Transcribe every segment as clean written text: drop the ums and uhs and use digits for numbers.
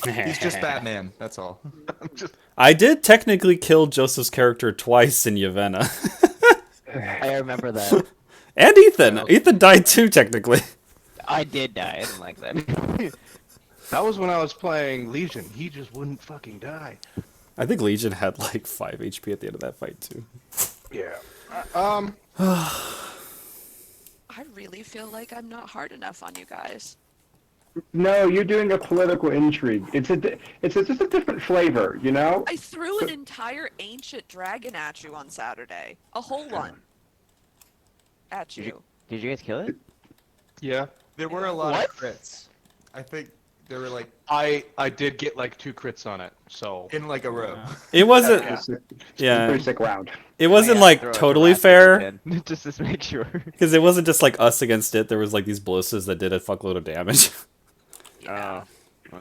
He's just Batman. That's all. I did technically kill Joseph's character twice in Yavenna. I remember that. And Ethan. Well, Ethan died too, technically. I did die. I didn't like that. That was when I was playing Legion. He just wouldn't fucking die. I think Legion had like 5 HP at the end of that fight, too. Yeah. I really feel like I'm not hard enough on you guys. No, you're doing a political intrigue. It's just a different flavor, you know? I threw an entire ancient dragon at you on Saturday. A whole one. At you. Did you guys kill it? Yeah. There were a lot of crits. I think there were like I did get like 2 crits on it, so. in like a row. It wasn't... It's a Yeah. pretty sick round. It wasn't Yeah, like throw it totally to Ravnica fair. again, just to make sure. Because it wasn't just like us against it. There was like these ballistas that did a fuckload of damage. Yeah.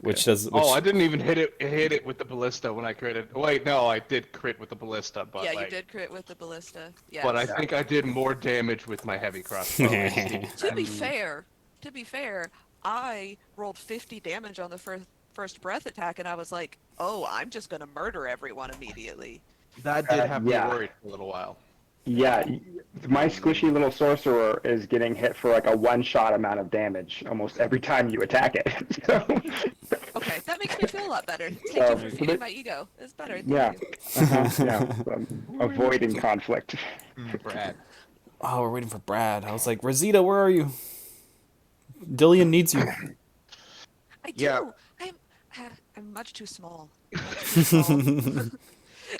Which does... Which, Oh, I didn't even hit it with the ballista when I critted. Wait, no, I did crit with the ballista, but Yeah, like, you did crit with the ballista. Yeah. but I think I did more damage with my heavy crossbow. To be fair, I rolled 50 damage on the first breath attack, and I was like, oh, I'm just gonna murder everyone immediately. That did have yeah. me worried for a little while. Yeah, my squishy little sorcerer is getting hit for like a one-shot amount of damage almost every time you attack it. So, Okay, that makes me feel a lot better. Thank you for feeding my ego. It's better. Thank yeah, you. yeah, avoiding conflict. Brad. Oh, we're waiting for Brad. I was like, Rosita, where are you? Dillian needs you. I do. Yeah. I'm much too small. Much too small.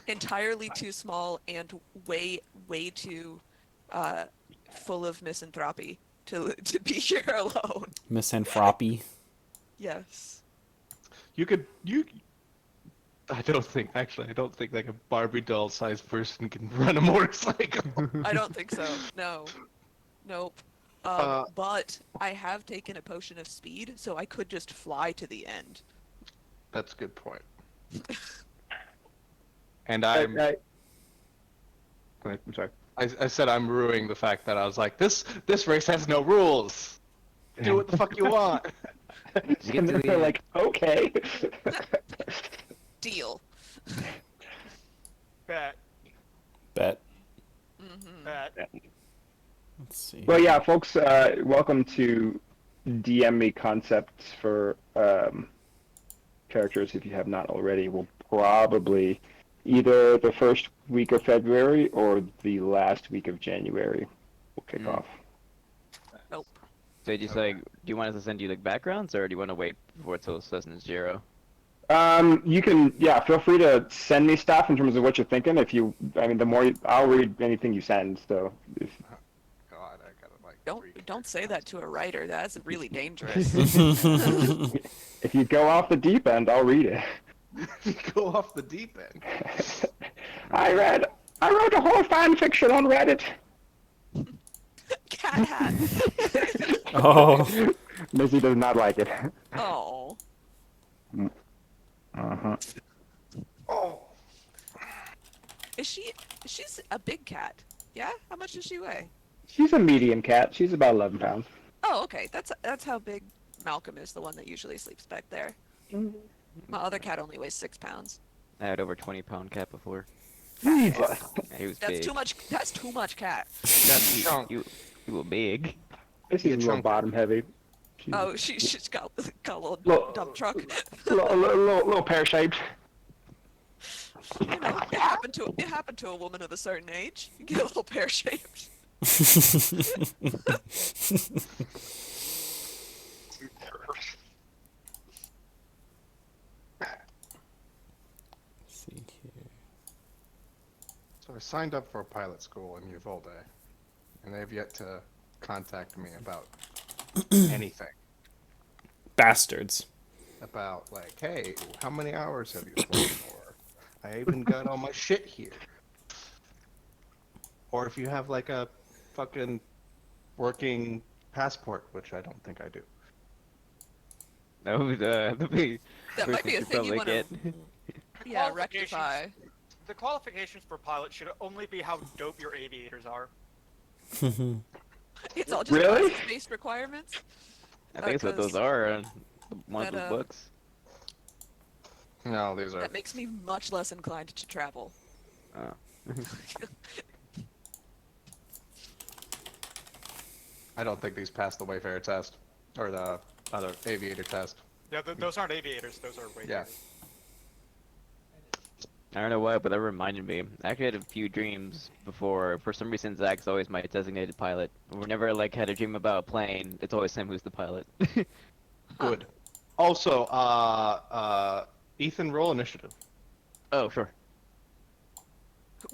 Entirely too small and way too full of misanthropy to be here alone. Misanthropy. Yes. I don't think like a Barbie doll-sized person can run a motorcycle. I don't think so. No. Nope. But I have taken a potion of speed, so I could just fly to the end. That's a good point. And I'm sorry. I said I'm ruining the fact that I was like, this race has no rules. Do what the fuck you want. And then they're like, okay. Deal. Bet. Bet. Mm-hmm. Bet. Let's see. Well, yeah, folks, welcome to DM Me concepts for characters. If you have not already, we'll probably either the first week of February or the last week of January will kick off. Nope. So just like, do you want us to send you like backgrounds, or do you want to wait before it says zero? You can, yeah, feel free to send me stuff in terms of what you're thinking. If you, I mean, the more I'll read anything you send. So, if, God, I gotta like. Don't say that to a writer. That's really dangerous. if you go off the deep end, I'll read it. Go off the deep end. I wrote a whole fan fiction on Reddit. Cat hat. Oh. Missy does not like it. Oh. Uh-huh. Oh. She's a big cat. Yeah? How much does she weigh? She's a medium cat. She's about 11 pounds. Oh, okay. That's how big Malcolm is, the one that usually sleeps back there. My other cat only weighs 6 pounds. I had over 20-pound cat before. Jesus. Yeah, he was That's big. too much. That's too much cat. That's chunk. You were big. This is a little bottom heavy. She's Oh, she's got a little Look. dump truck. little pear shaped. You know, it happened to a woman of a certain age. You get a little pear shaped. See here. So I signed up for a pilot school in Uvalde, and they've yet to contact me about anything. Bastards. About like, hey, how many hours have you flown for? I even got all my shit here. Or if you have like a fucking working passport, which I don't think I do. No, That might be a thing you want to, yeah, Qualifications. rectify. The qualifications for pilot should only be how dope your aviators are. It's all just Really? based requirements. I think that's what those 'cause are on one of that, the books. No, these are. That makes me much less inclined to travel. Oh. I don't think these pass the Wayfarer test or the other aviator test. Yeah, those aren't aviators. Those are Yeah. wayfarers. I don't know why, but that reminded me. I actually had a few dreams before. For some reason, Zach's always my designated pilot. Whenever like had a dream about a plane, it's always him who's the pilot. Good. Also, Ethan, roll initiative. Oh, sure.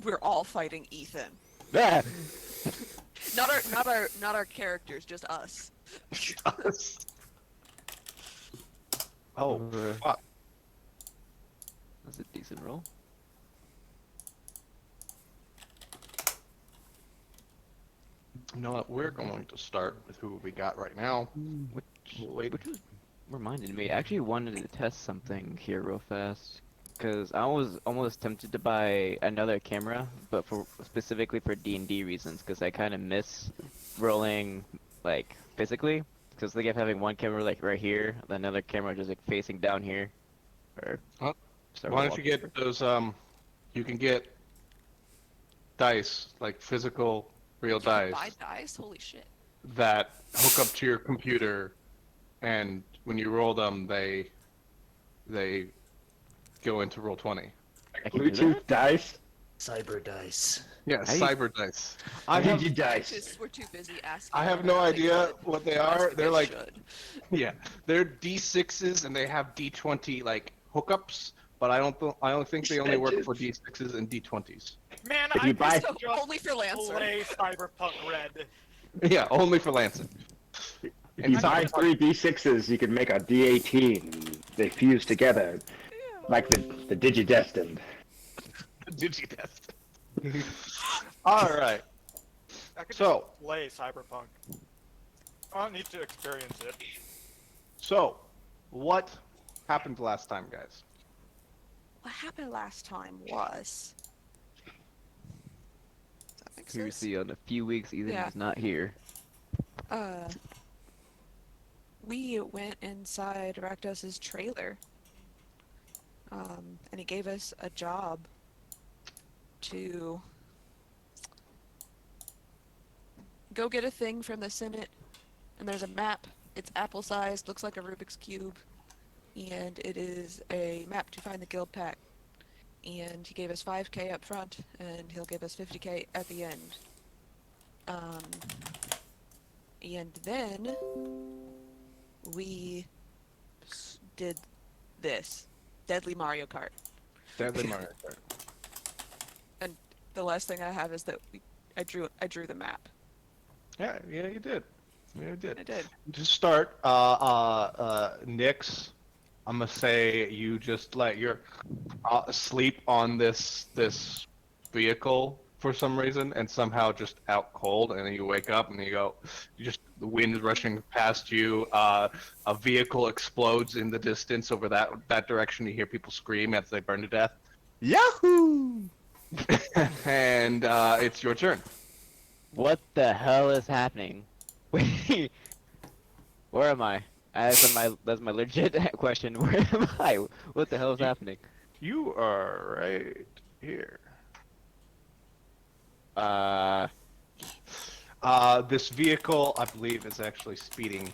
We're all fighting Ethan. Ah! Not our characters, just us. Oh, fuck. That's a decent roll. You know what? We're going to start with who we got right now. Which Wait. was reminded me. I actually wanted to test something here real fast. Because I was almost tempted to buy another camera, but specifically for D&D reasons, because I kind of miss rolling, like, physically. Because they kept having one camera, like, right here, another camera just, like, facing down here. Or, Huh? several Why don't you walls. get those, you can get dice, like physical, real You can dice, buy dice? Holy shit. that hook up to your computer, and when you roll them, they go into roll 20. I can do Bluetooth that? dice. Cyber dice. Yeah, How do you- cyber dice. I have, Dice. We're too busy asking. I have whether no or not they idea could. what they Unless are. we They're guys like, should. yeah, they're D6s and they have D20 like hookups, but I don't think they only work for D6s and D20s. Man, If I you buy- just Only for Lancer. play Cyberpunk Red. Yeah, only for Lancet. If you And buy Cyberpunk- 3 D6s, you can make a D18. They fuse together, like the Digidestined. Digitest. All right. I could So- just play Cyberpunk. I don't need to experience it. So, what happened last time, guys? What happened last time was. Does that make sense? Previously on a few weeks, Ethan Yeah. was not here. We went inside Rakdos's trailer. And he gave us a job to go get a thing from the Senate. And there's a map. It's apple-sized, looks like a Rubik's Cube. And it is a map to find the guild pack. And he gave us 5k up front, and he'll give us 50k at the end. And then we did this. Deadly Mario Kart. Deadly Mario Kart. And the last thing I have is that I drew the map. Yeah, you did. Yeah, you did. I did. To start, Nyx, I'm gonna say you just let your sleep on this vehicle for some reason, and somehow just out cold, and then you wake up and you go, the wind is rushing past you. A vehicle explodes in the distance over that direction. You hear people scream as they burn to death. Yahoo! And it's your turn. What the hell is happening? Wait, where am I? That's my legit question. Where am I? What the hell is happening? You are right here. This vehicle, I believe, is actually speeding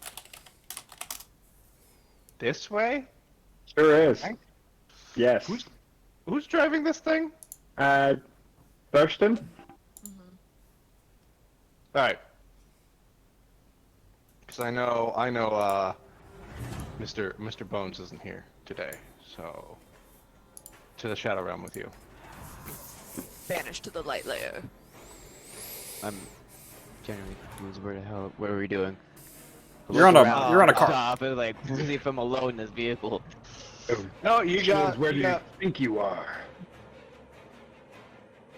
this way. Sure is. Right? Yes. Who's driving this thing? Thurston? All right. Because I know, Mr. Bones isn't here today, so to the Shadow Realm with you. Banished to the light layer. I'm genuinely confused. What are we doing? You're on a- Look around you're on a the car- top and like, see if I'm alone in this vehicle. No, you got. Where do you you got think you are?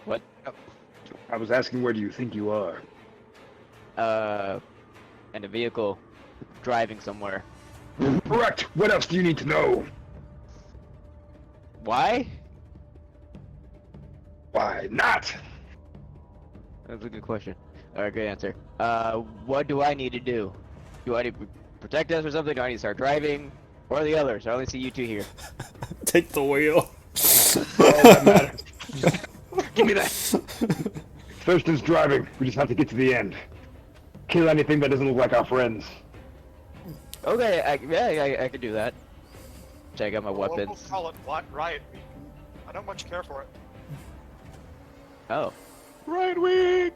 What? I was asking, where do you think you are? In a vehicle, driving somewhere. Correct. What else do you need to know? Why? Why not? That's a good question. Alright, good answer. What do I need to do? Do I need to protect us or something? Do I need to start driving? Or the others? I only see you two here. take the wheel. All that matters. Give me that. Thurston's driving. We just have to get to the end. Kill anything that doesn't look like our friends. Okay, I could do that. Check out my Local weapons. call it what? Riot. I don't much care for it. Oh. Right wing.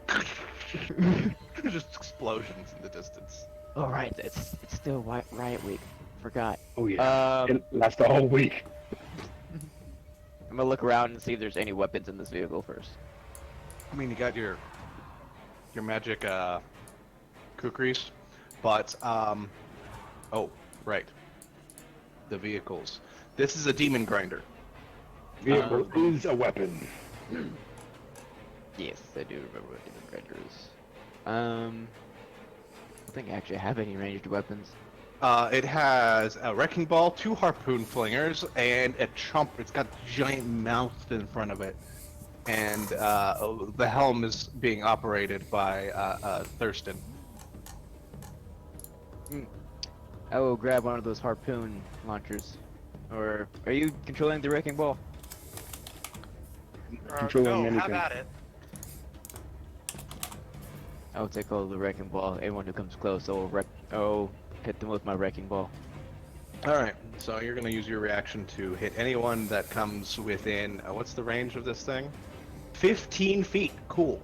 Just explosions in the distance. Oh right, it's still Riot Week. Forgot. Oh yeah. Um, It lasts the whole week. I'm gonna look around and see if there's any weapons in this vehicle first. I mean, you got your magic kukris, but oh right, the vehicles. This is a demon grinder. Vehicle is a weapon. Yes, I do remember what demon grinder is. I don't think I actually have any ranged weapons. It has a wrecking ball, 2 harpoon flingers, and a chump. It's got a giant mouth in front of it, and the helm is being operated by Thurston. I will grab one of those harpoon launchers. Or are you controlling the wrecking ball? Controlling no, anything. have at it. I will take hold of the wrecking ball. Anyone who comes close, I will hit them with my wrecking ball. All right, so you're gonna use your reaction to hit anyone that comes within. What's the range of this thing? 15 feet. Cool.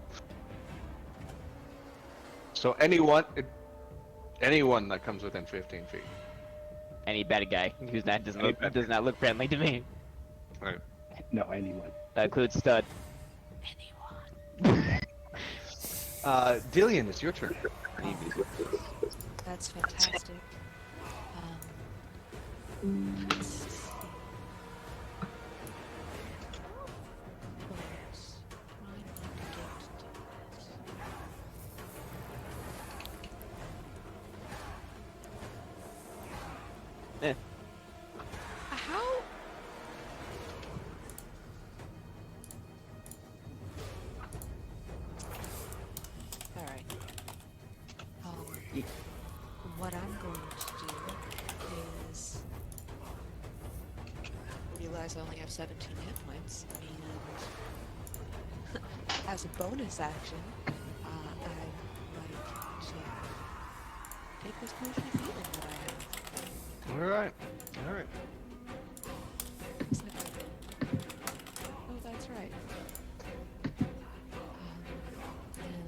So anyone that comes within 15 feet. Any bad guy who's not does not look friendly to me. All right. No, anyone. That includes Stud. Dillian, it's your turn. That's fantastic. Let's see. Bonus. Trying not to get to this. How? Alright. What I'm going to do is realize I only have 17 hit points, and as a bonus action, I'd like to take this potion of healing that I have. All right. All right. It's like, oh, that's right. And then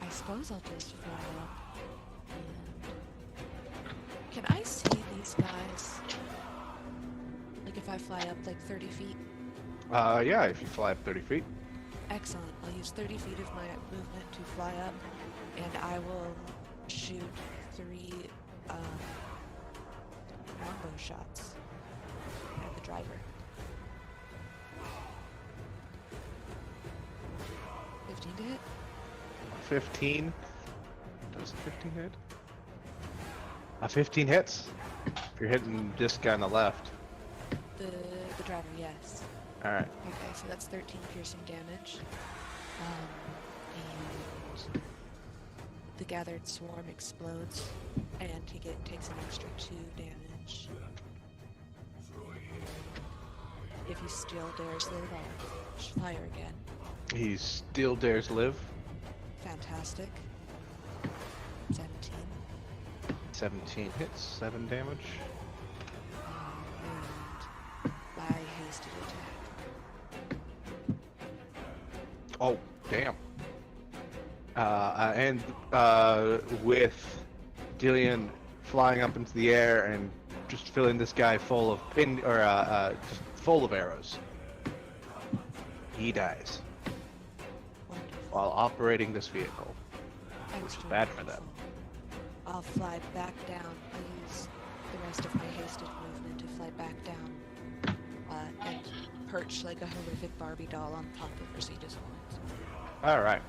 I suppose I'll just fly up and... Can I see these guys? Like if I fly up like 30 feet? Yeah, if you fly up 30 feet. Excellent. I'll use 30 feet of my movement to fly up, and I will shoot 3 longbow shots at the driver. 15 to hit? 15. Does a 15 hit? 15 hits. If you're hitting this guy on the left. The driver, yes. All right. Okay, so that's 13 piercing damage. And the gathered swarm explodes, and he takes an extra 2 damage. If he still dares live, I'll fire again. He still dares live. Fantastic. 17. 17 hits, 7 damage. And my hasted attack. Oh, damn. And with Dillian flying up into the air and just filling this guy full of just full of arrows, he dies Wonderful. while operating this vehicle. Extra bad for them. wonderful. I'll fly back down. I'll use the rest of my hasted movement to fly back down and perch like a horrific Barbie doll on top of Rosita's horns. All right.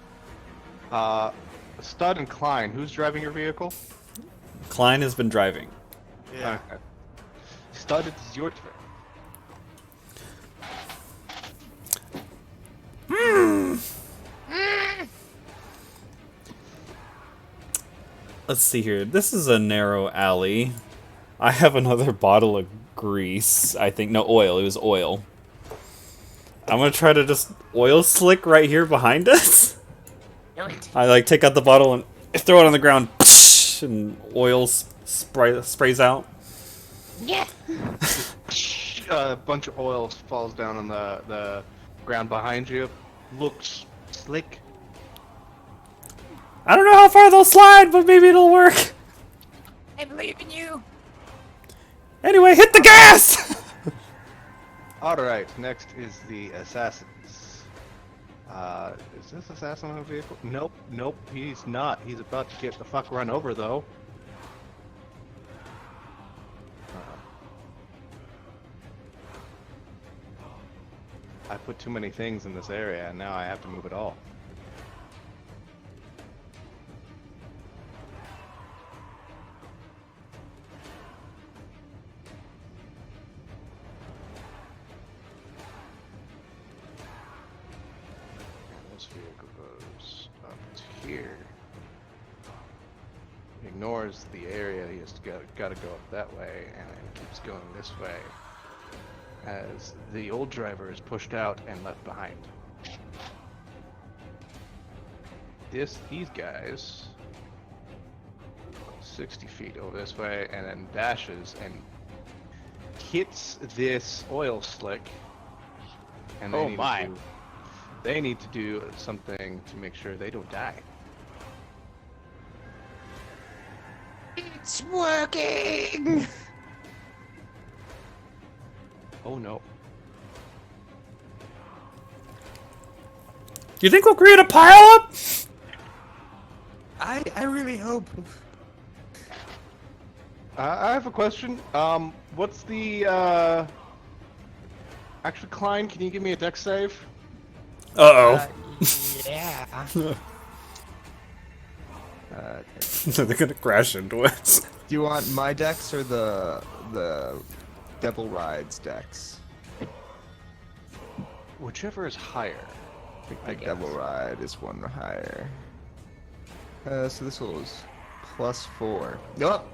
Stud and Klein, who's driving your vehicle? Klein has been driving. Yeah. Okay. Stud, it's your turn. Let's see here. This is a narrow alley. I have another bottle of grease. I think no oil. It was oil. I'm gonna try to just oil slick right here behind us. I like take out the bottle and throw it on the ground, and oil sprays out. A bunch of oil falls down on the ground behind you. Looks slick. I don't know how far they'll slide, but maybe it'll work. I believe in you. Anyway, hit the gas! Alright, next is the assassins. Is this assassin on a vehicle? Nope, nope, he's not. He's about to get the fuck run over, though. I put too many things in this area, and now I have to move it all. This vehicle goes up to here. Ignores the area. He has to gotta go up that way, and then keeps going this way as the old driver is pushed out and left behind. These guys 60 feet over this way, and then dashes and hits this oil slick, and they need to do something to make sure they don't die. It's working! Oh no. You think we'll create a pile-up? I really hope. I have a question. What's the actually, Klein, can you give me a dex save? Uh-oh. Yeah. They're gonna crash into us. Do you want my dex or the Devil Rides dex? Whichever is higher. I think the Devil Ride is one higher. So this was +4. Yup.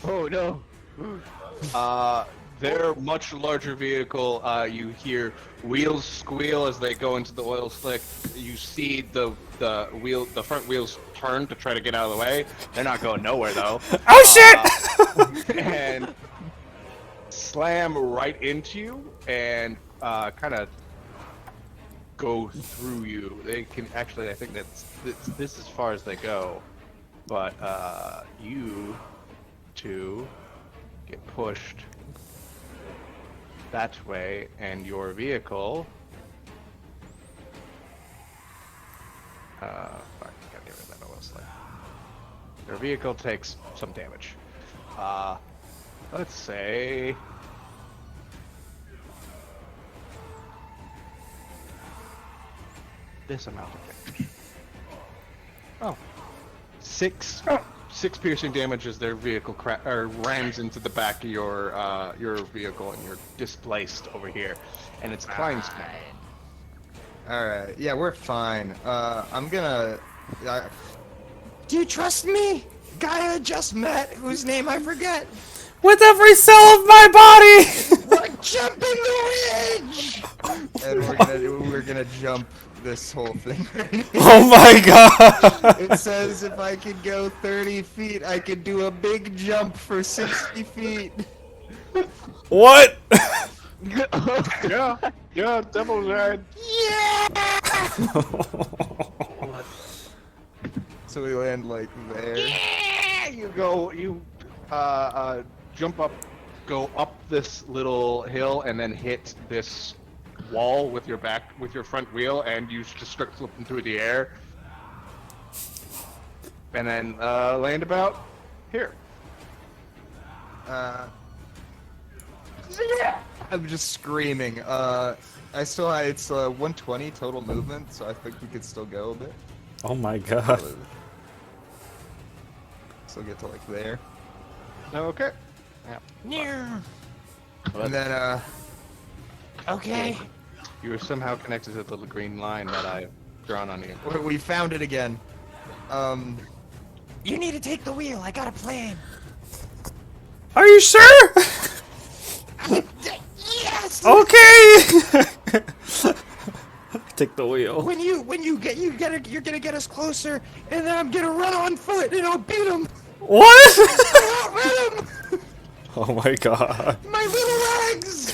Oh no. Their much larger vehicle, you hear wheels squeal as they go into the oil slick. You see the front wheels turn to try to get out of the way. They're not going nowhere though. Oh shit! And slam right into you and kind of go through you. They can actually, I think that's this as far as they go, but you two get pushed that way, and your vehicle. Fuck, gotta get rid of that oil slick. Your vehicle takes some damage. Let's say this amount of damage. Oh. Six piercing damage as their vehicle rams into the back of your vehicle, and you're displaced over here. And it's Klein's turn. Alright, yeah, we're fine. I'm gonna... Do you trust me? Guy I just met, whose name I forget. With every cell of my body! We're jumping the ridge! And we're gonna jump this whole thing right Oh my god! It says if I could go 30 feet, I could do a big jump for 60 feet. What? Yeah, Devil's Ride. So we land like there. Yeah, you jump up, go up this little hill, and then hit this wall with your front wheel, and you just start flipping through the air, and then land about here. I'm just screaming. It's 120 total movement, so I think we could still go a bit. Oh my god. Still get to like there. Okay. Yeah. And then okay. You are somehow connected to the little green line that I've drawn on you. We found it again. You need to take the wheel. I got a plan. Are you sure? Yes. Okay. Take the wheel. When you get you're gonna get us closer, and then I'm gonna run on foot and I'll beat him. What? I'll outrun him. Oh my god. My little legs.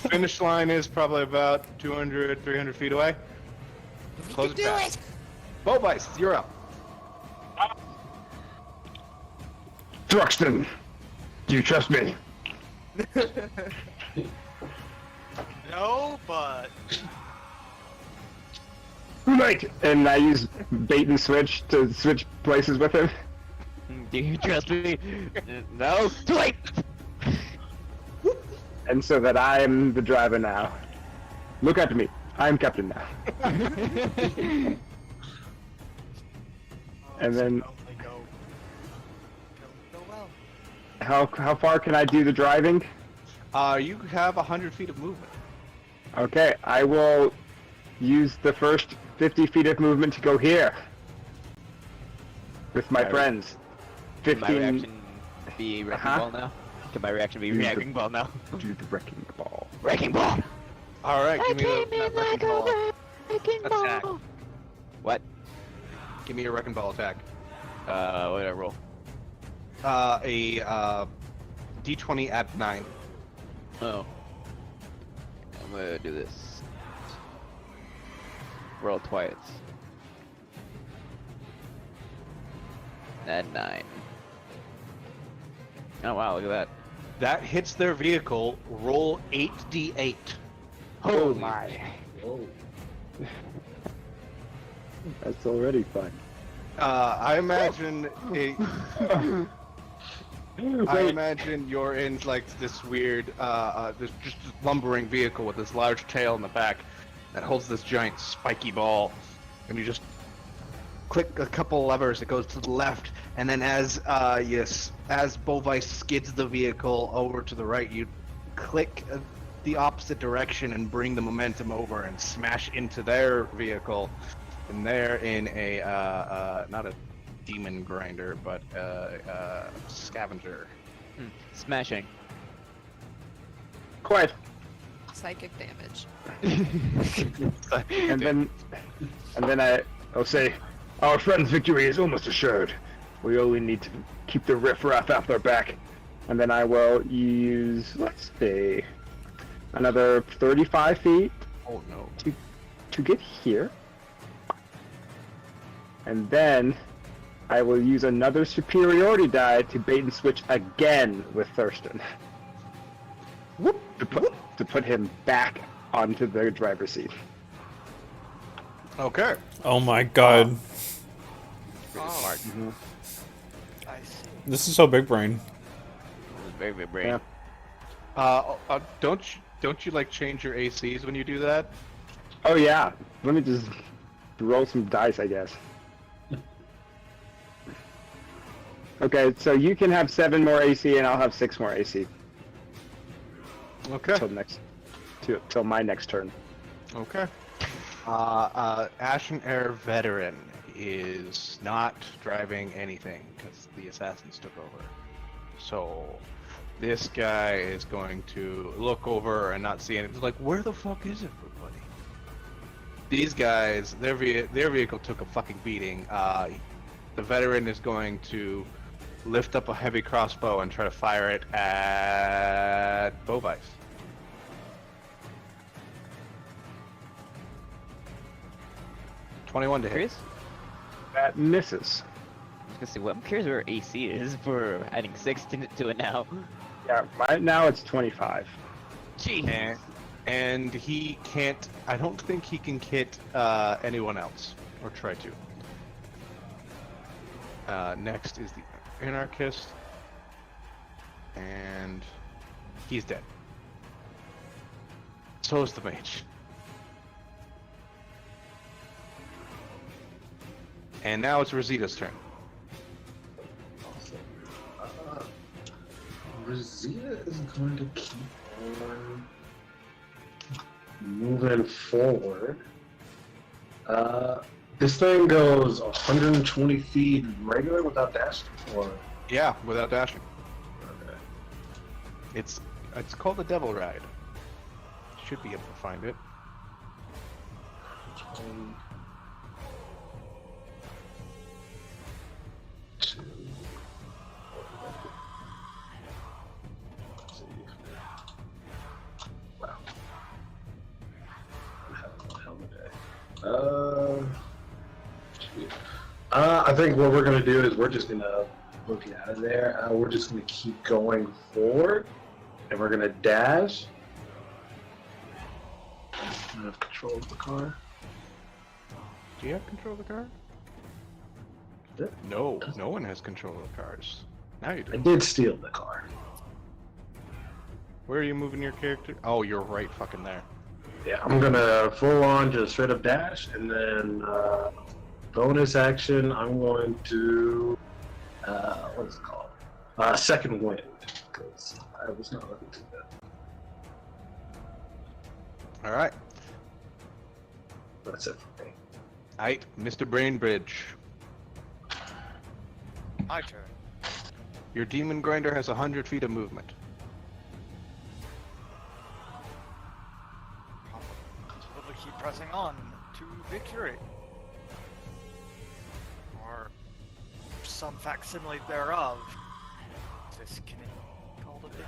Finish line is probably about 200, 300 feet away. Close Do fast. it. Bovice, you're up. Thruxton, do you trust me? No, but Right. And I use bait and switch to switch places with him. Do you trust me? No. Too late. And so that I am the driver now. Look at me. I'm captain now. And then only go well. how far can I do the driving? You have 100 feet of movement. Okay, I will use the first 50 feet of movement to go here. With my Alright. friends. Can my 15. reaction be wrecking Uh-huh. ball now? Can my reaction be Use the- wrecking ball now? Do the wrecking ball. Wrecking ball! All right, give me the wrecking ball attack. What? Give me a wrecking ball attack. What did I roll? A D20 at 9. Oh. I'm gonna do this. Roll twice. And 9. Oh wow, look at that. That hits their vehicle. Roll 8d8. Oh my. Whoa. That's already fun. I imagine I Wait, imagine you're in like this weird, this just lumbering vehicle with this large tail in the back that holds this giant spiky ball, and you just click a couple levers. It goes to the left, and then as Bovice skids the vehicle over to the right, you click the opposite direction and bring the momentum over and smash into their vehicle, and they're in a not a demon grinder, but scavenger. Smashing. quiet. Psychic damage. And then I'll say, our friend's victory is almost assured. We only need to keep the riffraff off their back. And then I will use, let's see, another 35 feet Oh no. to get here. And then I will use another superiority die to bait and switch again with Thurston. Whoop! To put him back onto the driver's seat. Okay. Oh my god. Oh, I see. This is so big brain. Very big brain. Yeah. don't you like change your ACs when you do that? Oh yeah, let me just roll some dice, I guess. Okay, so you can have 7 more AC and I'll have 6 more AC Okay. till my next turn. Okay. Ashen Air Veteran is not driving anything because the assassins took over. So this guy is going to look over and not see anything. He's like, where the fuck is everybody? These guys, their vehicle took a fucking beating. The veteran is going to lift up a heavy crossbow and try to fire it at Bovice. $21 to hit. Curious? That misses. I was gonna say, well, I'm curious where AC is for adding 6 to it now. Yeah, right now it's 25. Jeez. And he can't. I don't think he can hit anyone else, or try to. Next is the anarchist, and he's dead. So is the mage. And now it's Rosita's turn. Awesome. Rosita is going to keep on moving forward. This thing goes 120 feet regular without dash, or Yeah, without dashing. okay. It's called the Devil Ride. Should be able to find it. Um, 2. Let's see. Wow. I'm having a hell of a day. Shoot. I think what we're gonna do is we're just gonna look out of there. We're just gonna keep going forward, and we're gonna dash. I have control of the car. Do you have control of the car? Yeah. No, no one has control of the cars. Now you I do. did steal the car. Where are you moving your character? Oh, you're right fucking there. Yeah, I'm gonna full on just straight up dash, and then bonus action. I'm going to what is it called? Second wind, because I was not looking too good. All right. That's it for me. Aight, Mr. Brainbridge. My turn. Your demon grinder has 100 feet of movement. Probably keep pressing on to victory. Or some facsimile thereof. This can be called a victory.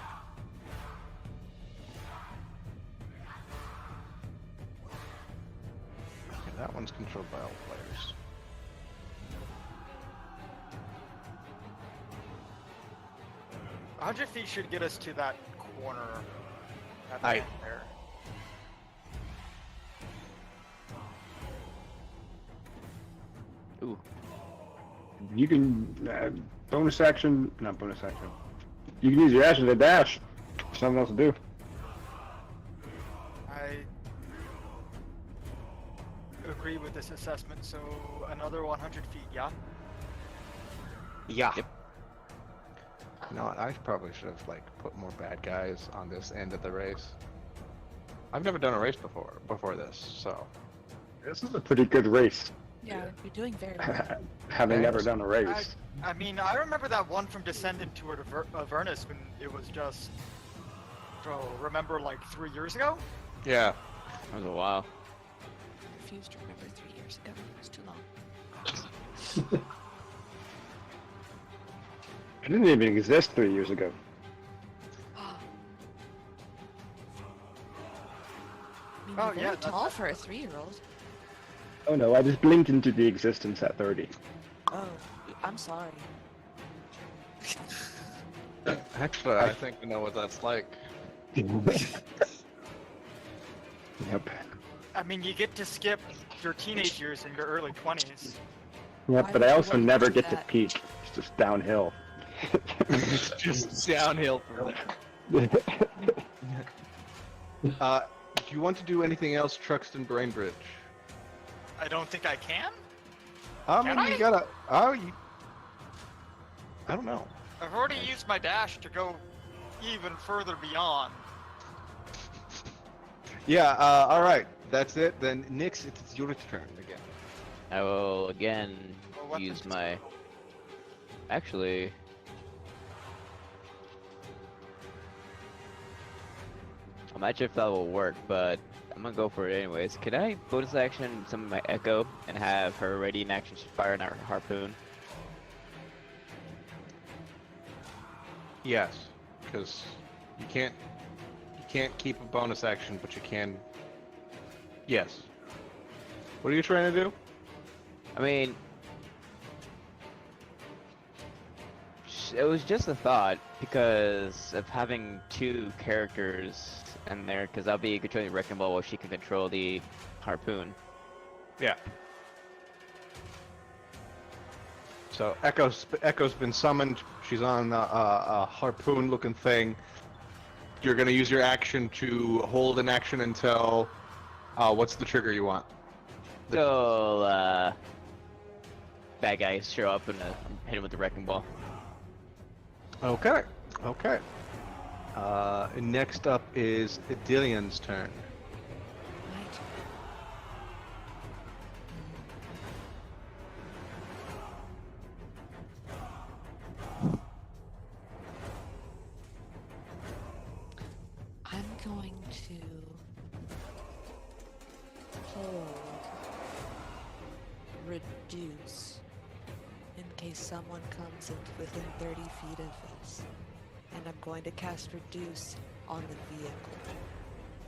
Okay, that one's controlled by all players. A 100 feet should get us to that corner at the Aye. end there. Ooh. You can bonus action, not bonus action. You can use your action to dash. Something else to do. I agree with this assessment, so another 100 feet, yeah? Yeah. Yep. You know what? I probably should have put more bad guys on this end of the race. I've never done a race before this, so This is a pretty good race. Yeah, you're doing very well. Having never Thanks. done a race. I mean, I remember that one from Descendant to Avernus when it was just, remember like 3 years ago? yeah. That was a while. I refuse to remember 3 years ago. It's too long. It didn't even exist 3 years ago. I mean, Oh, you're very yeah, that's- tall for a 3-year-old. Oh no, I just blinked into the existence at 30. Oh, I'm sorry. Actually, I think I know what that's like. Yep. I mean, you get to skip your teenage years in your early 20s. Yep, Why but would I you also want to never do get to that? peak. It's just downhill. Just downhill from there. Do you want to do anything else, Truxton Brainbridge? I don't think I can? I Can mean, I? you gotta. Oh, you. I don't know. I've already used my dash to go even further beyond. Yeah. All right. That's it. Then, Nix, it's your turn again. I will again Well, what use the- my. Actually. I'm not sure if that will work, but I'm gonna go for it anyways. Can I bonus action some of my Echo and have her ready in action to fire an harpoon? Yes, because you can't keep a bonus action, but you can. Yes. What are you trying to do? I mean, it was just a thought because of having two characters in there, because I'll be controlling the Wrecking Ball while she can control the harpoon. Yeah. So Echo's been summoned. She's on a harpoon-looking thing. You're gonna use your action to hold an action until. What's the trigger you want? So, bad guys show up and hit him with the Wrecking Ball. Okay. Okay. Next up is Dillian's turn. Right. Deuce in case someone comes in within 30 feet of us. And I'm going to cast Reduce on the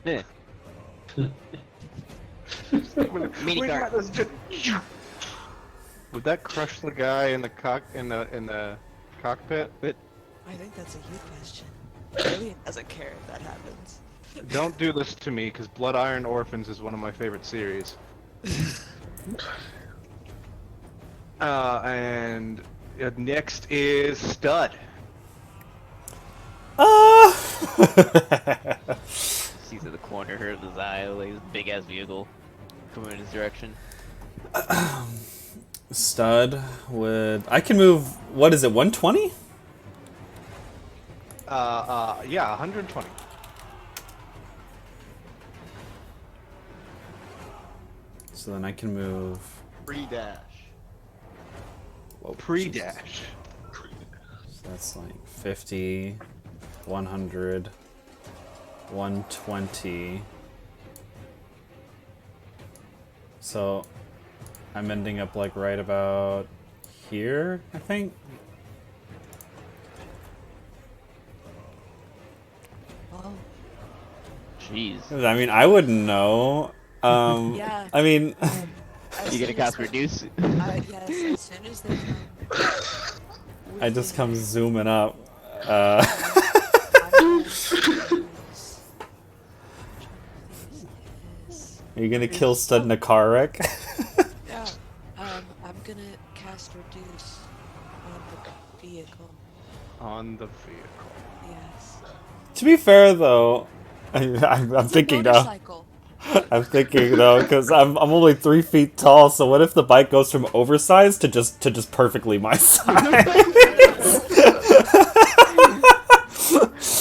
vehicle. Mini We cart. got this Would that crush the guy in the cockpit? I think that's a you question. Alien doesn't care if that happens. Don't do this to me, because Blood Iron Orphans is one of my favorite series. And next is Stud. Sees at the corner, heard his eye, like this big ass vehicle coming in his direction. Stud would. I can move. What is it? 120? Yeah, 120. So then I can move. Pre-dash. Whoa, Pre-dash. So that's like 50, 100, 120. So I'm ending up like right about here, I think. Oh, Jeez. I mean, I wouldn't know. yeah. I mean, As You gonna soon cast as they- Reduce? Yes, as soon as they come. I just come within- zooming up. I'm going to use- Are you gonna kill Stud in a car wreck? Yeah. I'm gonna cast Reduce on the vehicle. On the vehicle. Yes. To be fair, though, I'm thinking now. Motorcycle. I'm thinking though, because I'm only 3 feet tall. So what if the bike goes from oversized to just perfectly my size?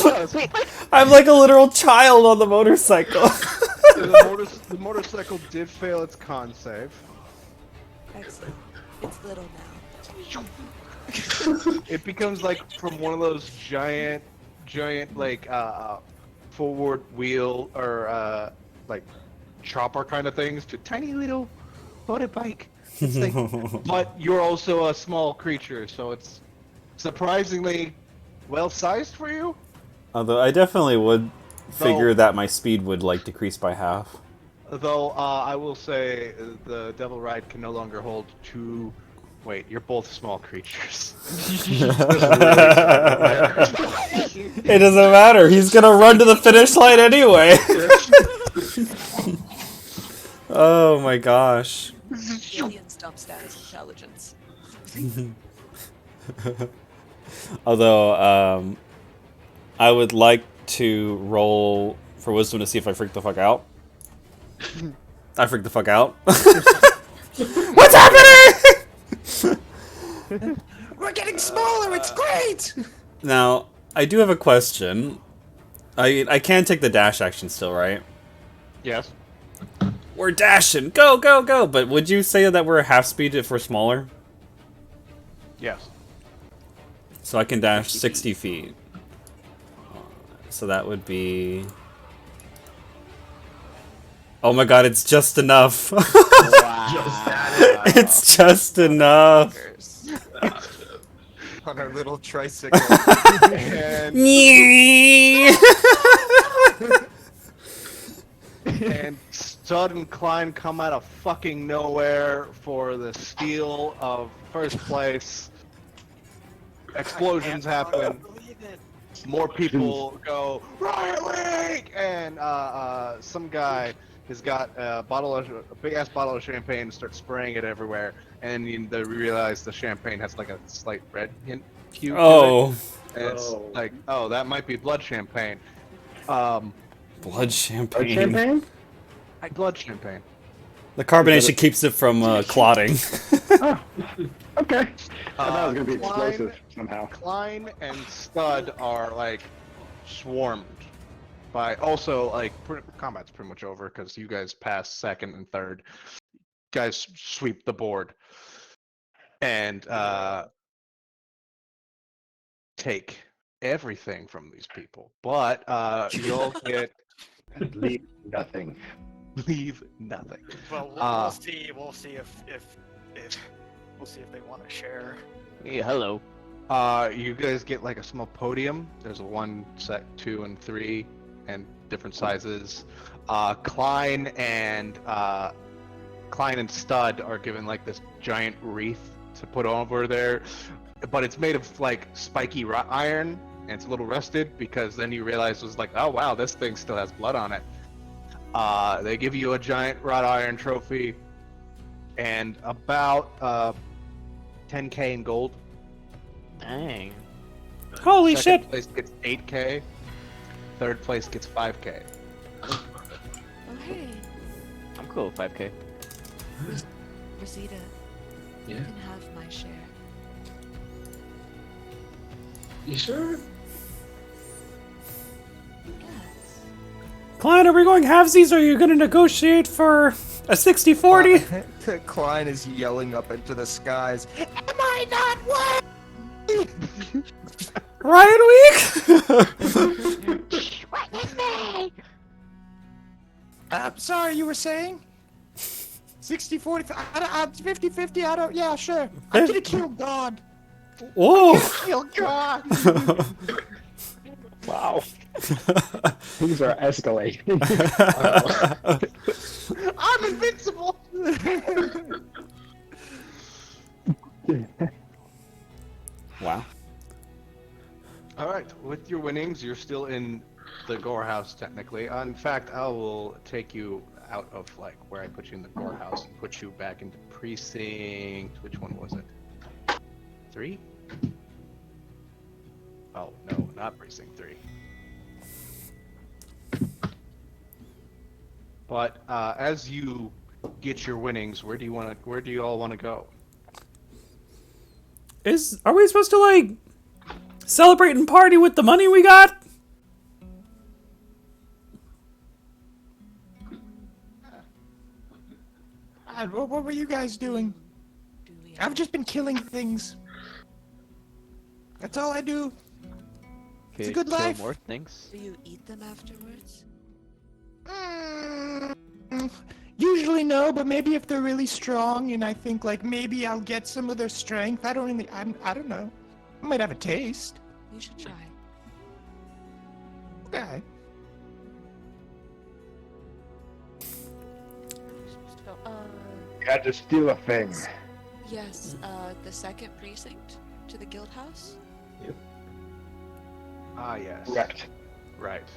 Oh, sweet. I'm like a literal child on the motorcycle. The motorcycle did fail its con save. Excellent. It's little now. It becomes like from one of those giant like forward wheel or like chopper kind of things to tiny little motorbike. It's like, but you're also a small creature, so it's surprisingly well sized for you. Although I definitely would figure Though- that my speed would like decrease by half. Though I will say the Devil Ride can no longer hold two. Wait, you're both small creatures. It doesn't matter. He's gonna run to the finish line anyway. Oh my gosh. Alien's dump status intelligence. Although, I would like to roll for wisdom to see if I freak the fuck out. I freak the fuck out. What's happening? We're getting smaller. It's great. Now, I do have a question. I can take the dash action still, right? Yes. We're dashing. Go, go, go. But would you say that we're half speed if we're smaller? Yes. So I can dash 60 feet. So that would be... Oh my god, it's just enough. It's just enough. On our little tricycle. And, and Stud and Klein come out of fucking nowhere for the steal of first place. Explosions happen. More people go Riot League, and some guy has got a big ass bottle of champagne and starts spraying it everywhere, and they realize the champagne has like a slight red hint hue to Oh. it. And it's like, oh, that might be blood champagne. Blood champagne. Champagne? Blood champagne. The carbonation keeps it from clotting. Oh, okay. I thought it was gonna be Klein- explosive somehow. Klein and Stud are like swarmed by also like combat's pretty much over because you guys pass second and third. Guys sweep the board and take everything from these people, but you'll get Leave nothing. leave nothing. Well, we'll Uh, see. We'll see if We'll see if they want to share. Yeah, hello. You guys get like a small podium. There's a 1, set 2, and 3, and different sizes. Klein and Stud are given like this giant wreath to put over there, but it's made of like spiky wrought iron, and it's a little rusted because then you realize it was like, oh wow, this thing still has blood on it. They give you a giant wrought iron trophy and about 10k in gold. Dang. Holy Second shit! place gets 8k. Third place gets 5k. Oh, hey, I'm cool with 5k. Rosita. You Yeah. can have my share. You sure? Yes. Klein, are we going halvesies or are you gonna negotiate for a 60-40? Klein is yelling up into the skies. Am I not worthy? Riot Week? Sorry, you were saying? 60-40, 50-50, I don't, yeah, sure. Eh? I'm gonna kill God. Whoa! Kill God. Wow. Things are escalating. I'm invincible. Wow. Alright, with your winnings, you're still in the gore house technically. In fact, I will take you out of like where I put you in the gore house and put you back into precinct. Which one was it? 3? Oh no, not precinct 3. But as you get your winnings, where do you all want to go? Are we supposed to like celebrate and party with the money we got? What were you guys doing? Do we I've just been killing things. That's all I do. It's a Could good kill life. more things. Do you eat them afterwards? Usually no, but maybe if they're really strong and I think like maybe I'll get some of their strength. I don't know. I might have a taste. You should try. Okay. So, You had to steal a thing. yes, the second precinct to the guild house. Ah yes. Correct. Right.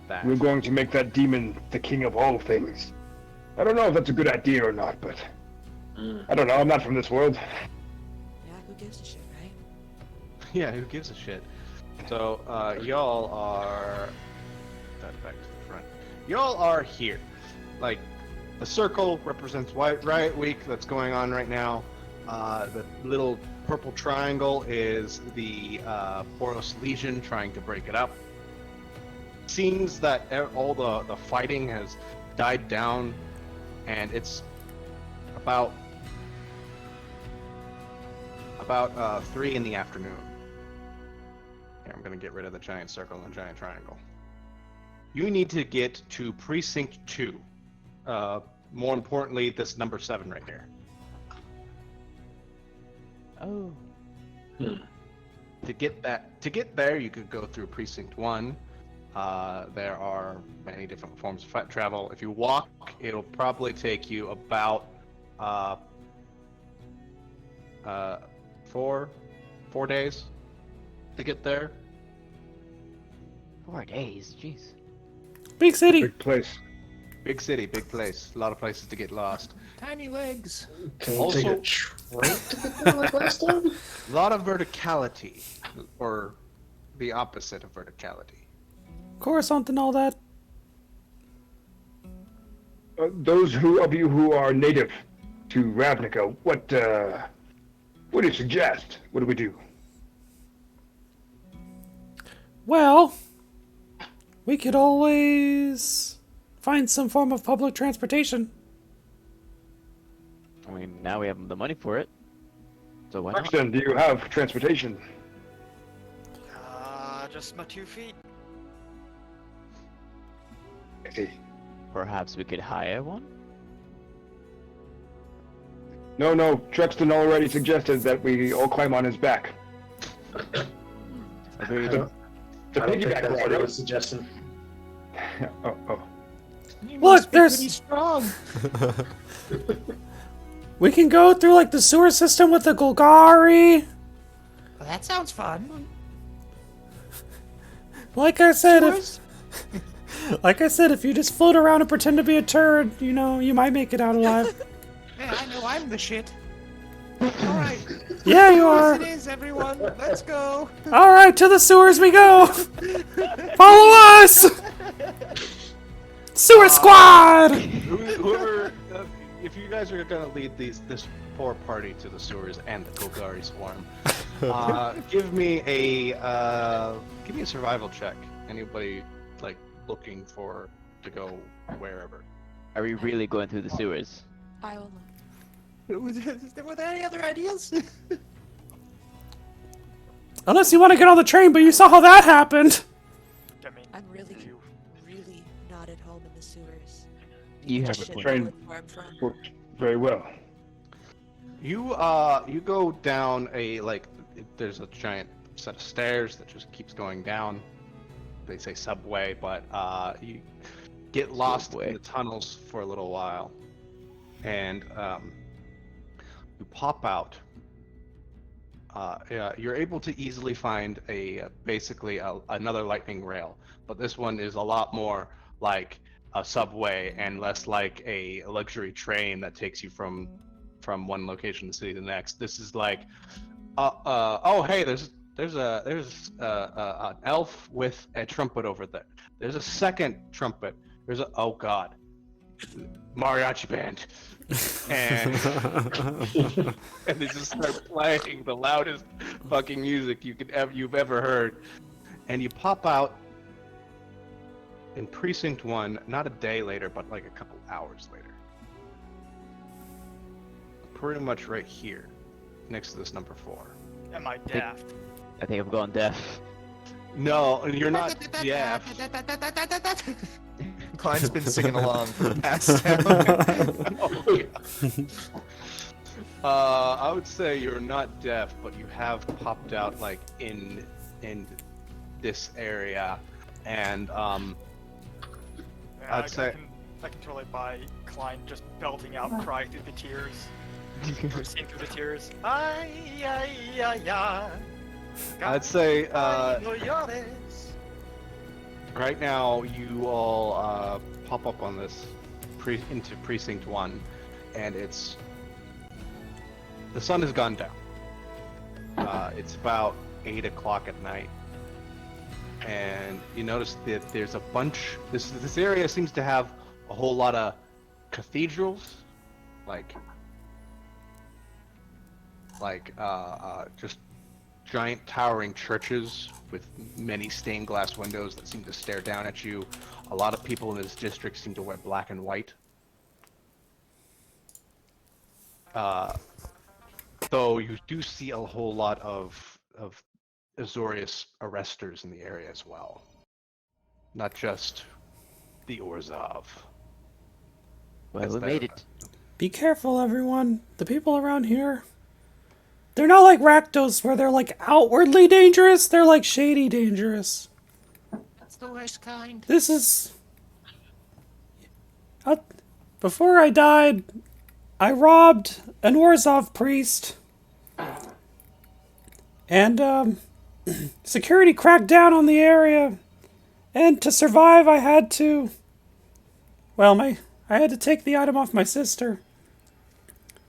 That. We're going to make that demon the king of all things. I don't know if that's a good idea or not, but I don't know. I'm not from this world. Yeah, who gives a shit, right? Yeah, who gives a shit? So, y'all are... Back to the front. Y'all are here. Like, the circle represents Riot Week that's going on right now. The little purple triangle is the Boros Legion trying to break it up. Seems that all the fighting has died down, and it's about 3 in the afternoon. Here, I'm gonna get rid of the giant circle and the giant triangle. You need to get to precinct 2. More importantly, this number 7 right here. Oh. To get there, you could go through precinct 1. There are many different forms of travel. If you walk, it'll probably take you about 4 days to get there. 4 days, jeez. Big city. Big place. Big city, big place. A lot of places to get lost. Tiny legs. Can we Also- take a train to get there like last time? A lot of verticality, or the opposite of verticality. Coruscant and all that. Those of you who are native to Ravnica, what do you suggest? What do we do? Well, we could always find some form of public transportation. I mean, now we have the money for it. So why not? Paxton, do you have transportation? Just my 2 feet. I see. Perhaps we could hire one? No, Truxton already suggested that we all climb on his back. Agreed. The I don't think piggyback that's ride, what he right? was suggesting. Oh. Look, there's. strong. We can go through like the sewer system with the Golgari. Well, that sounds fun. Like I said, if you just float around and pretend to be a turd, you know, you might make it out alive. Hey, I know I'm the shit. Alright. Yeah, you are. It is, everyone. Let's go. All right, to the sewers we go. Follow us. Sewer squad. Whoever, if you guys are gonna lead this poor party to the sewers and the Golgari swarm, give me a survival check. Anybody like looking to go wherever? Are we really going through the sewers? I will. Were there any other ideas? Unless you want to get on the train, but you saw how that happened. I mean, I'm really, you really not at home in the sewers. You have a Shit, point. Train where I'm from. worked very well. You go down there's a giant set of stairs that just keeps going down. They say subway, but you get lost Subway. in the tunnels for a little while, and you pop out. You're able to easily find basically another lightning rail, but this one is a lot more like a subway and less like a luxury train that takes you from one location in the city to the next. This is like, oh hey, there's an elf with a trumpet over there. There's a second trumpet. Oh god, mariachi band, and and they just start playing the loudest fucking music you've ever heard, and you pop out in precinct 1, not a day later, but like a couple hours later. Pretty much right here, next to this number 4. am I daft? I think I'm going deaf. No, you're not deaf. Klein's been singing along for the past hour. I would say you're not deaf, but you have popped out like in this area, and Yeah, I'd say- I can totally buy Klein just belting out "Cry Through the Tears," or "Sing Through the Tears." Ay, ay, ay, ay. I'd say Ay, no llores. right now you all pop up on this into precinct 1, and the sun has gone down. It's about 8 o'clock at night, and you notice that there's a bunch. This area seems to have a whole lot of cathedrals, just giant towering churches with many stained glass windows that seem to stare down at you. A lot of people in this district seem to wear black and white. Though you do see a whole lot of Azorius arresters in the area as well. Not just the Orzhov. Well, we made it. Be careful, everyone. The people around here, they're not like Rakdos where they're like outwardly dangerous. They're like shady dangerous. That's the worst kind. This is... Before I died, I robbed an Orzhov priest. And, security cracked down on the area. And to survive, I had to... Well, I had to take the item off my sister.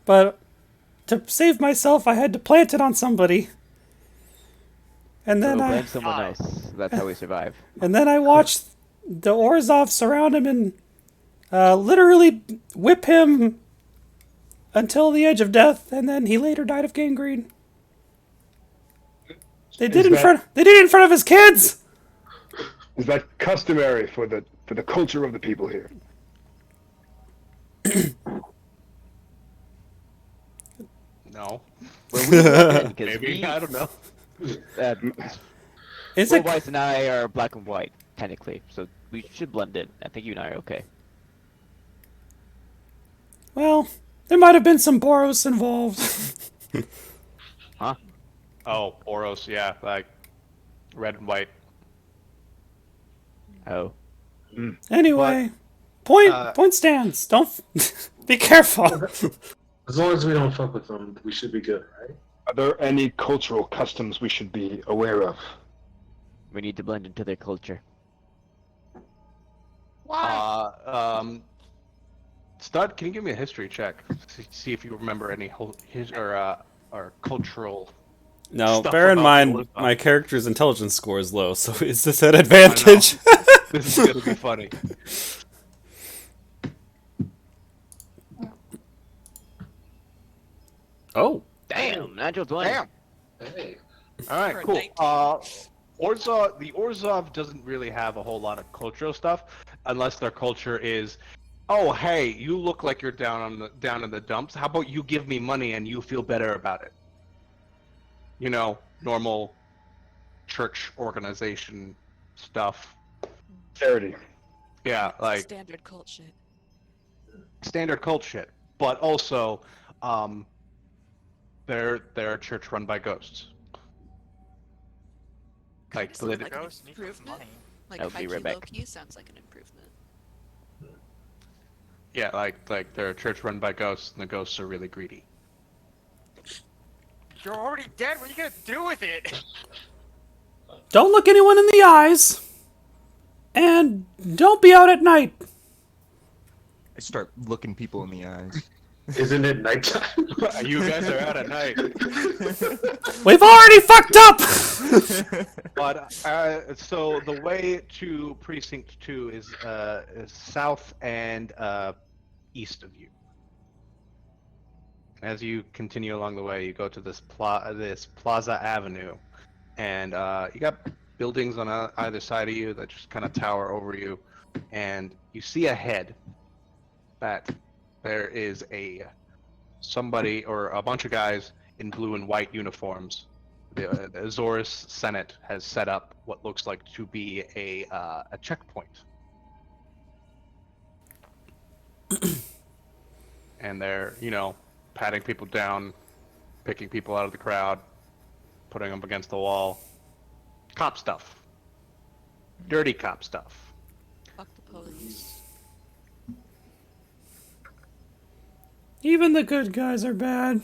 But to save myself, I had to plant it on somebody. And then We'll I... blame someone else. That's how we survive. And then I watched the Orzhov surround him and literally whip him until the edge of death, and then he later died of gangrene. They did it in front of his kids. Is that customary for the culture of the people here? No. Well, we blend in, 'cause Maybe, I don't know. Is Will it? Weiss and I are black and white, technically, so we should blend in. I think you and I are okay. Well, There might have been some Boros involved. Huh? Oh, Boros, yeah, like red and white. Oh. Anyway, uh, point stands. Don't be careful. As long as we don't fuck with them, we should be good, right? Are there any cultural customs we should be aware of? We need to blend into their culture. Stud, can you give me a history check? See if you remember any or cultural. No, Stuff bear in about mind Orza. my character's intelligence score is low, so is this an advantage? This is gonna be funny. Oh, Damn, natural 20. Damn. Hey. All right, For a cool. 19. The Orzhov doesn't really have a whole lot of cultural stuff, unless their culture is, oh hey, you look like you're down in the dumps. How about you give me money and you feel better about it? You know, normal church organization stuff. Charity. Yeah, like Standard cult shit. standard cult shit. But also, they're a church run by ghosts. Like, Kinda sounds lit- like an Ghosts need improvement. money. Like I'll be high-key, right back. low-key sounds like an improvement. yeah, like they're a church run by ghosts, and the ghosts are really greedy. You're already dead. What are you gonna do with it? don't look anyone in the eyes, and don't be out at night. I start looking people in the eyes. Isn't it nighttime? You guys are out at night. We've already fucked up. But so the way to precinct 2 is south and east of you. As you continue along the way, you go to this Plaza Avenue, and you got buildings on either side of you that just kind of tower over you, and you see ahead that there is somebody or a bunch of guys in blue and white uniforms. The Azorus Senate has set up what looks like to be a checkpoint. And they're, patting people down, picking people out of the crowd, putting them against the wall. Cop stuff. Dirty cop stuff. Fuck the police. Even the good guys are bad.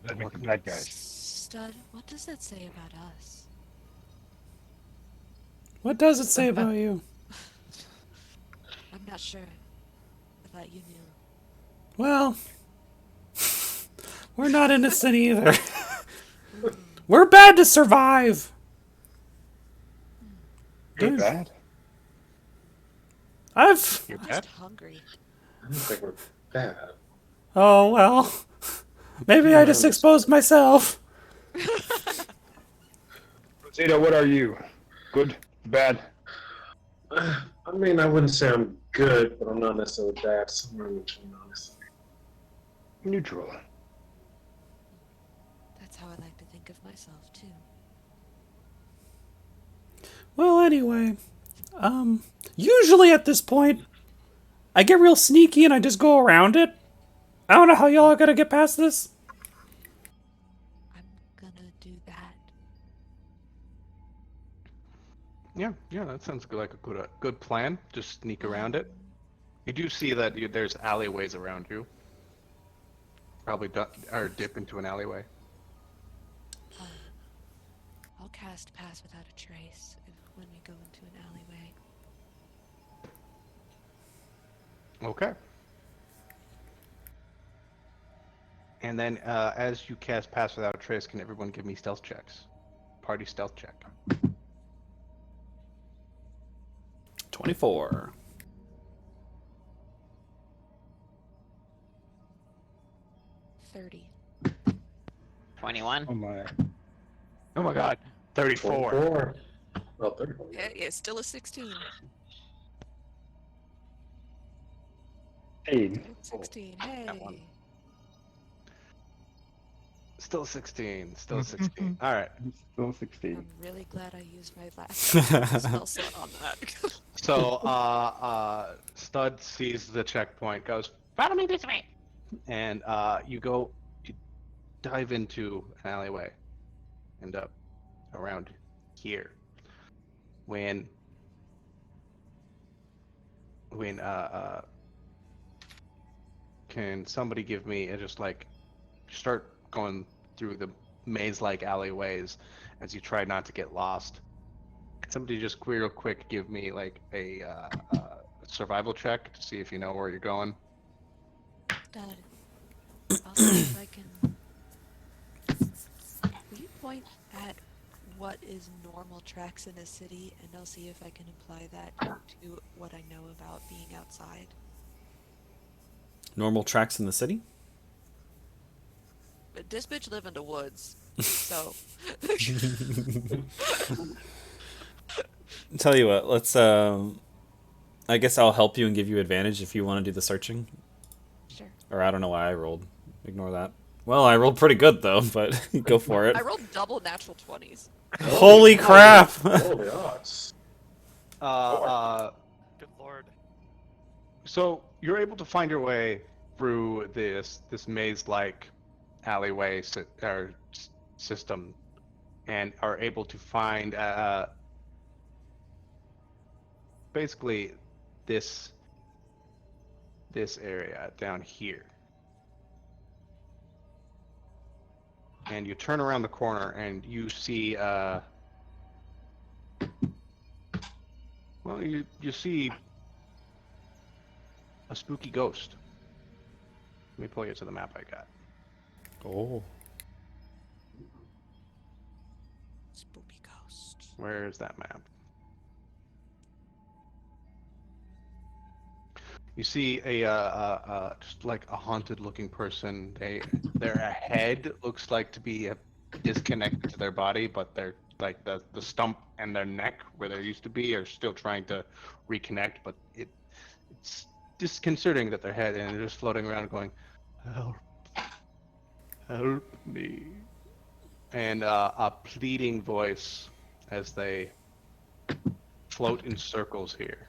That makes them bad guys. Stud, what does that say about us? What does it say about you? I'm not sure. I thought you knew. Well, we're not innocent either. We're bad to survive. You're bad. I've. You're I'm bad? just hungry. I don't think we're bad. Oh, well. Maybe I just exposed myself. Zeta, what are you? Good? Bad? I mean, I wouldn't say I'm good, but I'm not necessarily bad. Somewhere in between, honestly. Neutral. That's how I like to think of myself, too. Well, anyway. Usually at this point, I get real sneaky and I just go around it. I don't know how y'all are gonna get past this. I'm gonna do that. Yeah, that sounds like a good plan. Just sneak around it. You do see that there's alleyways around you. Probably or dip into an alleyway. I'll cast Pass Without a Trace when we go into an alleyway. Okay. And then, as you cast Pass Without a Trace, can everyone give me stealth checks? Party stealth check. 24. 30. 21. Oh my. Oh my god. 34. 24. Well, 34. Yeah, it's still a 16. Hey. 16. Hey. one. Still 16. Still 16. Alright. Still 16. I'm really glad I used my last spell slot on that. So, Stud sees the checkpoint, goes, Follow me this way. And you dive into an alleyway, end up around here. When can somebody give me just like start going through the maze-like alleyways as you try not to get lost? Can somebody just real quick give me like a survival check to see if you know where you're going? Dad, I'll see if I can. Will you point at what is normal tracks in a city, and I'll see if I can apply that to what I know about being outside? Normal tracks in the city? But this bitch live in the woods, so. Tell you what, let's I guess I'll help you and give you advantage if you want to do the searching. Sure. Or I don't know why I rolled. Ignore that. Well, I rolled pretty good though, but go for it. I rolled double natural 20s. Holy crap! Holy odds. Good lord. So you're able to find your way through this maze-like alleyway system, and are able to find basically this area down here. And you turn around the corner and you see you see a spooky ghost. Let me pull you to the map I got. Oh. Spooky ghost. Where is that map? You see a just like a haunted-looking person. Their head looks like to be disconnected to their body, but they're like the stump and their neck where they used to be are still trying to reconnect. But it's disconcerting that their head and they're just floating around going, "Help, help me," and a pleading voice as they float in circles here.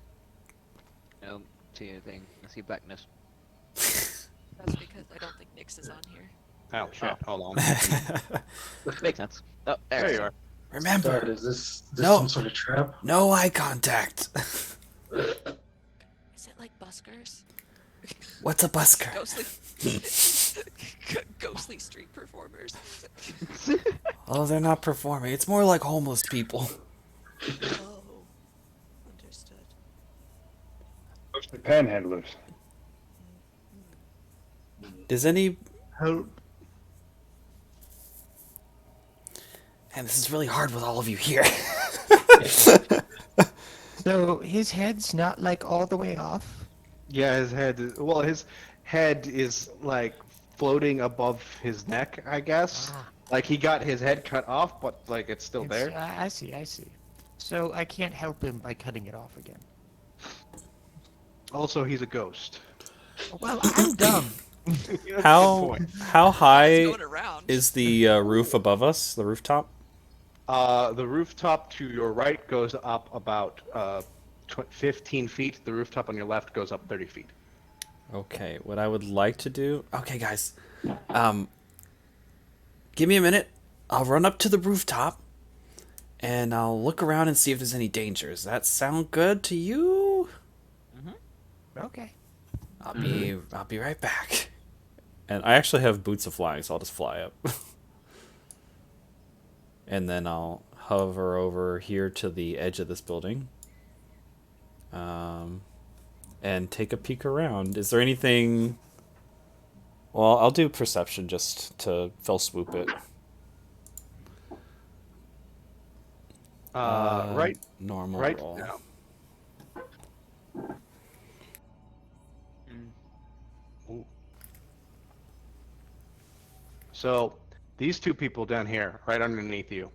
I don't see anything. I see blackness. That's because I don't think Nyx is on here. Oh shit! Hold on. Makes sense. Oh, There you are. Remember, Dad, is this No. some sort of trap? no eye contact. Is it like buskers? What's a busker? Ghostly. Ghostly street performers. Oh, they're not performing. It's more like homeless people. Oh. Understood. Mostly panhandlers. Does any... Help. Man, this is really hard with all of you here. So his head's not like all the way off? Yeah, his head is like floating above his neck, I guess. Ah. Like he got his head cut off, but like it's still there. I see. So I can't help him by cutting it off again. Also, he's a ghost. Well, I'm dumb. That's a good How point. how high It's going around. is the roof above us? The rooftop? The rooftop to your right goes up about 15 feet. The rooftop on your left goes up 30 feet. Okay, what I would like to do... Okay, guys. Give me a minute. I'll run up to the rooftop, and I'll look around and see if there's any dangers. Does that sound good to you? Okay. I'll be right back. And I actually have boots of flying, so I'll just fly up. And then I'll hover over here to the edge of this building. And take a peek around. Is there anything... Well, I'll do perception just to fell swoop it. Right Normal right roll. now. Ooh. So these two people down here, right underneath you,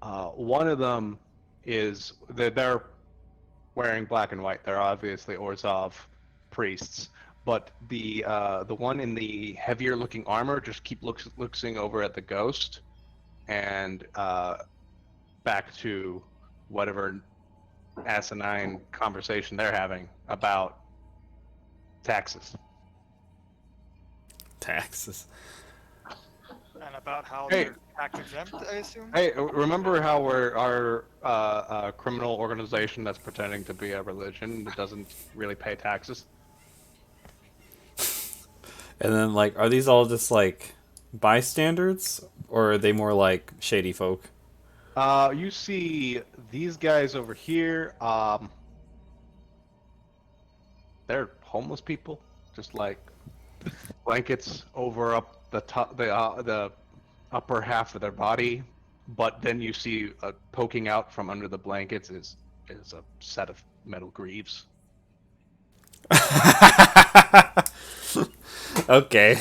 one of them is they're wearing black and white. They're obviously Orzhov priests, but the one in the heavier looking armor just looking over at the ghost, and back to whatever asinine conversation they're having about taxes. Taxes. And about how Hey. they're tax exempt, I assume? Hey, remember how we're our criminal organization that's pretending to be a religion that doesn't really pay taxes? And then, like, are these all just, like, bystanders? Or are they more like shady folk? You see these guys over here. They're homeless people, just like blankets over up the top, the upper half of their body. But then you see poking out from under the blankets is a set of metal greaves. Okay.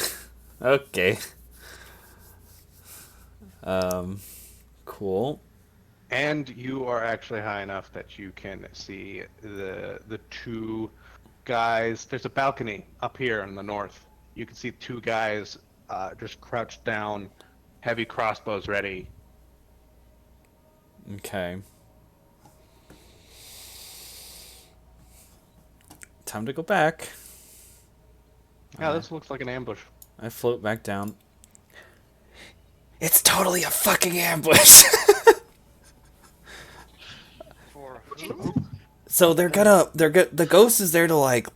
Okay. Cool. And you are actually high enough that you can see the two guys. There's a balcony up here in the north. You can see two guys just crouched down, heavy crossbows ready. Okay. Time to go back. Yeah, this looks like an ambush. I float back down. It's totally a fucking ambush. For who? So the ghost is there to, like,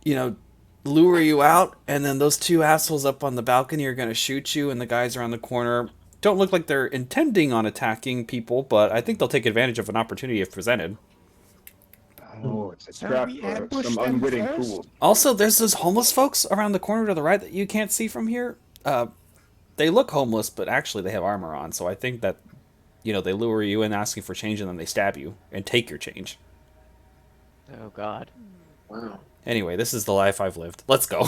you know, lure you out, and then those two assholes up on the balcony are gonna shoot you, and the guys around the corner don't look like they're intending on attacking people, but I think they'll take advantage of an opportunity if presented. Oh, it's a So trap we for ambush some them unwitting first? fool. Also, there's those homeless folks around the corner to the right that you can't see from here. They look homeless, but actually they have armor on, so I think that, you know, they lure you in asking for change, and then they stab you and take your change. Oh God. Wow. Anyway, this is the life I've lived. Let's go.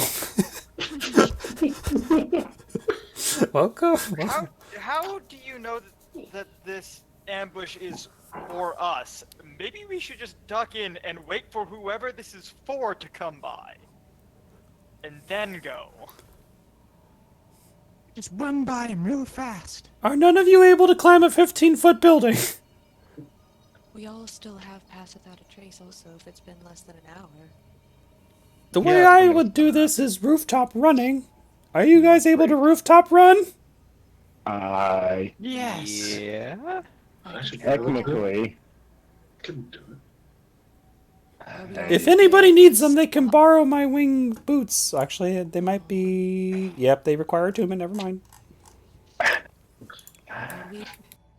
Welcome. How do you know that this ambush is for us? Maybe we should just duck in and wait for whoever this is for to come by. And then go. Just run by him real fast. Are none of you able to climb a 15-foot building? We all still have Pass Without a Trace also if it's been less than an hour. The way Yeah, I would do this is rooftop running. Are you guys able to rooftop run? Yes. Yeah. Technically. Couldn't do it. If anybody needs them, they can borrow my wing boots. Actually, they might be... Yep, they require attunement. Never mind. Are we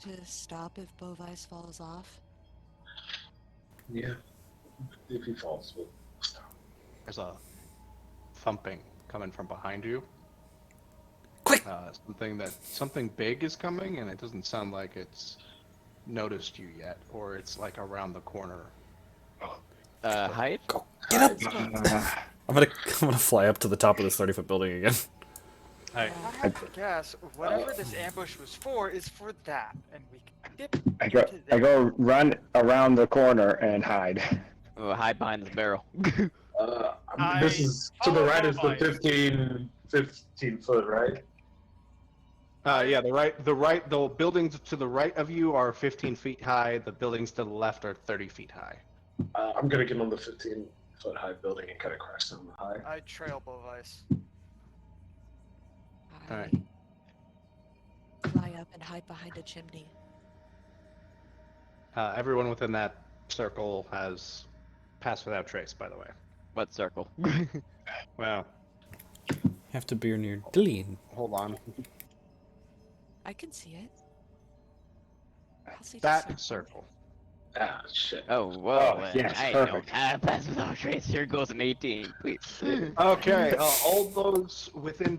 to stop if Bovice falls off? Yeah. If he falls, we'll stop. There's a thumping coming from behind you. Quick! Something big is coming, and it doesn't sound like it's noticed you yet, or it's like around the corner. Hide? Go. Get up! I'm gonna fly up to the top of this 30-foot building again. Hey, I have to guess, whatever this ambush was for is for that, and we can dip I go, into I go run around the corner and hide. Oh, hide behind this barrel. This is to the follow right is the Bovise. 15 foot, right? yeah, the buildings to the right of you are 15 feet high. The buildings to the left are 30 feet high. I'm gonna get on the 15-foot high building and kind of crash down the high. I trail Bovice. I Alright. fly up and hide behind a chimney. Everyone within that circle has passed without trace, by the way. What circle? Well, You have to be near Deline. hold on. I can see it. I'll see That circle. Ah, shit. Oh, whoa. Oh, yes, I perfect. know. Pass without trace. Here goes an 18, please. Okay, all those within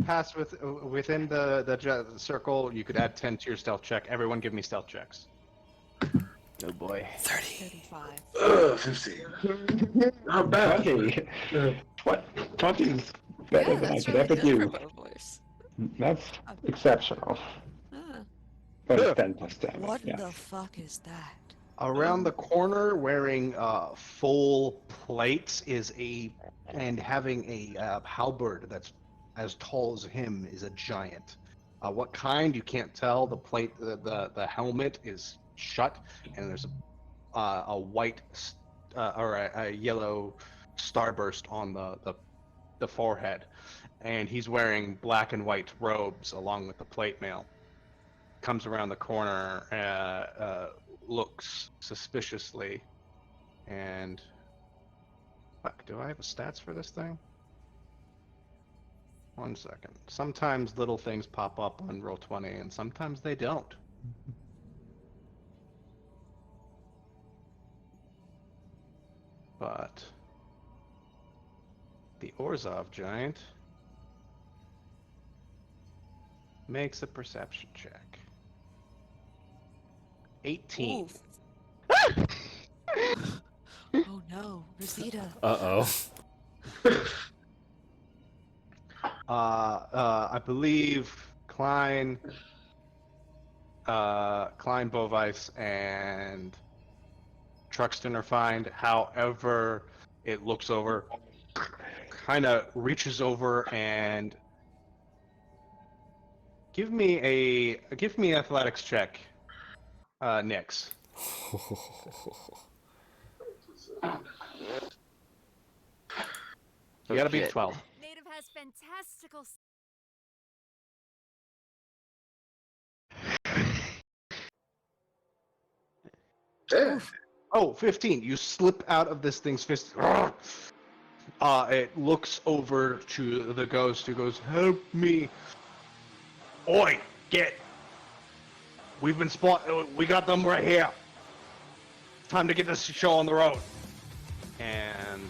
within the circle, you could add 10 to your stealth check. Everyone, give me stealth checks. Oh boy. 35. 15. Not bad. 20. Uh, 20 is better Yeah, than I that's could really ever good do. for Bovice. That's exceptional. Ah, But it's 10 plus 10. what yeah. the fuck is that? Around the corner, wearing full plates, and having a halberd that's as tall as him is a giant. What kind you can't tell. The plate, the helmet is shut, and there's a white or a yellow starburst on the forehead. and he's wearing black and white robes along with the plate mail. Comes around the corner, looks suspiciously, and fuck, do I have a stats for this thing? 1 second. Sometimes little things pop up on Roll20, and sometimes they don't. But the Orzhov giant makes a perception check. 18. Oof. Oh no, Rosita. Uh-oh. I believe Klein, Bovice, and Truxton are fine. However, it looks over, kind of reaches over and give me an athletics check, Nix. You gotta beat 12. Native has fantastical. Oh, 15. You slip out of this thing's fist. It looks over to the ghost who goes, "Help me. Oi, get. We've been we got them right here. Time to get this show on the road." And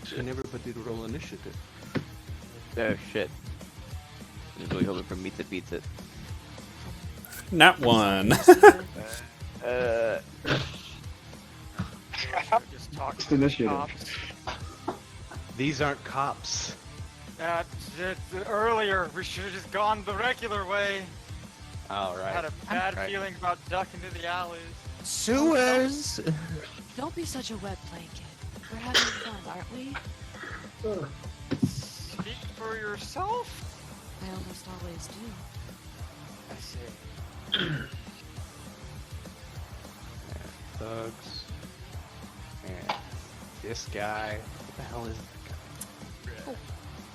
can everybody roll initiative? Oh shit. I'm really hoping for Meets It Beats It. Not one. Just talk It's to the initiative. cops. These aren't cops. Earlier, we should have just gone the regular way. All right. I had a bad Right. feeling about ducking to the alleys. Sewers. Don't be such a wet blanket. We're having fun, aren't we? Speak for yourself. I almost always do. I see. Thugs. And this guy. What the hell is that guy?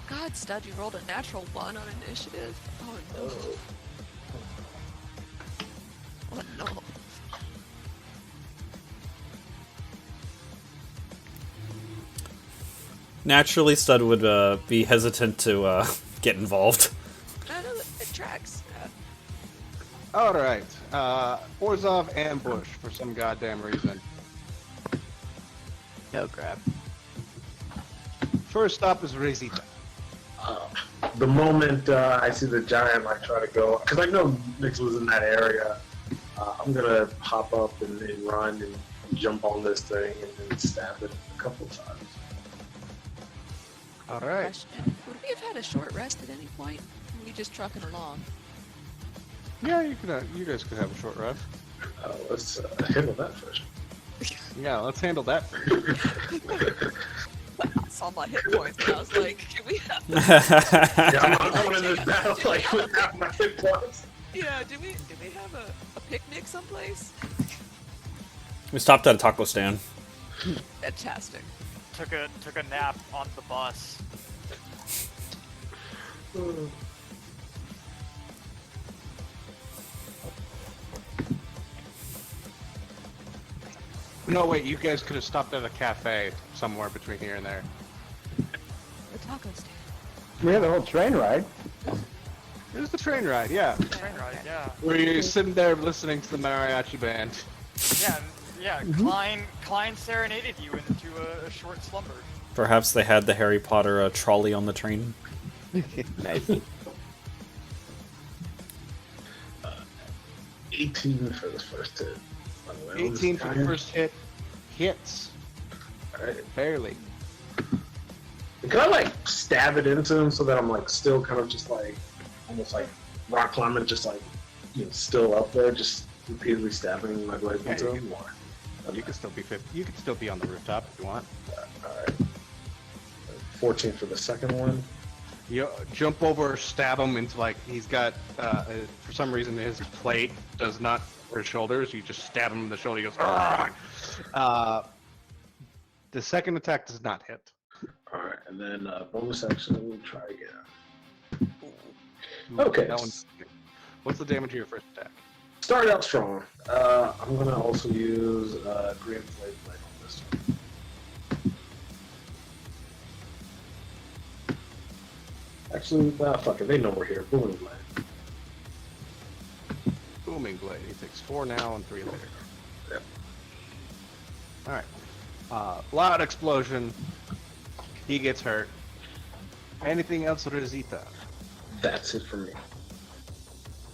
God, Stud, you rolled a natural 1 on initiative. Oh no. Oh no. Naturally, Stud would be hesitant to get involved. No, it tracks. All right. Orzhov ambush for some goddamn reason. Oh crap. First stop is Rezita. The moment I see the giant like try to go, because I know Nix was in that area, I'm gonna hop up and run and jump on this thing and then stab it a couple times. All right. Question. Would we have had a short rest at any point? Or were we just trucking along? Yeah, you guys could have a short rest. Let's handle that first. Yeah, let's handle that. I saw my hit points and I was like, can we have Yeah, I'm not going into this battle like without my hit points. Yeah, did we have a picnic someplace? We stopped at a taco stand. Fantastic. Took a nap on the bus. No, wait, you guys could have stopped at a cafe somewhere between here and there. The taco stand. We had the whole train ride. It was the train ride, yeah. Train ride, yeah. Where you're sitting there listening to the mariachi band. Yeah, Klein serenaded you into a short slumber. Perhaps they had the Harry Potter trolley on the train. Nice. 18 for the first hit. 18 for the first hit. Hits. Alright. Barely. Can I like stab it into him so that I'm like still kind of just like almost like rock climbing, just like still up there, just repeatedly stabbing my blade Yeah, into you him? You can still be you can still be on the rooftop if you want. Alright. 14 for the second one. You jump over, stab him into like he's got for some reason his plate does not for his shoulders. You just stab him in the shoulder. He goes. Argh! The second attack does not hit. All right, and then bonus action. We'll try again. Ooh, Okay. that one- What's the damage of your first attack? Start out strong. I'm gonna also use Green Flame Blade on this one. Actually, fuck it. They know we're here. Booming Blade. Booming Blade. He takes 4 now and 3 later. Yep. Alright. Loud explosion. He gets hurt. Anything else, Rosita? That's it for me.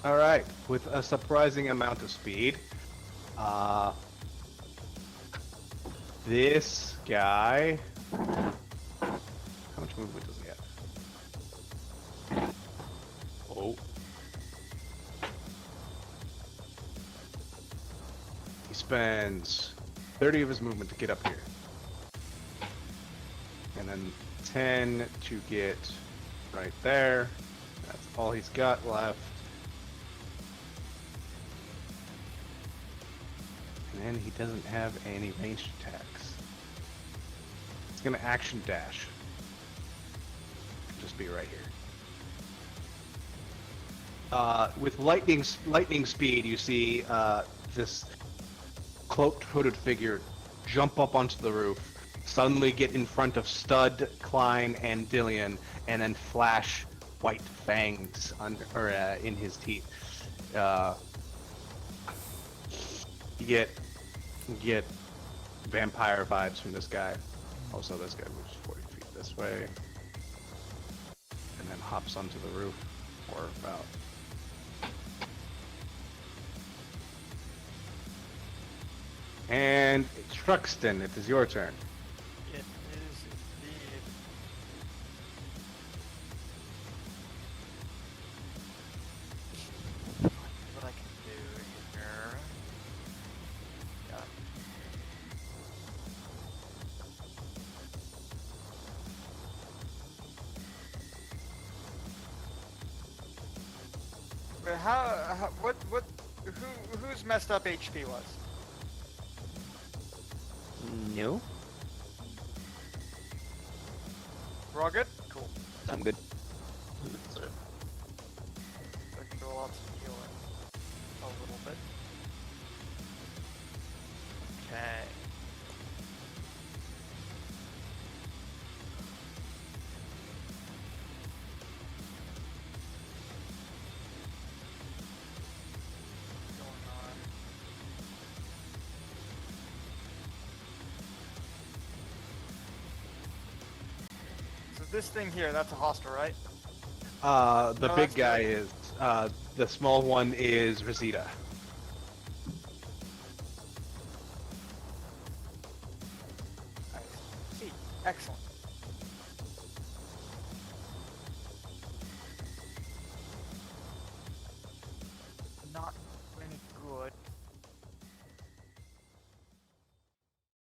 Alright. With a surprising amount of speed. This guy... How much movement does he have? Oh. He spends 30 of his movement to get up here. And then 10 to get right there. That's all he's got left. And then he doesn't have any ranged attacks. He's gonna action dash. Just be right here. With lightning speed, you see this cloaked, hooded figure jump up onto the roof, suddenly get in front of Stud, Klein, and Dillion, and then flash white fangs in his teeth. You get vampire vibes from this guy. Also, this guy moves 40 feet this way, and then hops onto the roof for about. And Truxton, it is your turn. It is indeed. What I can do here. Yeah. Wait, who's messed up HP was? No, We're all good? Cool. I'm good. I can do lots of healing. A little bit. Okay. What's going on? So this thing here, that's a hostile, right? The No, big that's guy good. is. The small one is Rosita. I see. Excellent. Not any good.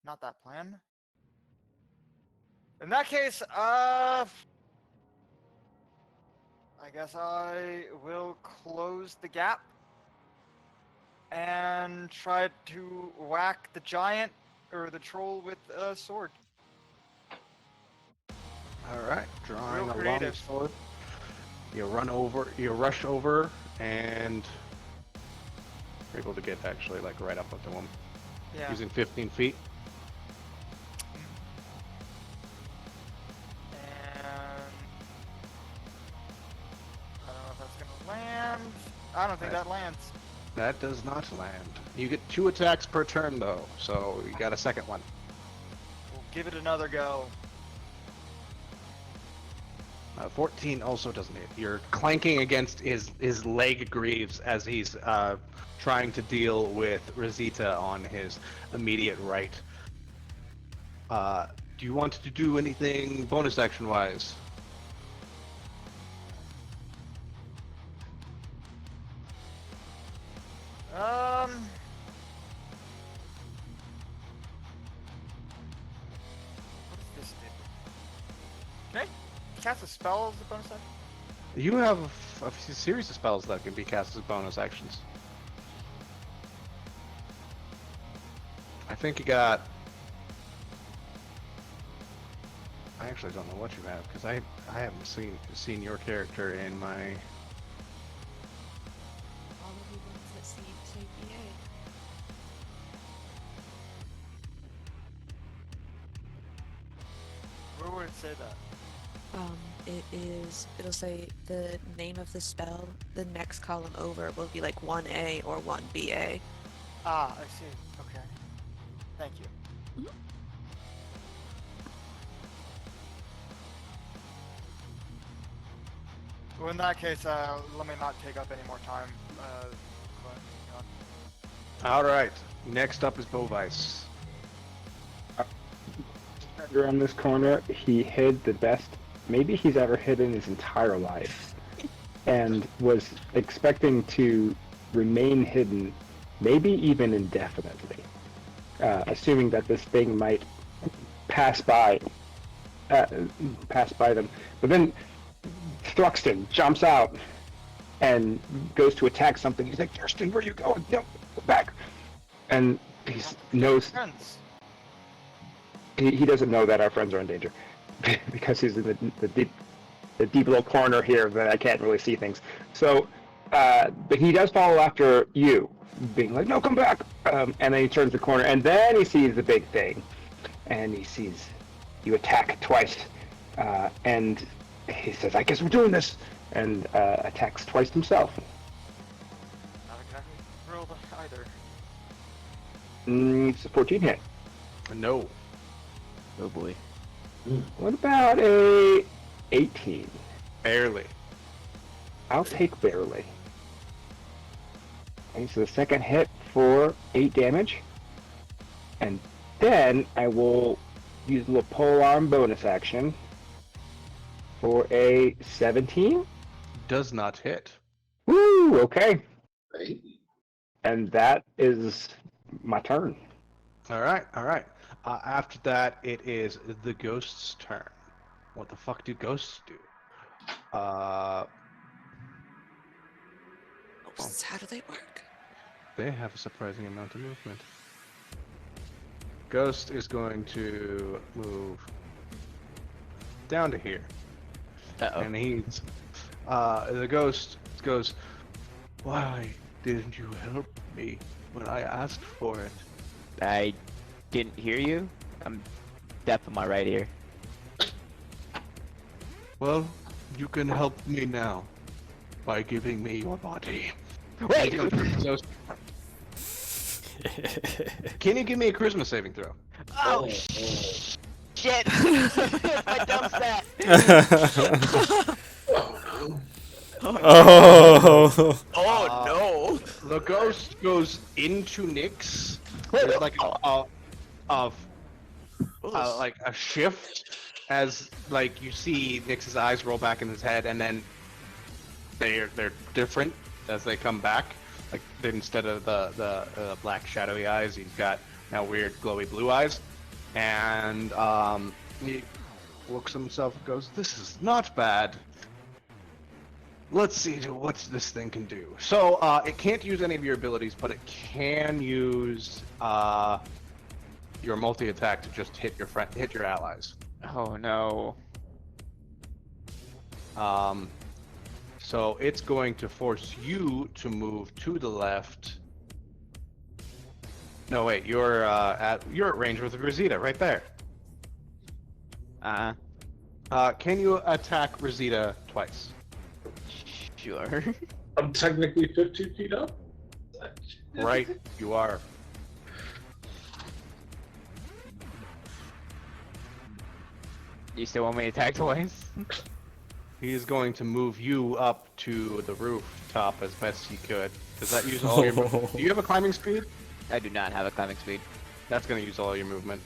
Not that plan. In that case, I guess I will close the gap and try to whack the giant or the troll with a sword. All right, drawing Real a long creative. sword. You rush over, and you're able to get actually like right up to him Yeah. using 15 feet. And I don't know if that's gonna land. I don't think Right. that lands. That does not land. You get 2 attacks per turn though, so you got a second one. We'll give it another go. 14 also doesn't hit. You're clanking against his leg greaves as he's trying to deal with Rosita on his immediate right. Do you want to do anything bonus action wise? What does this do? Can I cast a spell as a bonus action? You have a series of spells that can be cast as bonus actions. I think you got. I actually don't know what you have because I haven't seen your character in my. All of the ones that say BA. Where would it say that? It'll say the name of the spell. The next column over will be like 1A or 1BA. Ah, I see. Okay. Thank you. Well, in that case, let me not take up any more time. All right. Next up is Bovice. Around this corner, he hid the best maybe he's ever hid in his entire life, and was expecting to remain hidden, maybe even indefinitely, assuming that this thing might pass by them. But then Thruxton jumps out and goes to attack something. He's like, "Thurston, where are you going? No, go back!" And he knows. Friends. He doesn't know that our friends are in danger because he's in the deep little corner here that I can't really see things. So, but he does follow after you, being like, "No, come back!" And then he turns the corner, and then he sees the big thing, and he sees you attack twice, and he says, "I guess we're doing this," and attacks twice himself. Not exactly thrilled either. It's a 14 hit. No. Oh boy. What about a 18? Barely. I'll take barely. Okay, so the second hit for 8 damage. And then I will use a little pole arm bonus action for a 17. Does not hit. Woo, okay. Right? And that is my turn. All right. All right. After that, it is the ghost's turn. What the fuck do ghosts do? Ghosts, how do they work? They have a surprising amount of movement. Ghost is going to move down to here. Uh-oh. And he's the ghost goes, "Why didn't you help me when I asked for it?" I didn't hear you. I'm deaf in my right ear. Well, you can help me now by giving me your body. Wait! Can you give me a charisma saving throw? Oh, shit! My dumb stat! Oh. Oh The ghost goes into Nyx. There's like like a shift as like you see Nyx's eyes roll back in his head, and then they're different as they come back. Like instead of the black shadowy eyes, he's got now weird glowy blue eyes, and he looks at himself and goes, "This is not bad. Let's see what this thing can do." So it can't use any of your abilities, but it can use your multi-attack to just hit your allies. Oh no. So it's going to force you to move to the left. No, wait, you're at range with Rosita right there. Can you attack Rosita twice? Sure. I'm technically 15 feet up. Right, you are. You still want me to attack twice? He is going to move you up to the rooftop as best he could. Does that use all your movement? Do you have a climbing speed? I do not have a climbing speed. That's going to use all your movement.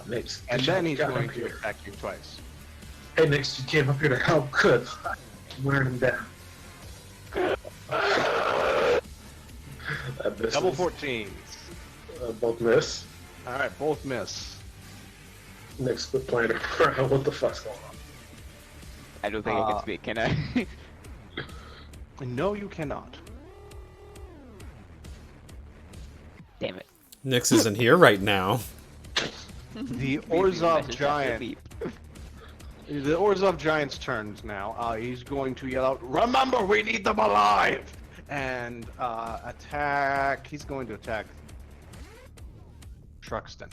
Next. And then he's going to attack you twice. Hey, next, you came up here to help. Good. I'm wearing him down. That misses. Double 14s. Both miss. Alright, both miss. Next, we're playing around. What the fuck's going on? I don't think I can speak, can I? No, you cannot. Damn it. Nyx isn't here right now. The Maybe Orzhov message after giant beep. The Orzhov Giant's turns now. He's going to yell out, "Remember, we need them alive!" And attack. He's going to attack Truxton.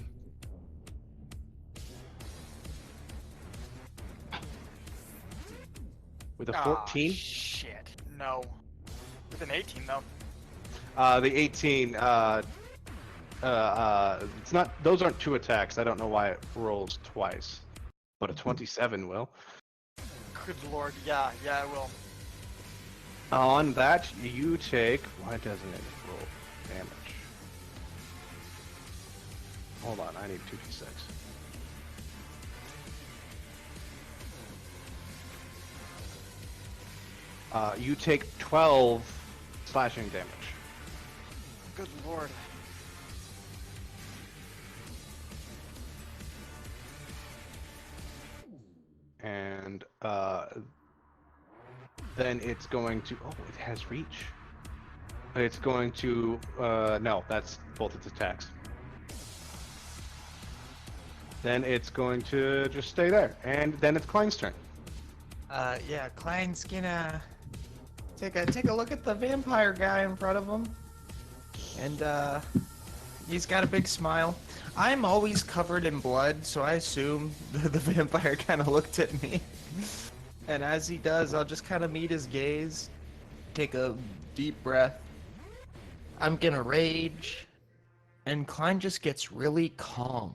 With a 14? Shit. No. With an 18 though. The 18, it's not, those aren't two attacks. I don't know why it rolls twice. But a 27 will. Good lord. Yeah, I will. On that, you take, why doesn't it roll damage? Hold on, I need 2d6. You take 12 slashing damage. Good lord. And then it's going to, oh, it has reach. It's going to, no, that's both its attacks. Then it's going to just stay there. And then it's Klein's turn. Yeah, Klein's gonna take a look at the vampire guy in front of him. And he's got a big smile. I'm always covered in blood, so I assume the vampire kind of looked at me. And as he does, I'll just kind of meet his gaze, take a deep breath. I'm gonna rage, and Klein just gets really calm.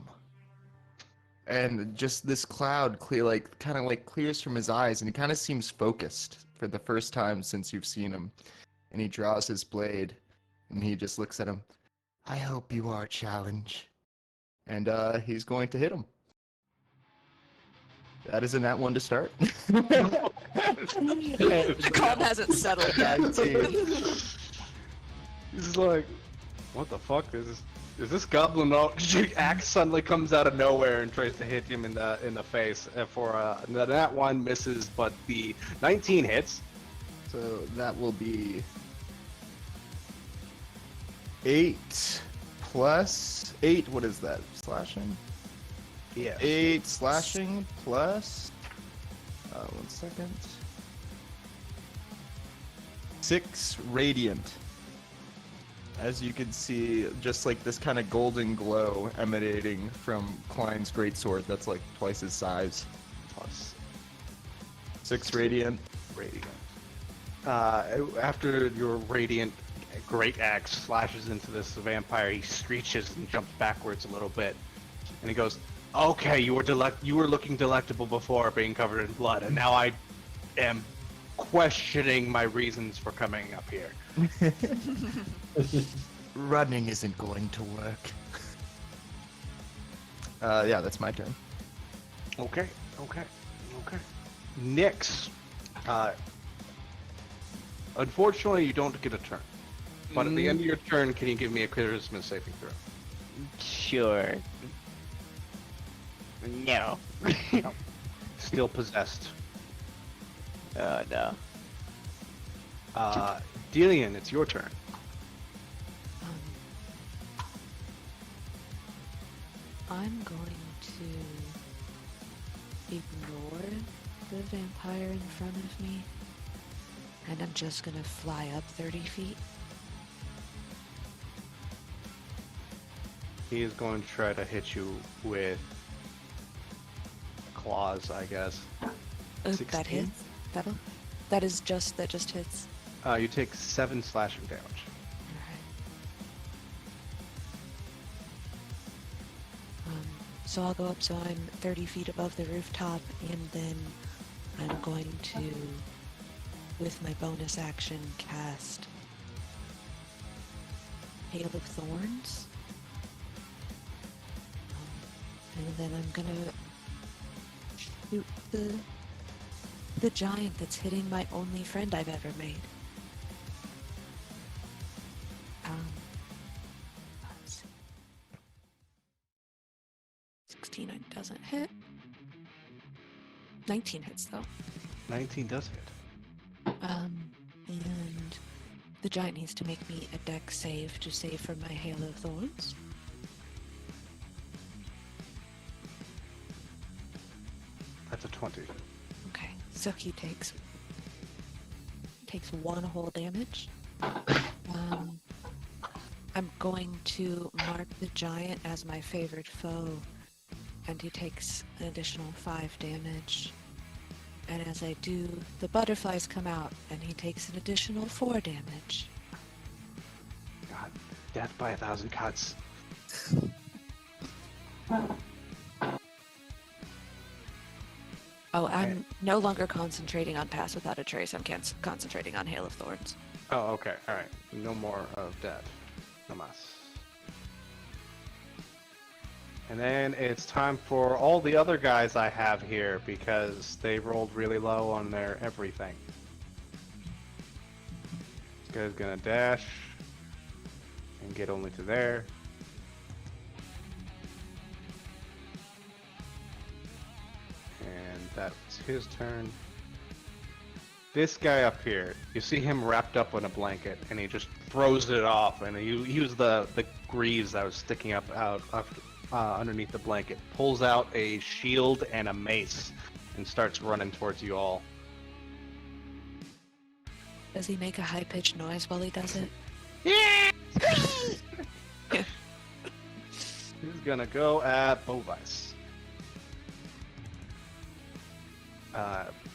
And just this cloud kind of clears from his eyes, and he kind of seems focused for the first time since you've seen him. And he draws his blade, and he just looks at him. I hope you are challenge. And he's going to hit him. That isn't that one to start. The calm hasn't settled yet. He's like, what the fuck is this goblin? Axe suddenly comes out of nowhere and tries to hit him in the face. For that one misses, but the 19 hits. So that will be 8 plus 8. What is that? Slashing? Yeah. 8 slashing plus. 1 second. 6 radiant. As you can see, just like this kind of golden glow emanating from Klein's greatsword that's like twice his size. Plus 6 radiant. radiant. After your radiant great axe slashes into this vampire, he screeches and jumps backwards a little bit, and he goes, "Okay, you were looking delectable before, being covered in blood, and now I am questioning my reasons for coming up here." Running isn't going to work. Yeah, that's my turn. Okay. Nyx. Unfortunately, you don't get a turn. But at the end of your turn, can you give me a charisma saving throw? Sure. No. Still possessed. Oh no. Delian, it's your turn. I'm going to ignore the vampire in front of me, and I'm just gonna fly up 30 feet. He is going to try to hit you with claws, I guess. That 16? hits. That just hits. You take 7 slashing damage. Alright. So I'll go up so I'm 30 feet above the rooftop, and then I'm going to, with my bonus action, cast Hail of Thorns. And then I'm gonna shoot the giant that's hitting my only friend I've ever made. Let's see. 16 doesn't hit. 19 hits though. 19 does hit. And the giant needs to make me a dex save to save from my Hail of Thorns. That's a 20. Okay, so he takes one whole damage. I'm going to mark the giant as my favorite foe, and he takes an additional 5 damage. And as I do, the butterflies come out, and he takes an additional 4 damage. God, death by 1,000 cuts. Oh, I'm no longer concentrating on Pass Without a Trace. I'm concentrating on Hail of Thorns. Oh, okay. All right. No more of death. No mas. And then it's time for all the other guys I have here because they rolled really low on their everything. This guy's gonna dash and get only to there. And that's his turn. This guy up here, you see him wrapped up in a blanket, and he just throws it off, and he used the greaves that was sticking up out underneath the blanket, pulls out a shield and a mace, and starts running towards you all. Does he make a high-pitched noise while he does it? He's gonna go at Bovice.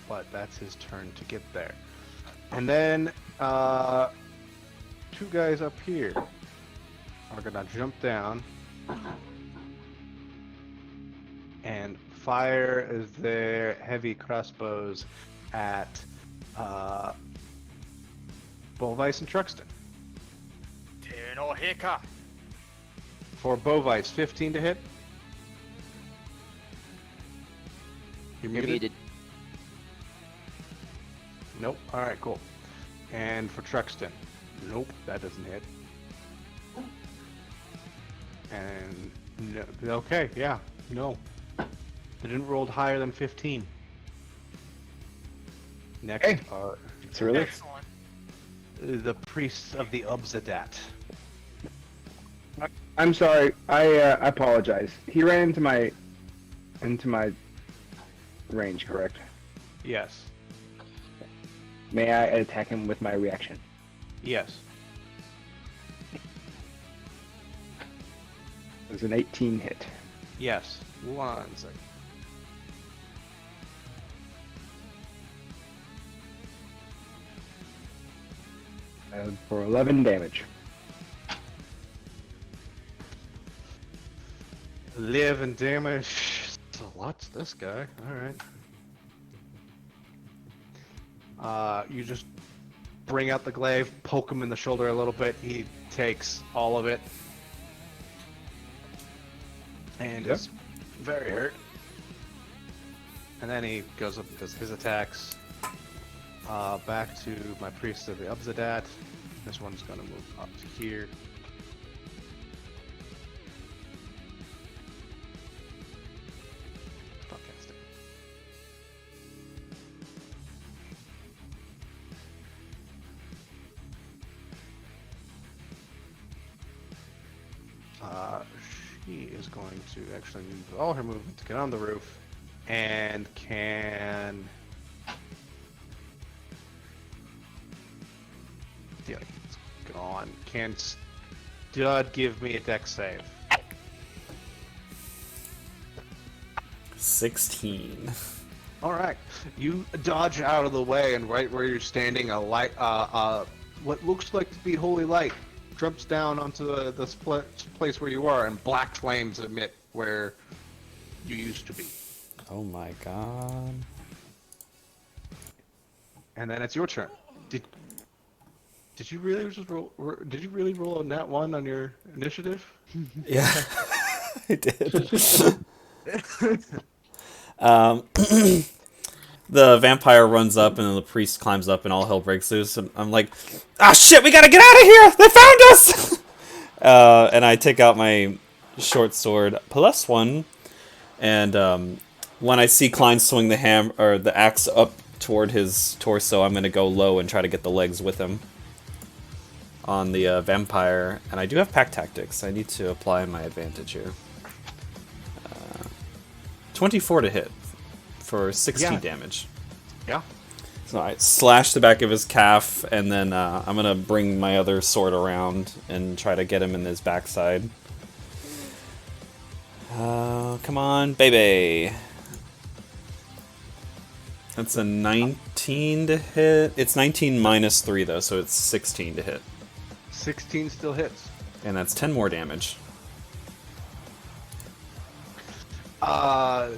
But that's his turn to get there. And then, 2 guys up here are gonna jump down and fire their heavy crossbows at Bovice and Truxton. Teno Hika. For Bovice, 15 to hit. You're You're muted. Nope. Alright, cool. And for Truxton. Nope, that doesn't hit. And no, okay, yeah, no. They didn't roll higher than 15. Next Hey. are It's really. Excellent. the priests of the Ubzadat. I'm sorry. I apologize. He ran into my range, correct? Yes. May I attack him with my reaction? Yes. It was an 18 hit. Yes. 1 second. For 11 damage. 11 damage. That's a lot to this guy. Alright. You just bring out the glaive, poke him in the shoulder a little bit. He takes all of it. And Yep. is very hurt. And then he goes up and does his attacks. Back to my priest of the Ubzadat. This one's going to move up to here. Fantastic. She is going to actually use all her movement to get on the roof and can... Yeah, it's gone. Can Stud give me a dex save? 16. All right, you dodge out of the way, and right where you're standing, a light, what looks like to be holy light, jumps down onto this place where you are, and black flames emit where you used to be. Oh my god. And then it's your turn. Did you really just roll? Did you really roll a nat 1 on your initiative? Yeah, I did. The vampire runs up and then the priest climbs up and all hell breaks loose. And I'm like, ah, shit, we gotta get out of here! They found us! And I take out my short sword +1, and when I see Klein swing the axe up toward his torso, I'm gonna go low and try to get the legs with him on the vampire. And I do have pack tactics. I need to apply my advantage here. 24 to hit for 16 Yeah. damage. Yeah. So I slash the back of his calf, and then I'm gonna bring my other sword around and try to get him in his backside. Come on, baby. That's a 19 to hit. It's 19 minus 3, though, so it's 16 to hit. 16 still hits. And that's 10 more damage.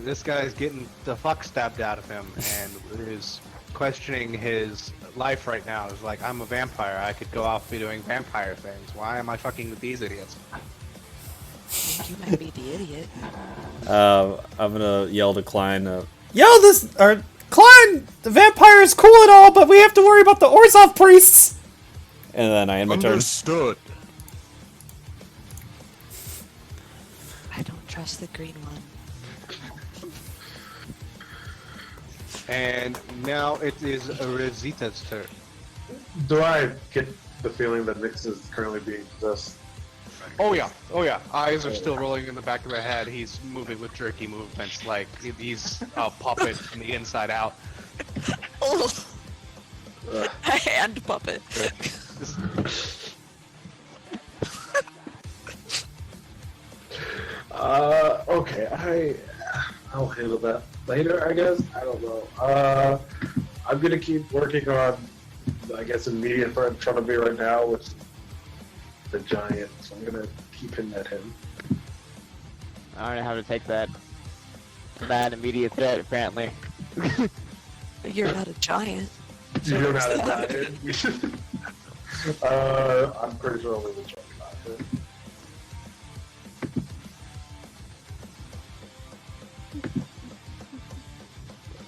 This guy's getting the fuck stabbed out of him and is questioning his life right now. He's like, I'm a vampire. I could go off be doing vampire things. Why am I fucking with these idiots? You might be the idiot. I'm gonna yell to Klein, Klein! The vampire is cool and all, but we have to worry about the Orzhov priests! And then I end my turn. Understood. I don't trust the green one. And now it is Rosita's turn. Do I get the feeling that Nix is currently being possessed? Oh yeah. Eyes are still rolling in the back of the head. He's moving with jerky movements, like he's a puppet from the inside out. Oh. A hand puppet. Okay, I'll handle that later, I guess. I don't know. I'm gonna keep working on, I guess, immediate threat in front of me right now, which is the giant. So I'm gonna keep hitting at him. I don't know how to take that. Bad immediate threat, apparently. You're not a giant. You don't have a giant. I'm pretty sure only the giant got it.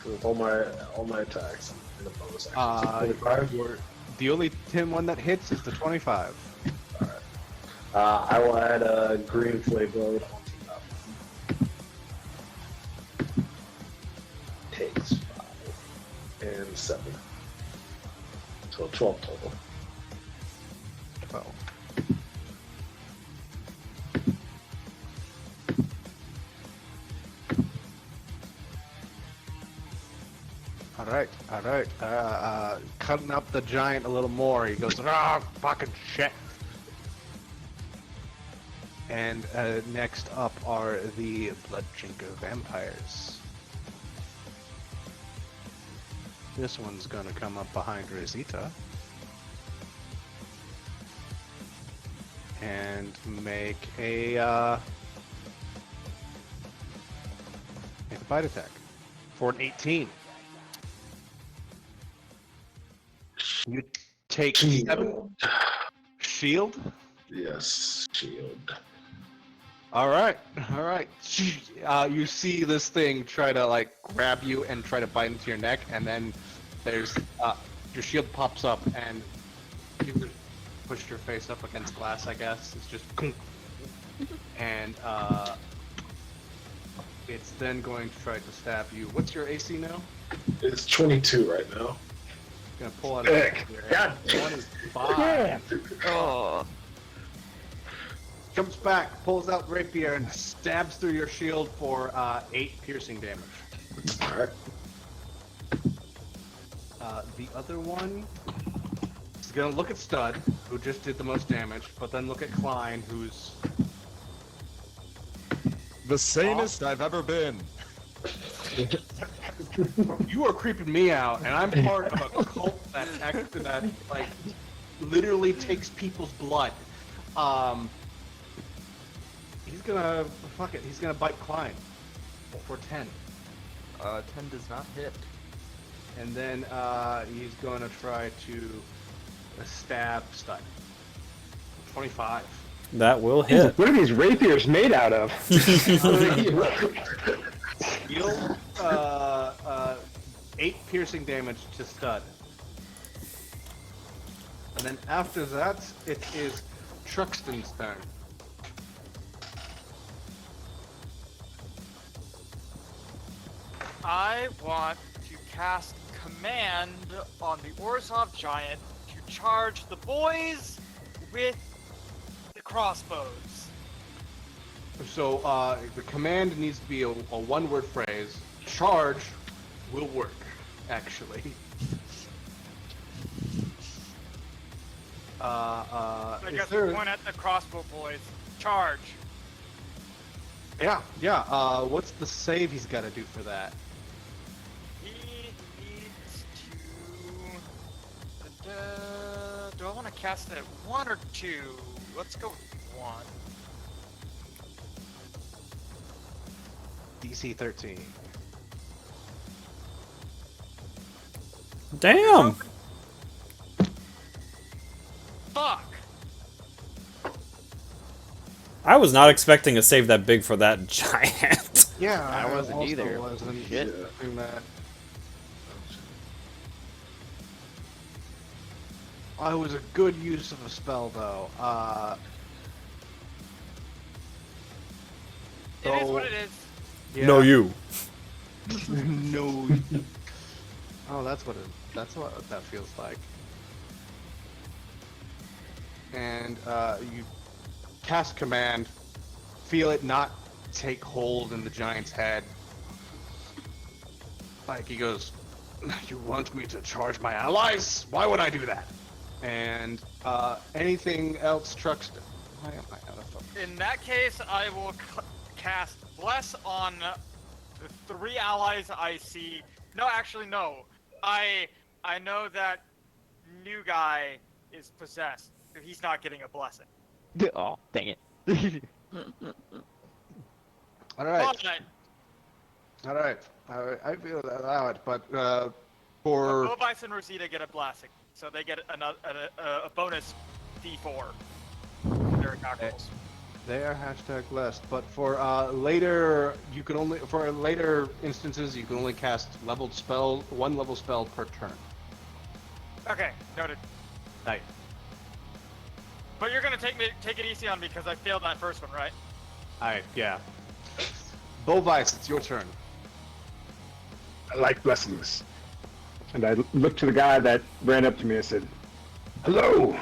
With all my attacks and the bonus actions. 25? The only one that hits is the 25. Alright. I will add a green flavor onto that. Takes 5 and 7. So 12 total. 12. Alright. Cutting up the giant a little more. He goes, ah, fucking shit. And next up are the Bloodchinker vampires. This one's gonna come up behind Rosita. And make a bite attack for an 18. You take 7 shield. Yes, shield. All right. You see this thing try to like grab you and try to bite into your neck, and then there's your shield pops up, and you just pushed your face up against glass. I guess it's just, and it's then going to try to stab you. What's your AC now? It's 22 right now. Gonna pull it Heck, out. God. 25. Oh. Jumps back, pulls out rapier, and stabs through your shield for 8 piercing damage. Alright. The other one is gonna look at Stud, who just did the most damage, but then look at Klein, who's the sanest I've ever been. You are creeping me out, and I'm part of a cult that like literally takes people's blood. He's gonna fuck it. He's gonna bite Klein for 10. 10 does not hit. And then he's gonna try to stab Stud. 25. That will hit. What are these rapiers made out of? Deal 8 piercing damage to Stud. And then after that, it is Truxton's turn. I want to cast command on the Orzhov giant to charge the boys with the crossbows. So the command needs to be a one-word phrase. Charge will work, actually. I Is guess there... one at the crossbow boys. Charge. Yeah. What's the save he's got to do for that? He needs to. Do I want to cast it at 1 or 2? Let's go with 1. DC 13. Damn! Fuck! I was not expecting a save that big for that giant. Yeah, I wasn't also either. Wasn't Shit. expecting that. Oh, it was a good use of a spell, though. It is what it is. No, you. No. Oh, that's what that feels like. And you cast command, feel it not take hold in the giant's head. Like he goes, "You want me to charge my allies? Why would I do that?" And anything else, Truxton? Why am I out of focus? In that case, I will cast Bless on the 3 allies I see. No, actually, no. I know that new guy is possessed. So he's not getting a blessing. Oh, dang it. All right. But All right. I feel that allowed, but for Bovice and Rosita get a blessing, so they get a bonus D4 for their attack rolls. they are #blessed. But for later, you can only for later instances you can only cast leveled spell, 1 level spell per turn. Okay, noted. Nice. But you're gonna take it easy on me because I failed that first one, right? Alright, yeah. Bovice, it's your turn. I like blessings. And I looked to the guy that ran up to me and said, "Hello,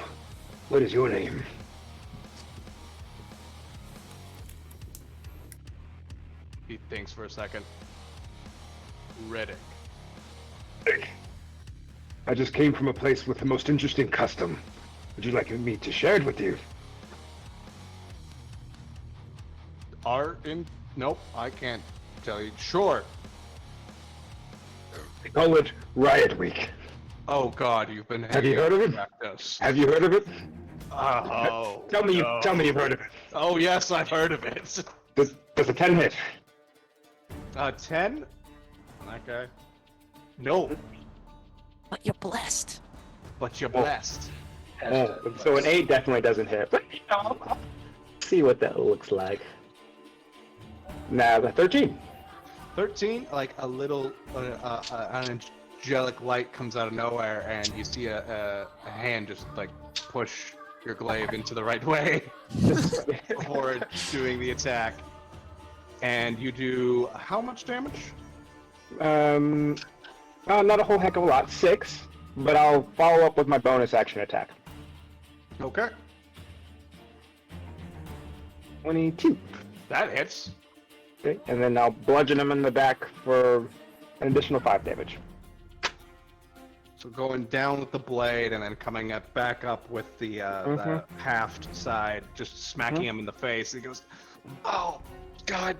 what is your name?" He thinks for a second. Riddick. I just came from a place with the most interesting custom. Would you like me to share it with you? Nope, I can't tell you. Sure. They call it Riot Week. Oh God, you've been. Have you heard of it? Practice. Have you heard of it? Oh. Tell me no. you've heard of it. Oh yes, I've heard of it. Does a 10 hit? 10? Okay. No, But you're blessed. but you're blessed. Oh, so an 8 definitely doesn't hit. But I'll see what that looks like. Now the 13. 13, like a little, an angelic light comes out of nowhere, and you see a hand just like push your glaive into the right way before doing the attack. And you do how much damage? Not a whole heck of a lot. 6, but I'll follow up with my bonus action attack. Okay. 22. That hits. Okay, and then I'll bludgeon him in the back for an additional 5 damage. So going down with the blade and then coming back up with the haft side, just smacking him in the face. He goes, "Oh, God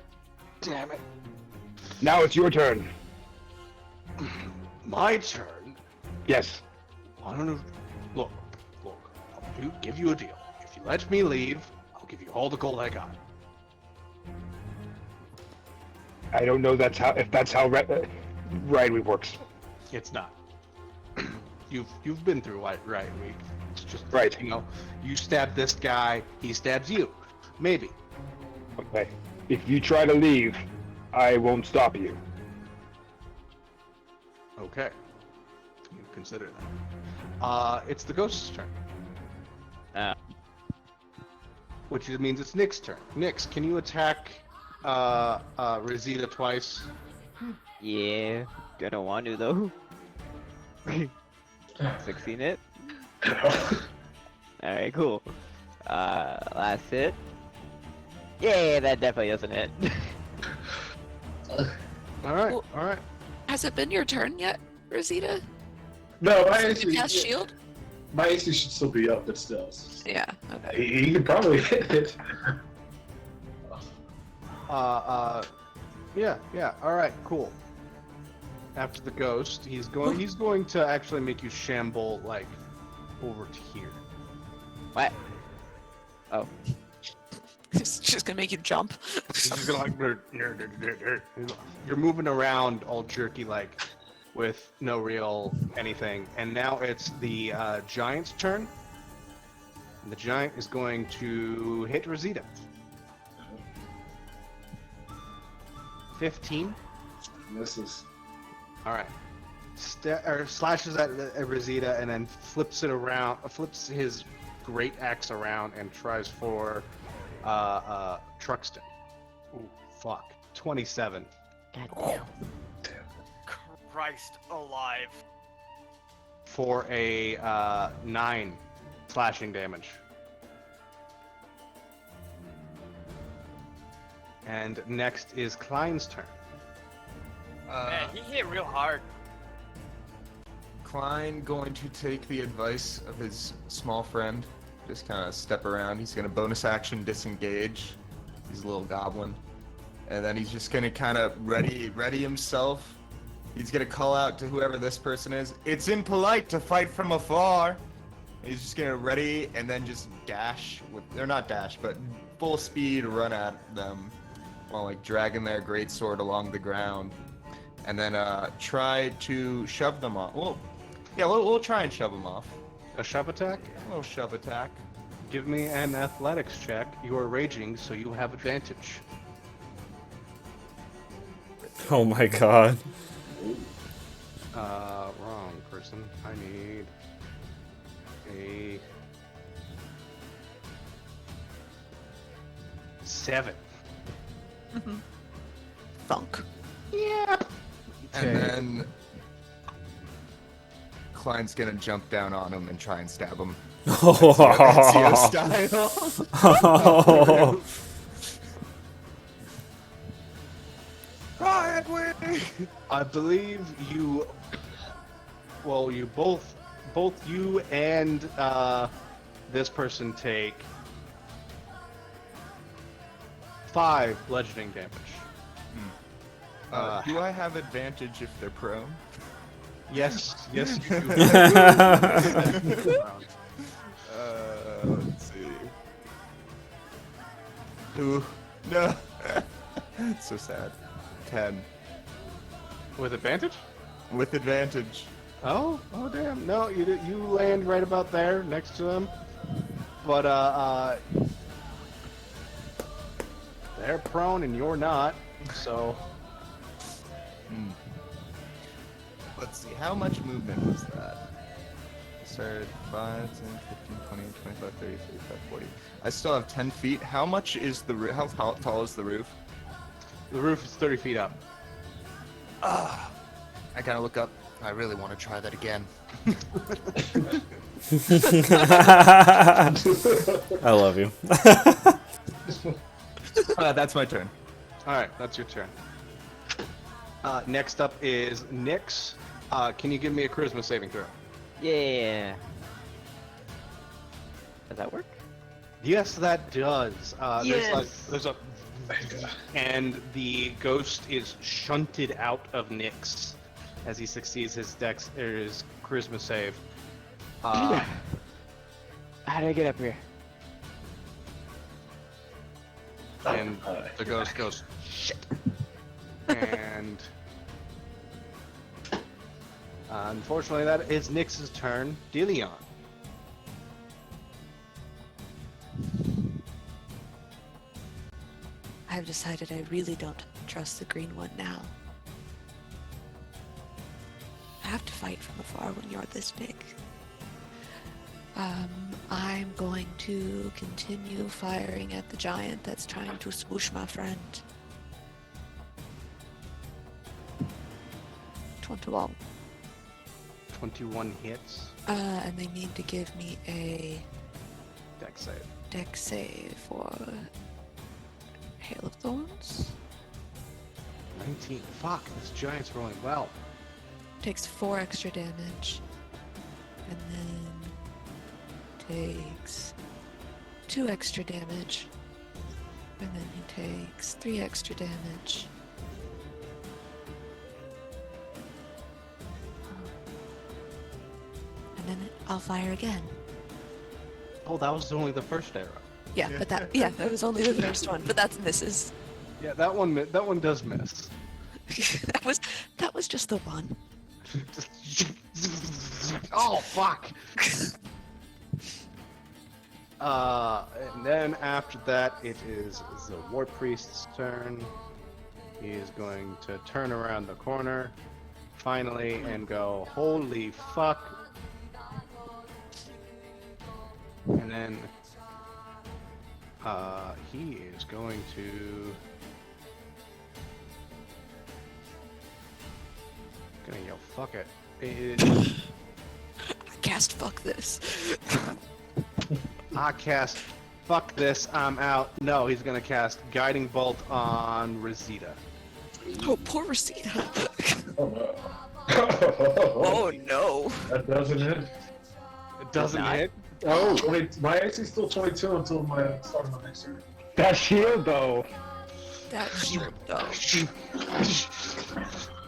damn it. Now it's your turn. My turn? Yes. I don't know. Look, I'll give you a deal. If you let me leave, I'll give you all the gold I got." I don't know if that's how Riot Week works. It's not. You've been through Riot Week. It's just Right. You know, you stab this guy, he stabs you. Maybe. Okay. If you try to leave, I won't stop you. Okay. You consider that. It's the ghost's turn. Which means it's Nick's turn. Nix, can you attack Rosita twice? Yeah, gonna want to though. 16 hit. Alright, cool. Last hit. Yeah, that definitely doesn't hit. Alright, alright. Has it been your turn yet, Rosita? No, my Did you AC, cast shield? my AC should still be up, but still. Yeah. Okay. He could probably hit it. Yeah. All right, cool. After the ghost, he's going to actually make you shamble like over to here. What? Oh. It's just gonna make you jump. He's just gonna like you're moving around all jerky like with no real anything. And now it's the giant's turn. And the giant is going to hit Rosita. 15. Misses. All right. Slashes at Rosita and then flips it around, flips his great axe around and tries for Truxton. Ooh, fuck. 27. God damn. Christ alive. For a 9 slashing damage. And next is Klein's turn. Man, he hit real hard. Klein going to take the advice of his small friend. Just kind of step around. He's going to bonus action disengage. He's a little goblin. And then he's just going to kind of ready himself. He's going to call out to whoever this person is. It's impolite to fight from afar. He's just going to ready and then just dash with, or not dash, but full speed run at them while like dragging their greatsword along the ground. And then try to shove them off. Well, yeah, we'll try and shove them off. A shove attack? A little shove attack. Give me an athletics check. You are raging, so you have advantage. Oh my god. Wrong person. I need a 7. Thunk. Yeah. And then Klein's gonna jump down on him and try and stab him. Ezio style. Oh. Quiet way. I believe you. Well, you both you and this person take 5 bludgeoning damage. Do I have advantage if they're prone? Yes, yes, you do. Let's see. Ooh, no. So sad. 10. With advantage? With advantage. Oh damn! No, you land right about there next to them, but they're prone and you're not, so. Let's see, how much movement was that? Started 5, 10, 15, 20, 25, 30, 35, 40. I still have 10 feet. How much is the roof? How tall is the roof? The roof is 30 feet up. I gotta look up. I really want to try that again. I love you. That's my turn. Alright, that's your turn. Next up is Nyx. Can you give me a charisma saving throw? Yeah. Does that work? Yes, that does. Yes. There's a and the ghost is shunted out of Nyx as he succeeds his his charisma save. How did I get up here? And the ghost goes, shit. And unfortunately, that is Nyx's turn. Deleon. I've decided I really don't trust the green one now. I have to fight from afar when you're this big. I'm going to continue firing at the giant that's trying to swoosh my friend. 21. 21 hits. And they need to give me a Dex save. dex save for Hail of Thorns. 19. Fuck, this giant's rolling well. takes 4 extra damage. And then takes 2 extra damage. And then he takes 3 extra damage. And then I'll fire again. Oh, that was only the first arrow. Yeah, but that was only the first one, but that's misses. Yeah, that one does miss. that was just the one. Oh fuck! And then after that, it is the War Priest's turn. He is going to turn around the corner, finally, and go, holy fuck! And then he is going to gonna yell, fuck it. I cast fuck this. I cast fuck this, I'm out. No, he's gonna cast Guiding Bolt on Rosita. Oh, poor Rosita. Oh no. Oh no. That doesn't hit. It doesn't hit. Oh, wait, my AC is still 22 until my start of my next turn. That shield, though. That shield, though.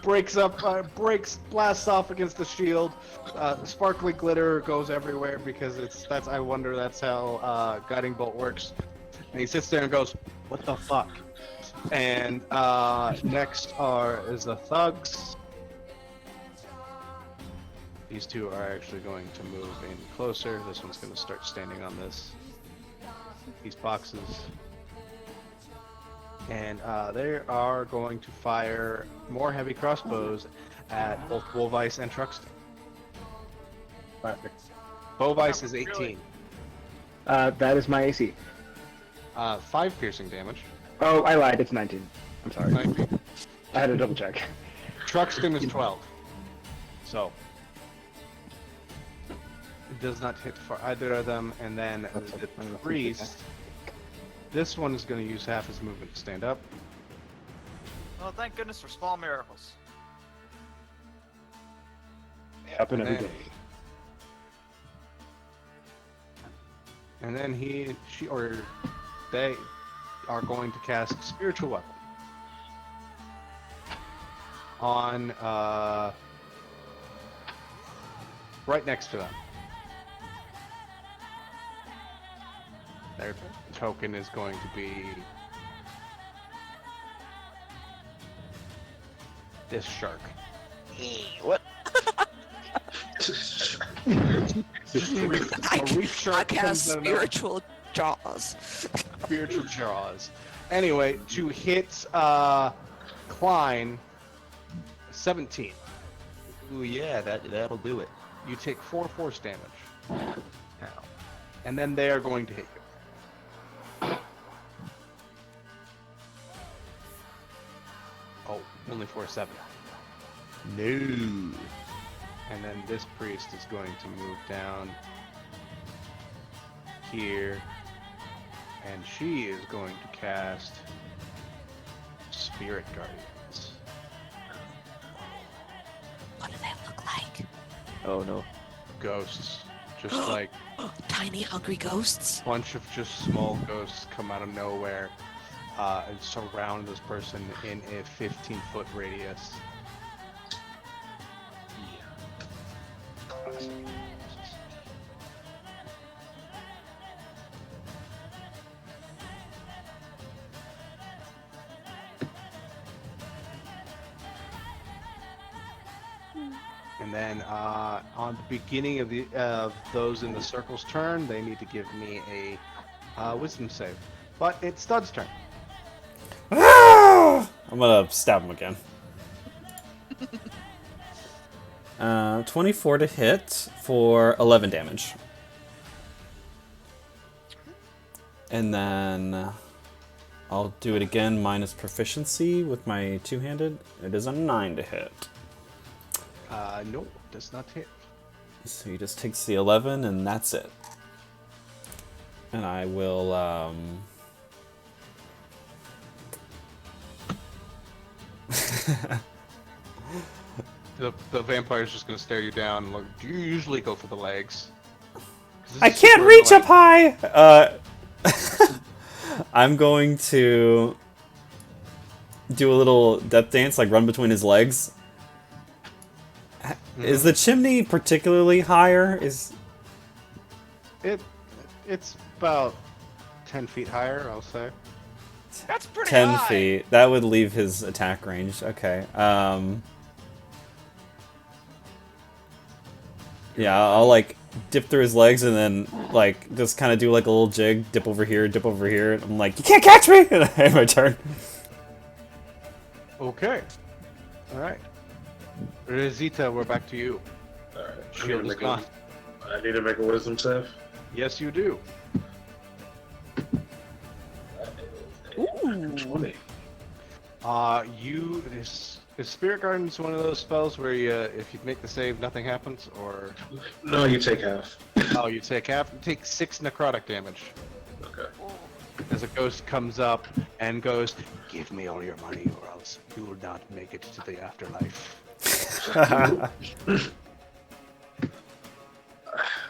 Blasts off against the shield. Sparkly glitter goes everywhere because I wonder that's how Guiding Bolt works. And he sits there and goes, what the fuck? And next is the thugs. These two are actually going to move in closer. This one's going to start standing on these boxes. And they are going to fire more heavy crossbows at both Wolvice and Truxton. Wolvice is 18. That is my AC. 5 piercing damage. Oh, I lied. It's 19. I'm sorry. 19. I had to double check. Truxton is 12. So it does not hit for either of them. And then the priest. This one is going to use half his movement to stand up. Well, thank goodness for small miracles. Happen every day. And then they are going to cast Spiritual Weapon on right next to them. Their token is going to be this shark. What? A reef shark I cast comes out of spiritual jaws. Spiritual jaws. Anyway, to hit Klein, 17. Ooh, yeah, that'll do it. You take 4 force damage. Ow. And then they are going to hit you. Oh, only 4-7. No. And then this priest is going to move down here. And she is going to cast Spirit Guardians. What do they look like? Oh no. Ghosts. Just like Tiny hungry ghosts? a bunch of just small ghosts come out of nowhere and surround this person in a 15-foot radius. And then on the beginning of those in the circle's turn, they need to give me a wisdom save. But it's Stud's turn. I'm gonna stab him again. 24 to hit for 11 damage. And then I'll do it again minus proficiency with my two-handed. It is a 9 to hit. No, does not hit. So he just takes the 11 and that's it. And I will The vampire's just gonna stare you down. And look, do you usually go for the legs? 'Cause this I is can't super reach up annoying. high! I'm going to do a little death dance, like run between his legs. Is the chimney particularly higher? It's about 10 feet higher, I'll say. That's pretty 10 high. feet. That would leave his attack range. Okay. Yeah, I'll like dip through his legs and then like just kind of do like a little jig, dip over here, dip over here. And I'm like, you can't catch me! And I have my turn. Okay. Alright. Rosita, we're back to you. Alright. Shield is gone. I need to make a wisdom save. Yes, you do. Ooh. 20. Is Spirit Guardian's one of those spells where you, if you make the save, nothing happens, or? No, you take half. Oh, you take half. You take 6 necrotic damage. Okay. As a ghost comes up and goes, "Give me all your money, or else you will not make it to the afterlife."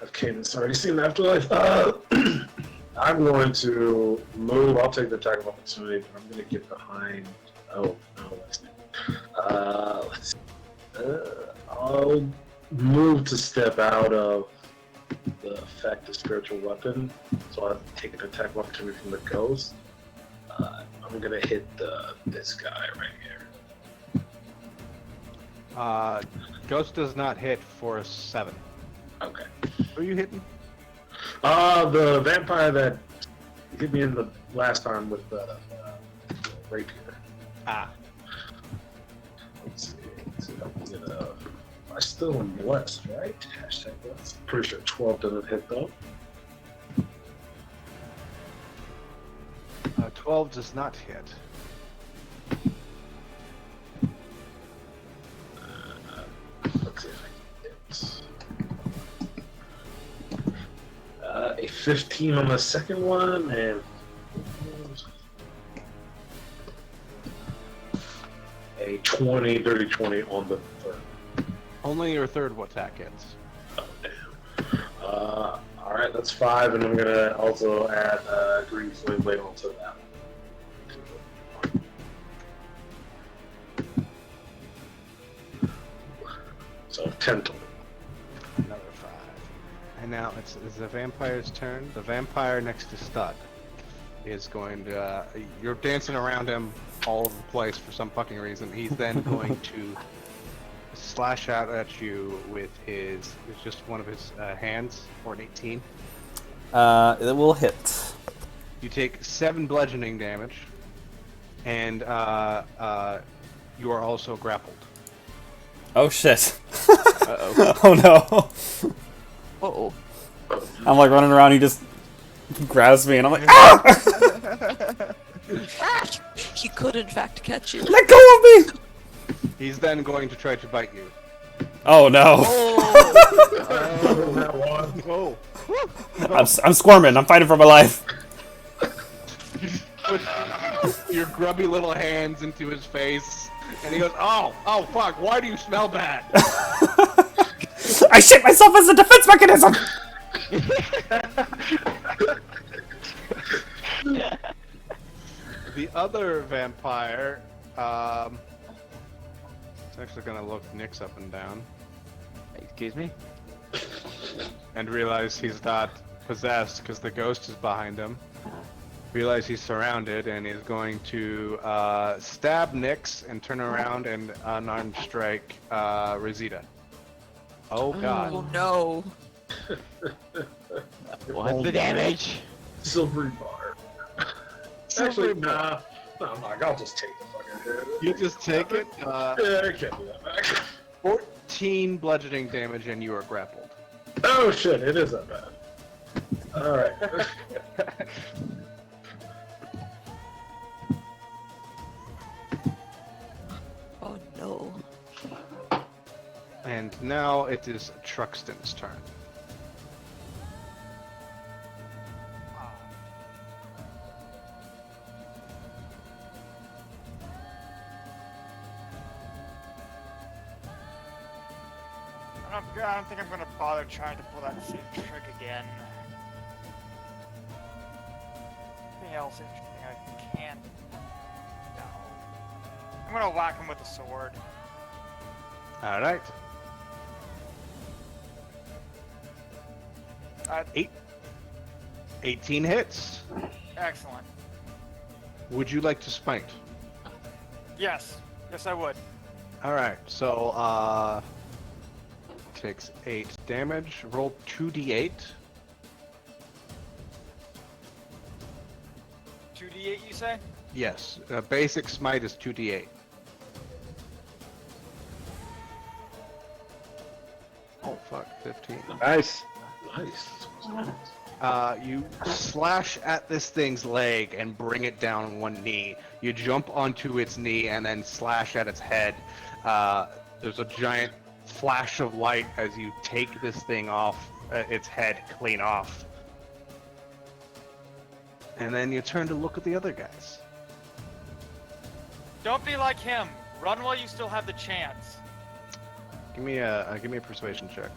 Okay, it's already seen the afterlife. I'm going to move. I'll take the attack of opportunity, but I'm going to get behind. Oh, no, that's not. Let's see. I'll move to step out of the effect of spiritual weapon, so I'll take an attack of opportunity from the ghost. I'm going to hit this guy right here. Ghost does not hit for a 7. Okay. Who are you hitting? The vampire that hit me in the last time with the rapier. Ah. Let's see. I'm still in blessed, right? Hashtag blessed. Pretty sure 12 doesn't hit though. 12 does not hit. Let's see if I can get a 15 on the second one and a dirty 20 on the third. Only your third attack hits. Oh, damn. Alright, that's 5, and I'm gonna also add Green Flame Blade onto that one. So 10 total. Another 5. And now it's the vampire's turn. The vampire next to Stud is going to... you're dancing around him all over the place for some fucking reason. He's then going to slash out at you with his... It's just one of his hands for an 18. It will hit. You take 7 bludgeoning damage, and you are also grappled. Oh shit. Uh-oh. Oh no. Uh-oh. I'm like running around, he just grabs me and I'm like, ah! He could, in fact, catch you. Let go of me! He's then going to try to bite you. Oh no. Oh. I'm squirming, I'm fighting for my life. Put your grubby little hands into his face, and he goes, "Oh, fuck! Why do you smell bad?" I shit myself as a defense mechanism! The other vampire, it's actually gonna look Nyx up and down Excuse me? and realize he's not possessed because the ghost is behind him. Realize he's surrounded and is going to stab Nyx and turn around and unarmed strike Rosita. Oh god. Oh no. What's the damage? Silvery bar. Actually, nah. No, I'm not. I'll just take the fucking hit. You just take it. Yeah, I can't do that back. 14 bludgeoning damage and you are grappled. Oh shit, it is that bad. Alright. Oh no. And now it is Truxton's turn. I don't think I'm gonna bother trying to pull that same trick again. Anything else interesting I can? No. I'm gonna whack him with a sword. All right. Uh, 18 hits. Excellent. Would you like to smite? Yes. Yes, I would. All right. So takes 8 damage. Roll 2d8. 2d8, you say? Yes. Basic smite is 2d8. Oh fuck! 15. Nice. Nice. You slash at this thing's leg and bring it down on one knee. You jump onto its knee and then slash at its head. There's a giant flash of light as you take this thing off its head clean off. And then you turn to look at the other guys. Don't be like him. Run while you still have the chance. Give me a persuasion check.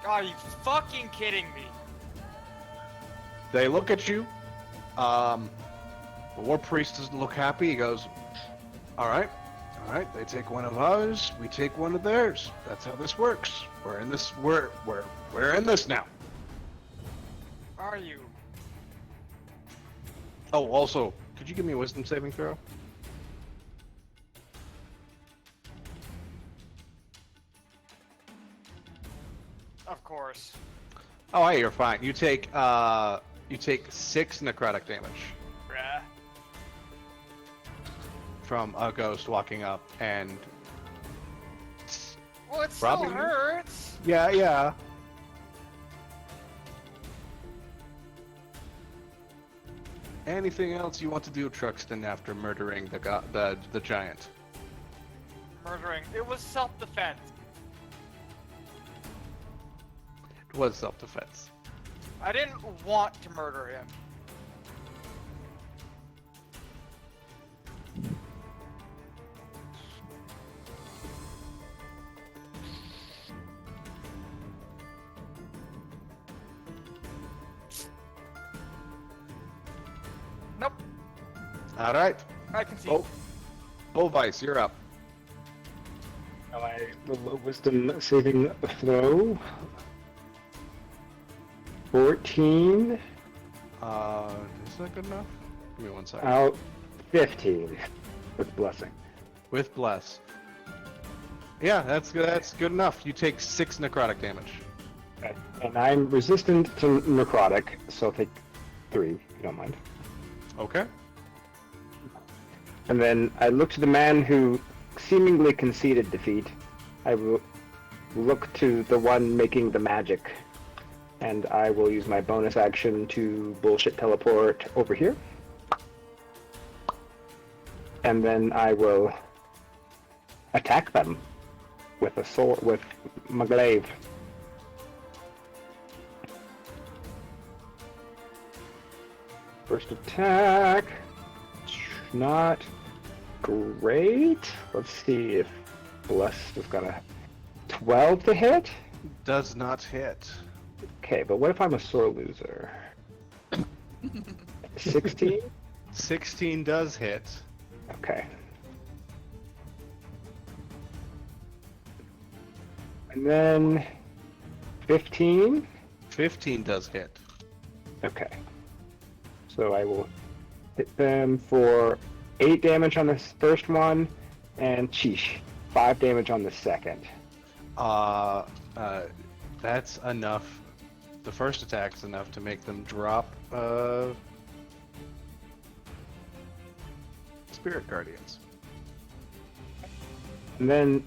Are you fucking kidding me? They look at you. The war priest doesn't look happy. He goes, all right. They take one of ours. We take one of theirs. That's how this works. We're in this. We're in this now. Are you? Oh, also, could you give me a wisdom saving throw? Of course. Oh, hey, you're fine. You take 6 necrotic damage Bruh. from a ghost walking up, and Well, it still Probably- hurts. yeah. Anything else you want to do, Truxton, after murdering the giant? Murdering. It was self-defense. It was self-defense. I didn't want to murder him. Nope. All right. I can see. Bullvice, you're up. Now the wisdom saving throw. 14 Is that good enough? Give me 1 second. out 15 with blessing. With bless. Yeah, that's good. That's good enough. You take 6 necrotic damage. Okay. And I'm resistant to necrotic, so I'll take 3, if you don't mind. Okay. And then I look to the man who seemingly conceded defeat. I will look to the one making the magic. And I will use my bonus action to bullshit teleport over here. And then I will attack them with a sword, with my glaive. First attack. Not great. Let's see if Bless has got a 12 to hit. Does not hit. Okay, but what if I'm a sore loser? 16? 16 does hit. Okay. And then 15? 15 does hit. Okay. So I will hit them for 8 damage on this first one, and 5 damage on the second. That's enough. The first attack's enough to make them drop, Spirit Guardians. And then,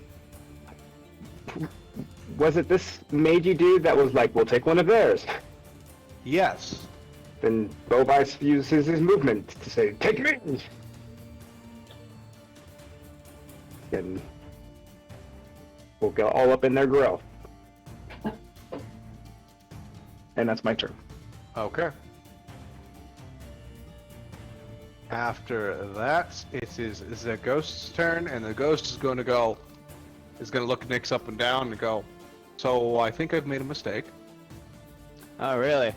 was it this magey dude that was like, we'll take one of theirs? Yes. Then Bovice uses his movement to say, take me! And we'll go all up in their grill. And that's my turn. Okay. After that, it is the ghost's turn, and the ghost is going to look Nyx up and down and go, so I think I've made a mistake. Oh, really?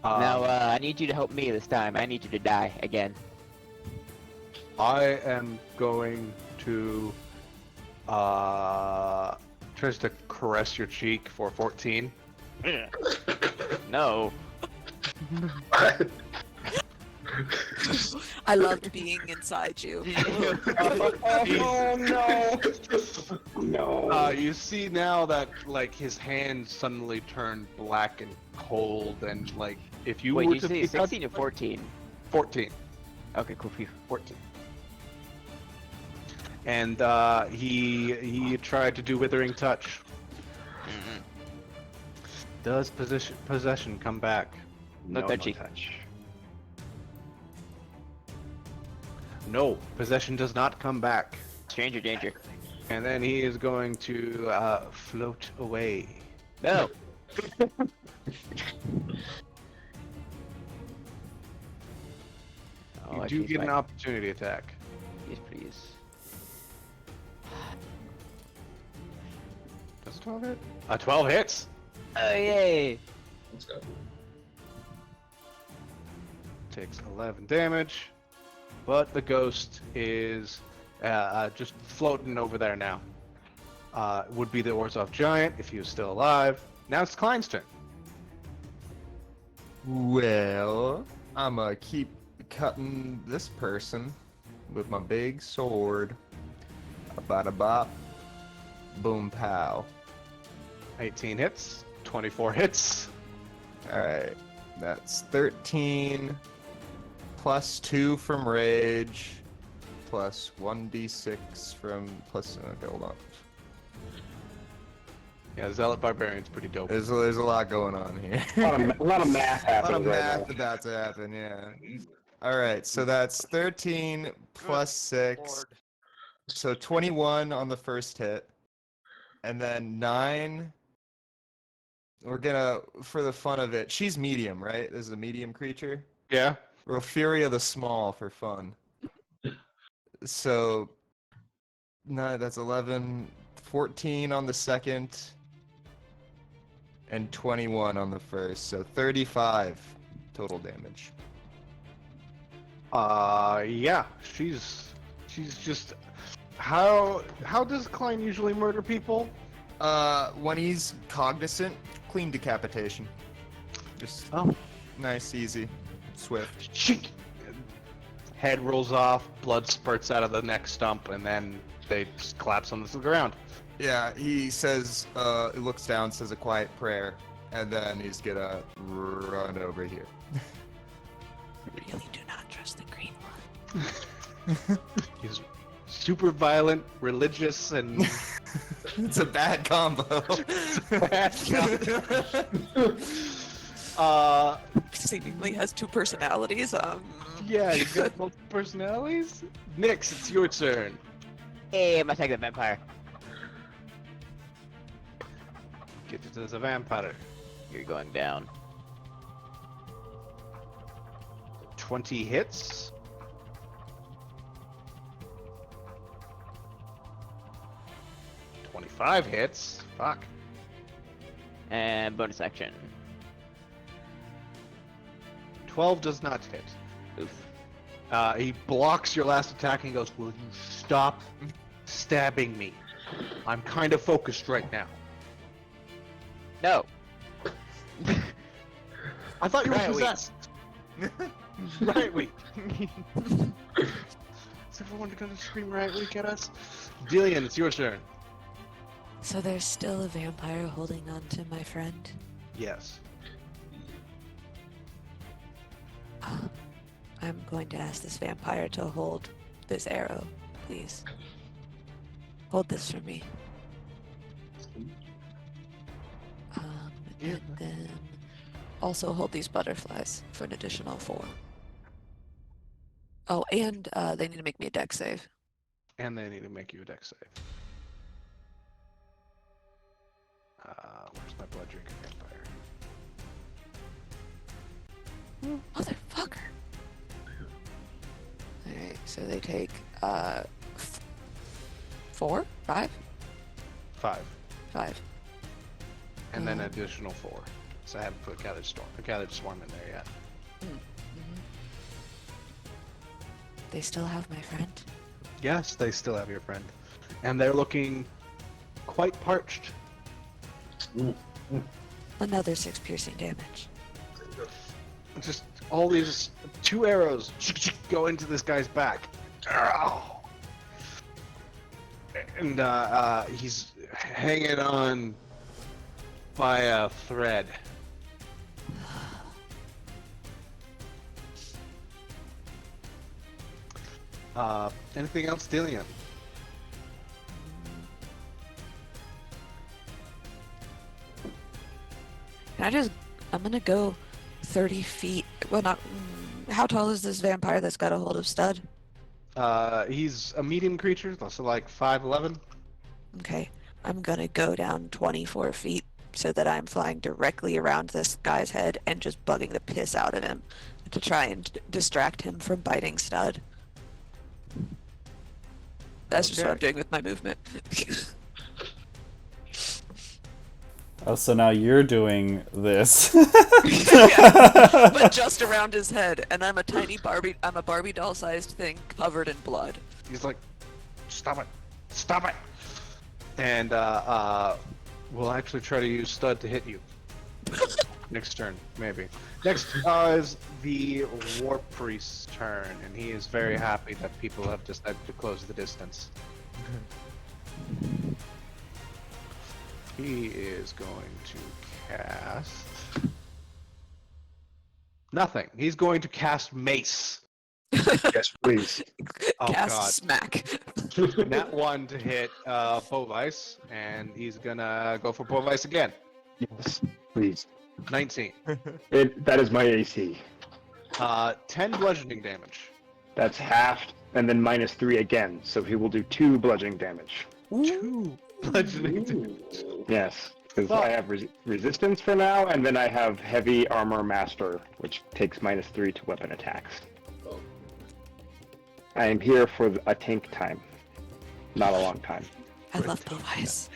Now, Um, I need you to help me this time. I need you to die again. I am going to tries to caress your cheek for 14. No. I loved being inside you. Oh no! No. You see now that like his hand suddenly turned black and cold, and like if you Wait, were you to say pick up 16 or 14? 14. Okay, cool. Phew. 14. And he tried to do withering touch. Does possession come back? No touchy. touch. No, possession does not come back. Stranger danger. And then he is going to float away. No. You I do changed get an my- opportunity attack. Yes, please. Does 12 hit? 12 hits. Oh, yay! Let's go. Takes 11 damage. But the ghost is just floating over there now. Would be the Orzhov giant if he was still alive. Now it's Klein's turn. Well, I'ma keep cutting this person with my big sword. Bada bop. Boom pow. 18 hits. 24 hits. Alright. That's 13 plus 2 from rage plus 1d6 from plus okay, hold on. Yeah, Zealot Barbarian's pretty dope. There's a lot going on here. A lot of math A lot happening of right math now. about to happen, yeah. Alright, so that's 13 plus 6. Lord. So 21 on the first hit. And then 9. We're gonna, for the fun of it, she's medium, right? This is a medium creature. Yeah. We'll Fury of the Small for fun. So, no, that's 11, 14 on the second, and 21 on the first. So 35 total damage. Yeah. She's just. How does Klein usually murder people? When he's cognizant, clean decapitation. Just nice, easy, swift. Shink! Head rolls off, blood spurts out of the neck stump, and then they just collapse on the ground. Yeah, he says, he looks down, says a quiet prayer, and then he's gonna run over here. Really do not trust the green one. He's super violent, religious, and It's a bad combo. Seemingly has two personalities. Yeah, you got multiple personalities. Nyx, it's your turn. Hey, I'm attacking the vampire. Get it as a vampire. You're going down. 20 hits. $25 hits. Fuck. And bonus action. 12 does not hit. Oof. He blocks your last attack and goes, "Will you stop stabbing me? I'm kind of focused right now." No. I thought you were Right, wait. possessed. Right, wait. Is everyone gonna scream right week at us? Dillian, it's your turn. So there's still a vampire holding on to my friend. Yes. I'm going to ask this vampire to hold this arrow, please. Hold this for me. And then also hold these butterflies for an additional 4. Oh, and they need to make me a dex save. And they need to make you a dex save. Where's my blood drinking vampire? Motherfucker. So they take 4, 5, 5. 5. And then an additional 4. So I haven't put Gathered Swarm in there yet. They still have my friend. Yes, they still have your friend. And they're looking quite parched. Another 6 piercing damage. Just all these 2 arrows go into this guy's back. And he's hanging on by a thread. Anything else, Dillian? I'm gonna go 30 feet. Well, not. How tall is this vampire that's got a hold of Stud? He's a medium creature, so like 5'11". Okay. I'm gonna go down 24 feet so that I'm flying directly around this guy's head and just bugging the piss out of him to try and distract him from biting Stud. That's just what I'm doing with my movement. Oh, so now you're doing this. Yeah, but just around his head, and I'm a Barbie doll-sized thing covered in blood. He's like, stop it, stop it. And we'll actually try to use Stud to hit you. Next turn, maybe. Next is the War Priest's turn, and he is very happy that people have decided to close the distance. He is going to cast... nothing. He's going to cast Mace. Yes, please. Oh, Cast God. smack. Nat 1 to hit Bovice, and he's gonna go for Bovice again. Yes, please. 19. That is my AC. 10 bludgeoning damage. That's halved, and then -3 again, so he will do 2 bludgeoning damage. 2 bludgeoning damage. Yes, because I have resistance for now, and then I have heavy armor master, which takes -3 to weapon attacks. I am here for a tank time, not a long time. I love Bovice.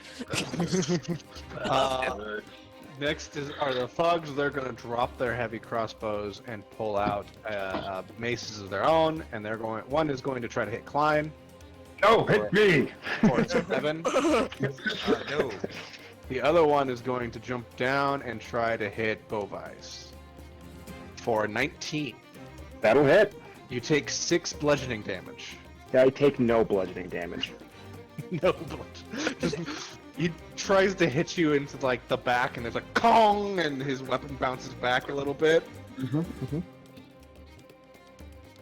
Next are the thugs. They're going to drop their heavy crossbows and pull out maces of their own, and they're going. One is going to try to hit Klein. No, hit me! For 7. No. The other one is going to jump down and try to hit Bovice for 19. That'll hit. You take 6 bludgeoning damage. Yeah, I take no bludgeoning damage. No bludgeoning. He tries to hit you into like the back, and there's a Kong, and his weapon bounces back a little bit.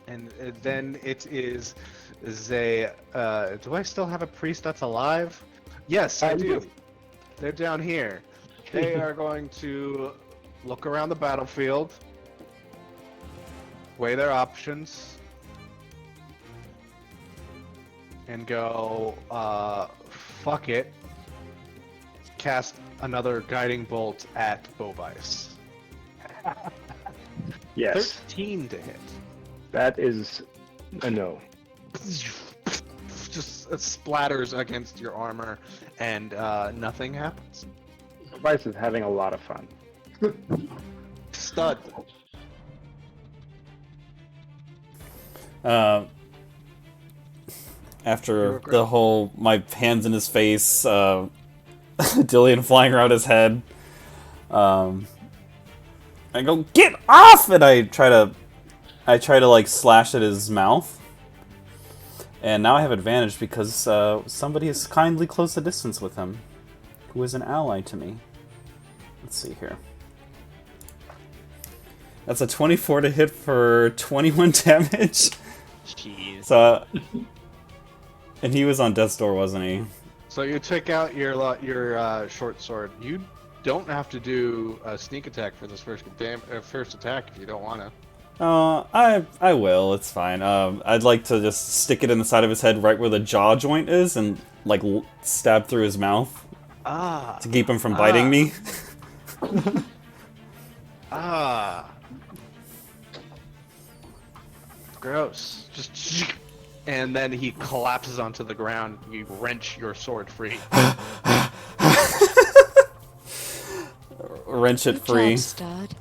And then it is Zay. Do I still have a priest that's alive? Yes, I do. They're down here. They are going to look around the battlefield, weigh their options, and go, fuck it. Cast another guiding bolt at Bovice. Yes. 13 to hit. That is a no. Just splatters against your armor, and nothing happens. Vice is having a lot of fun. Stud. After the whole my hands in his face, Dillian flying around his head, I go, get off! And I try to like slash at his mouth. And now I have advantage because somebody has kindly closed the distance with him, who is an ally to me. Let's see here. That's a 24 to hit for 21 damage. Jeez. So, and he was on death's door, wasn't he? So you take out your short sword. You don't have to do a sneak attack for this first attack if you don't want to. I will. It's fine. I'd like to just stick it in the side of his head, right where the jaw joint is, and like stab through his mouth. To keep him from biting me. Gross. Just and then he collapses onto the ground. You wrench your sword free. Wrench it Good free. job, stud.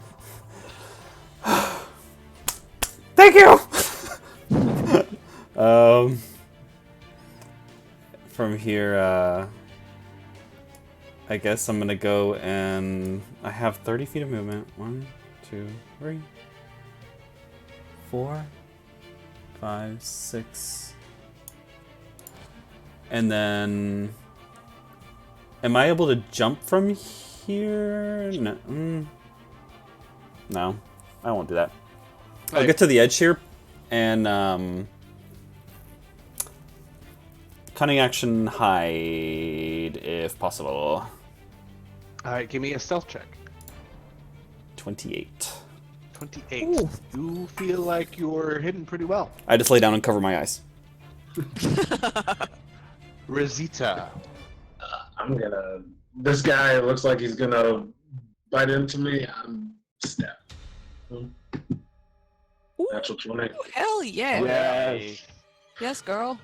Thank you. From here, I guess I'm gonna go and I have 30 feet of movement. 1, 2, 3, 4, 5, 6. And then, am I able to jump from here? No, no, I won't do that. I'll get to the edge here, and cunning action hide if possible. All right, give me a stealth check. 28. 28. You feel like you're hidden pretty well. I just lay down and cover my eyes. Rosita. I'm gonna. This guy looks like he's gonna bite into me. I'm stab. Natural 20. Hell yeah. Yes. Yes, girl.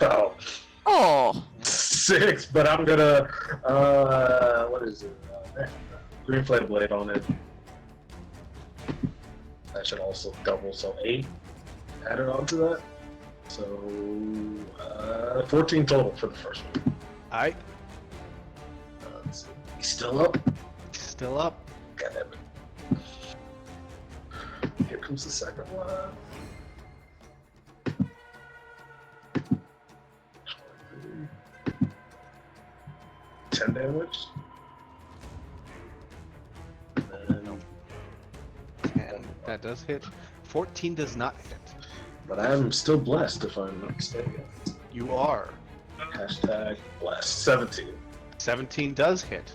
Oh, Oh. 6, but I'm gonna. What is it? Green flame blade on it. That should also double, so 8 added onto that. So 14 total for the first one. All right. Let's see. He's still up. Still up. God damn it. Here comes the second one. 10 damage. And that does hit. 14 does not hit. But I'm still blessed if I'm not mistaken. You are. Hashtag blessed. 17. 17 does hit.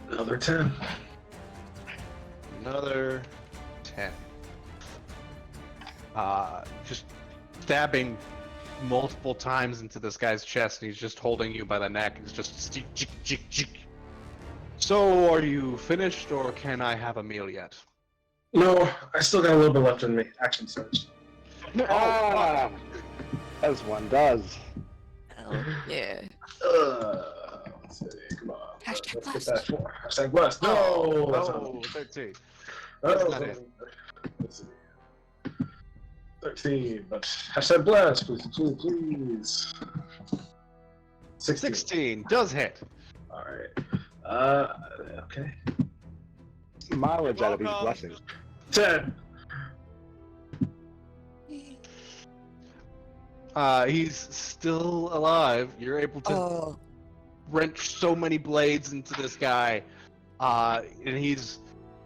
Another 10. Another 10. Just stabbing multiple times into this guy's chest, and he's just holding you by the neck. It's just jick, jick, jick, jick. So, are you finished, or can I have a meal yet? No, I still got a little bit left in me. Action surge. Ah, as one does. Hell yeah. Let's see. Come on. Hashtag Let's blessed. get that 4. Hashtag blessed. No! That's Oh, not 13. Oh, not it. let's see. 13, but hashtag blessed, please, please, please. 16. 16 does hit. Alright. Okay. Mileage out of these Welcome. blessings. 10. He's still alive. You're able to Oh. wrench so many blades into this guy, and he's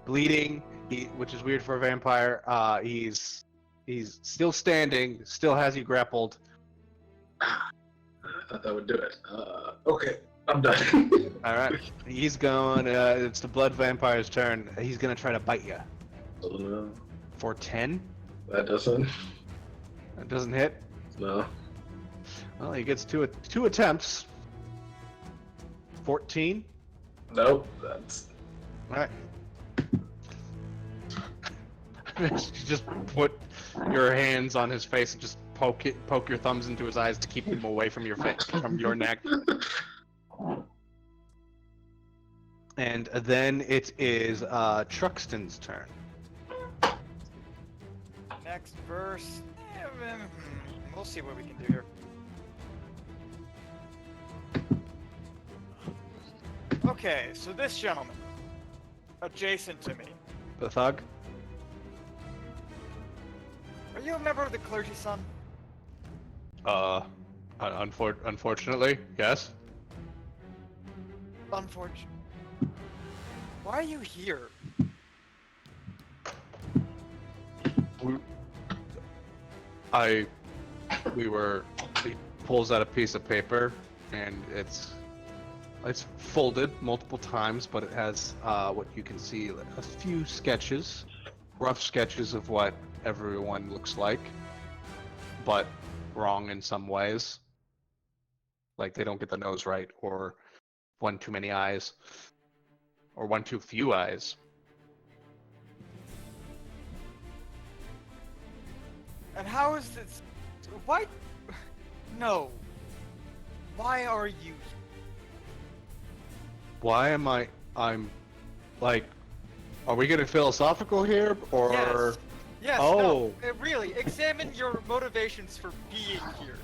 bleeding. Which is weird for a vampire. He's still standing, still has you grappled. I thought that would do it. Okay, I'm done. All right, he's going. It's the blood vampire's turn. He's gonna try to bite you No, for 10. that doesn't. That doesn't hit. No. Well, he gets two attempts. 14. Nope, that's. All right. You just put your hands on his face and just poke your thumbs into his eyes to keep him away from your face, from your neck. And then it is Truxton's turn. Next verse. We'll see what we can do here. Okay, so this gentleman, adjacent to me. The thug. Are you a member of the clergy, son? Unfortunately, yes. Unfortunate. Why are you here? He pulls out a piece of paper, and it's folded multiple times, but it has what you can see, a few sketches, rough sketches of what everyone looks like, but wrong in some ways. Like they don't get the nose right, or one too many eyes, or one too few eyes. And how is this? Why? No. Why are you? Why am I'm like, are we getting philosophical here, or? Yes. Yes. Oh. No. Really, examine your motivations for being here.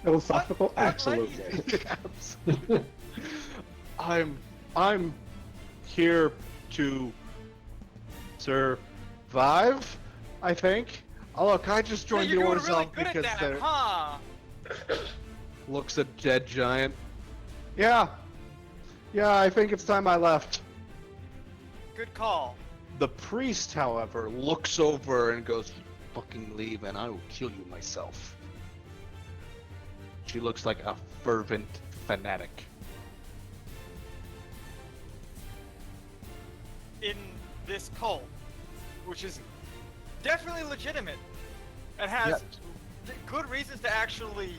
Philosophical? What Absolutely. Absolutely. I'm here to survive, I think. Oh look, I just Yeah, joined you're the doing really Orzhov good at because that, they're huh? looks a dead giant. Yeah. Yeah, I think it's time I left. Good call. The priest, however, looks over and goes, "You fucking leave and I will kill you myself." She looks like a fervent fanatic. In this cult, which is definitely legitimate and has Yes. good reasons to actually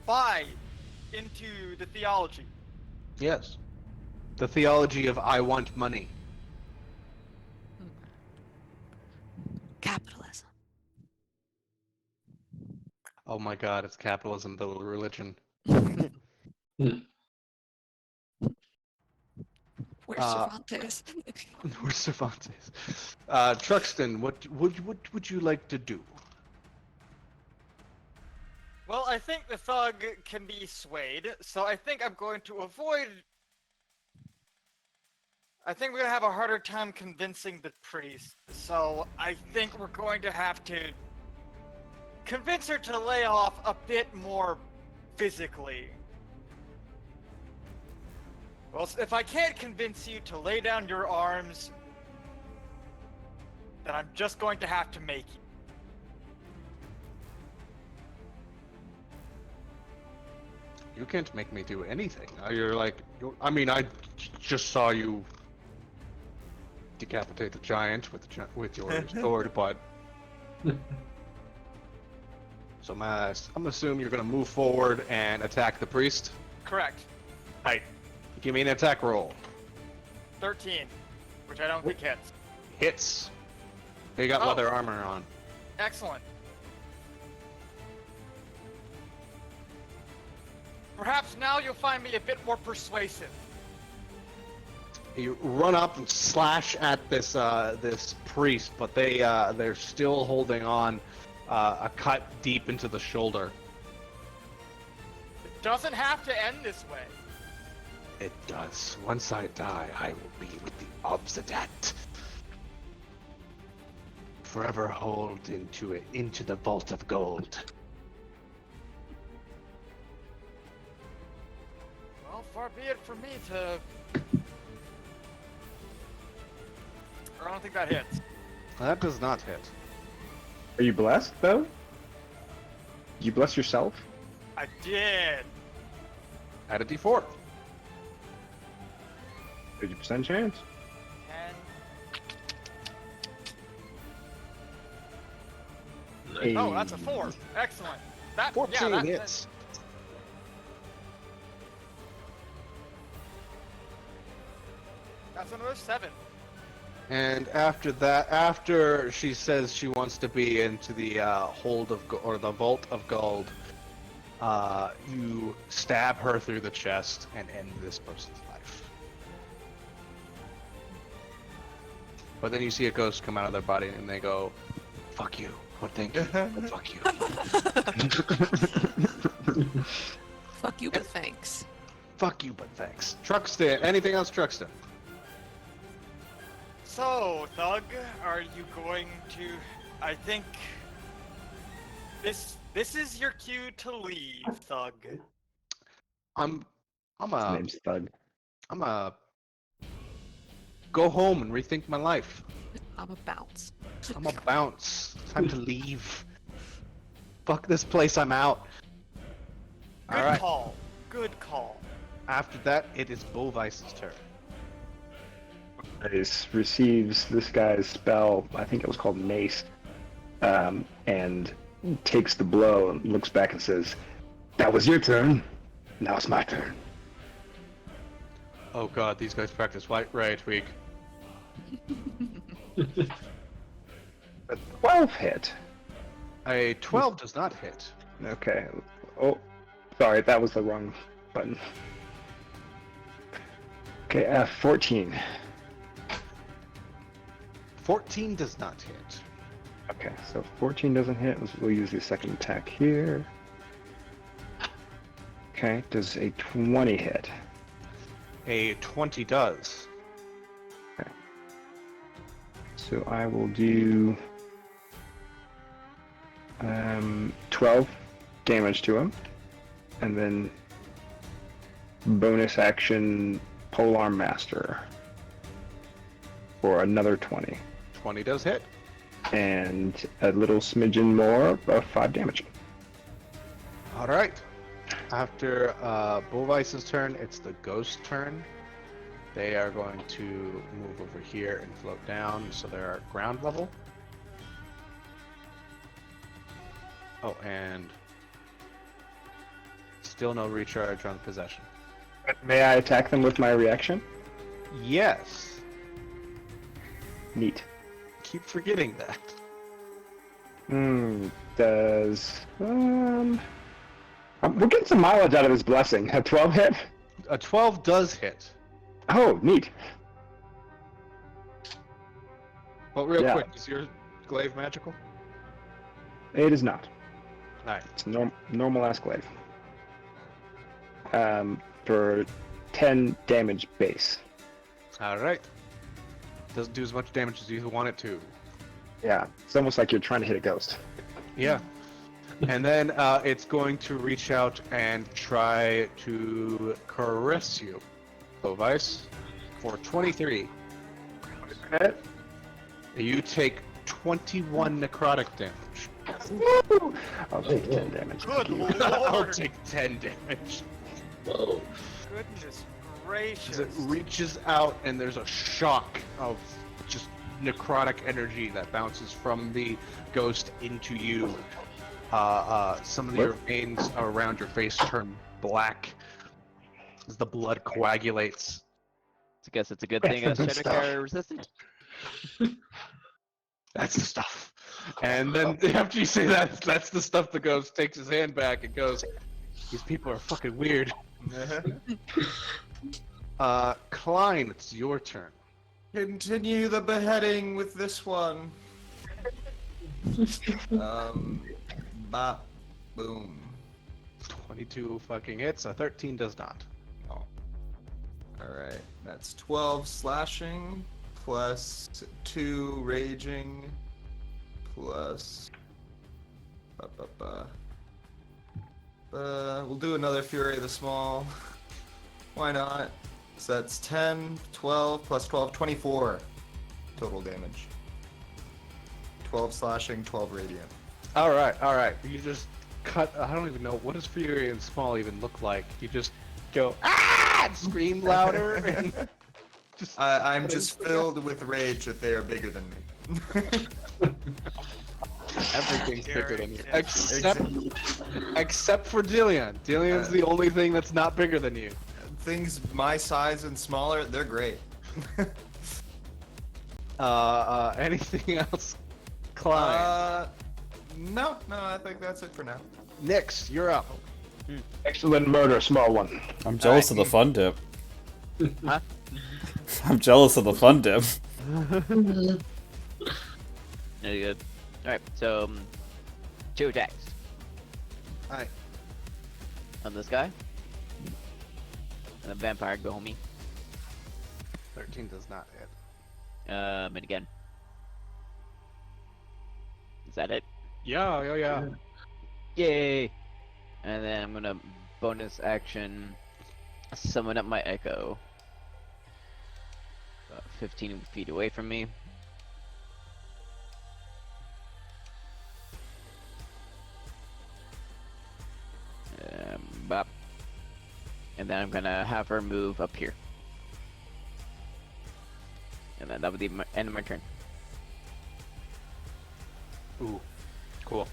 buy into the theology. Yes. The theology of I want money. Capitalism. Oh my god, it's capitalism, the religion. Where's Cervantes? Where's Cervantes? Truxton, what would you like to do? Well, I think the thug can be swayed, so I think I'm going to avoid. I think we're gonna have a harder time convincing the priest, so I think we're going to have to convince her to lay off a bit more physically. Well, if I can't convince you to lay down your arms, then I'm just going to have to make you. You can't make me do anything. You're like, I mean, I just saw you decapitate the giant with your sword, but so I'm assuming you're gonna move forward and attack the priest. Correct. Right. Give me an attack roll. 13, which I don't think hits. Hits. They got Oh. leather armor on. Excellent. Perhaps now you'll find me a bit more persuasive. You run up and slash at this this priest, but they're still holding on, a cut deep into the shoulder. It doesn't have to end this way. It does. Once I die, I will be with the Obsidat. Forever hold into the vault of gold. Well, far be it from me to. Or I don't think that hits. That does not hit. Are you blessed, though? Did you bless yourself? I did. Add a d4. 50% chance. And oh, that's a 4. Excellent. That 14 yeah, hits. That's another 7. And after that, after she says she wants to be into the hold of or the vault of gold, you stab her through the chest and end this person's life. But then you see a ghost come out of their body and they go, "Fuck you." Or thank you. But fuck you. Fuck you, but thanks. Fuck you, but thanks. Truxton. Anything else, Truxton? So, Thug, are you going to? I think this is your cue to leave, Thug. His name's Thug. I'm a go home and rethink my life. I'm a bounce. I'm a bounce. Time to leave. Fuck this place. I'm out. Good All right. call. Good call. After that, it is Bovice's turn. Ice receives this guy's spell, I think it was called Mace, and takes the blow and looks back and says, "That was your turn. Now it's my turn." Oh god, these guys practice white right week. A 12 hit. A 12 does not hit. Okay. Oh, sorry, that was the wrong button. Okay, 14. 14 does not hit. Okay, so 14 doesn't hit. We'll use the second attack here. Okay, does a 20 hit? A 20 does. Okay. So I will do 12 damage to him, and then bonus action Polearm Master for another 20. 20 does hit. And a little smidgen more of 5 damage. All right. After Bullvice's turn, it's the ghost turn. They are going to move over here and float down, so they're at ground level. Oh, and still no recharge on possession. May I attack them with my reaction? Yes. Neat. Keep forgetting that. Does we're getting some mileage out of this blessing. A 12 hit? A 12 does hit. Oh, neat. But real Yeah. quick, is your glaive magical? It is not. Alright. It's normal ass glaive. For 10 damage base. Alright. Doesn't do as much damage as you want it to. Yeah, it's almost like you're trying to hit a ghost. Yeah. And then it's going to reach out and try to caress you. So, Vice, for 23. You take 21 necrotic damage. Woo! I'll take 10 damage. Good lord! I'll take 10 damage. Whoa. Goodness As gracious. it reaches out and there's a shock of just necrotic energy that bounces from the ghost into you. Some of your veins around your face turn black as the blood coagulates. I guess it's a good thing it's Stuff. Shadowcar resistant. That's the stuff. And then after you say that, that's the stuff the ghost takes his hand back and goes, these people are fucking weird. Klein, it's your turn. Continue the beheading with this one. Bop, boom. 22 fucking hits, a 13 does not. Oh. Alright, that's 12 slashing, plus 2 raging, plus... we'll do another Fury of the Small. Why not? So that's 10, 12, plus 12, 24 total damage. 12 slashing, 12 radiant. Alright. You just cut, I don't even know, what does Fury and Small even look like? You just go, ah! And scream louder and just... I'm just filled with rage that they are bigger than me. Everything's bigger than you. Exactly. Except for Dillian. Dillian's the only thing that's not bigger than you. Things my size and smaller, they're great. Anything else? Klein. No, I think that's it for now. Nyx, you're up. Excellent murder, small one. I'm jealous of the fun dip. Huh? I'm jealous of the fun dip. No, you're good. Alright, so 2 attacks. Alright. On this guy. And the vampire go me. 13 does not hit. And again. Is that it? Yeah. Yay! And then I'm gonna bonus action summon up my Echo. About 15 feet away from me. Bop. And then I'm gonna have her move up here. And then that would be my end of my turn. Ooh, cool.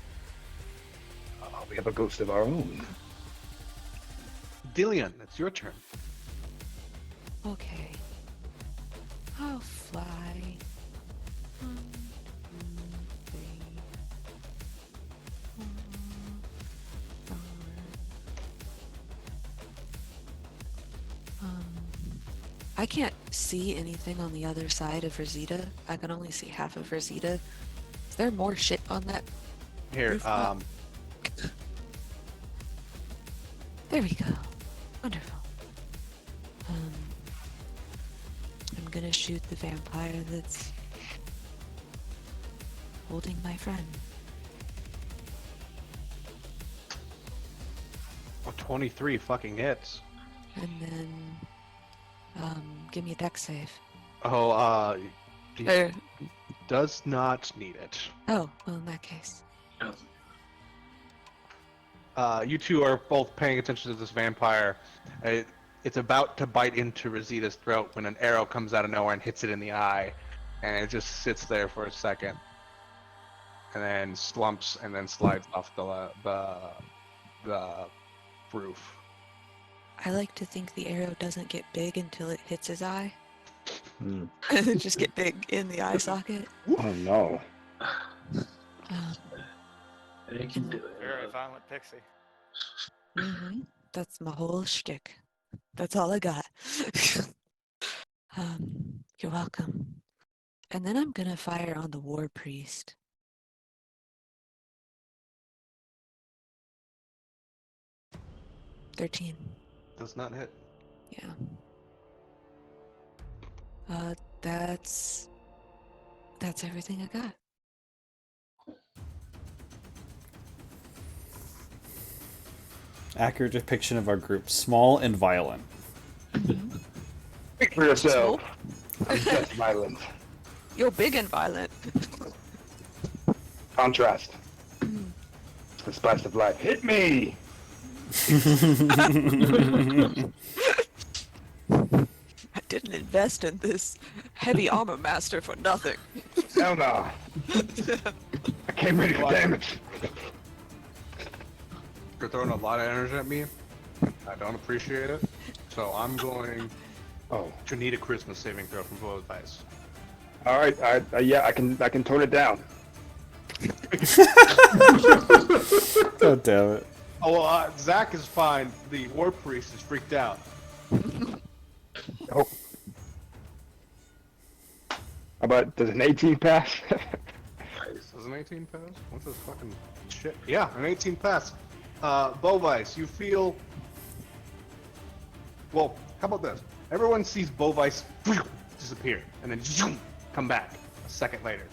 We have a ghost of our own. Dillian, it's your turn. Okay. I'll fly. 1, 2, 3, I can't see anything on the other side of Rosita. I can only see half of Rosita. Is there more shit on that Here, rooftop? There we go. Wonderful. I'm gonna shoot the vampire that's holding my friend. 23 fucking hits. And then, give me a dex save. Oh, he Or, does not need it. oh, well, in that case. You two are both paying attention to this vampire. It's about to bite into Rosita's throat when an arrow comes out of nowhere and hits it in the eye, and it just sits there for a second, and then slumps and then slides off the roof. I like to think the arrow doesn't get big until it hits his eye. Hmm. And then just get big in the eye socket. Oh no. They can do it. Very violent pixie. That's my whole shtick. That's all I got. You're welcome. And then I'm gonna fire on the war priest. $13. Does not hit. Yeah. That's everything I got. Accurate depiction of our group: small and violent. Speak for yourself. I'm just violent. You're big and violent. Contrast. It's the spice of life. Hit me! I didn't invest in this heavy armor master for nothing. Hell no. I came ready for damage. You're throwing a lot of energy at me. I don't appreciate it. So I'm going to need a Christmas saving throw from both guys. All right. Yeah, I can tone it down. God damn it. Oh, well, Zach is fine. The war priest is freaked out. Oh. How about, does an 18 pass? Does an 18 pass? What's this fucking shit? Yeah, an 18 pass. Bovice, you feel... Well, how about this? Everyone sees Bovice disappear, and then zoom, come back a second later.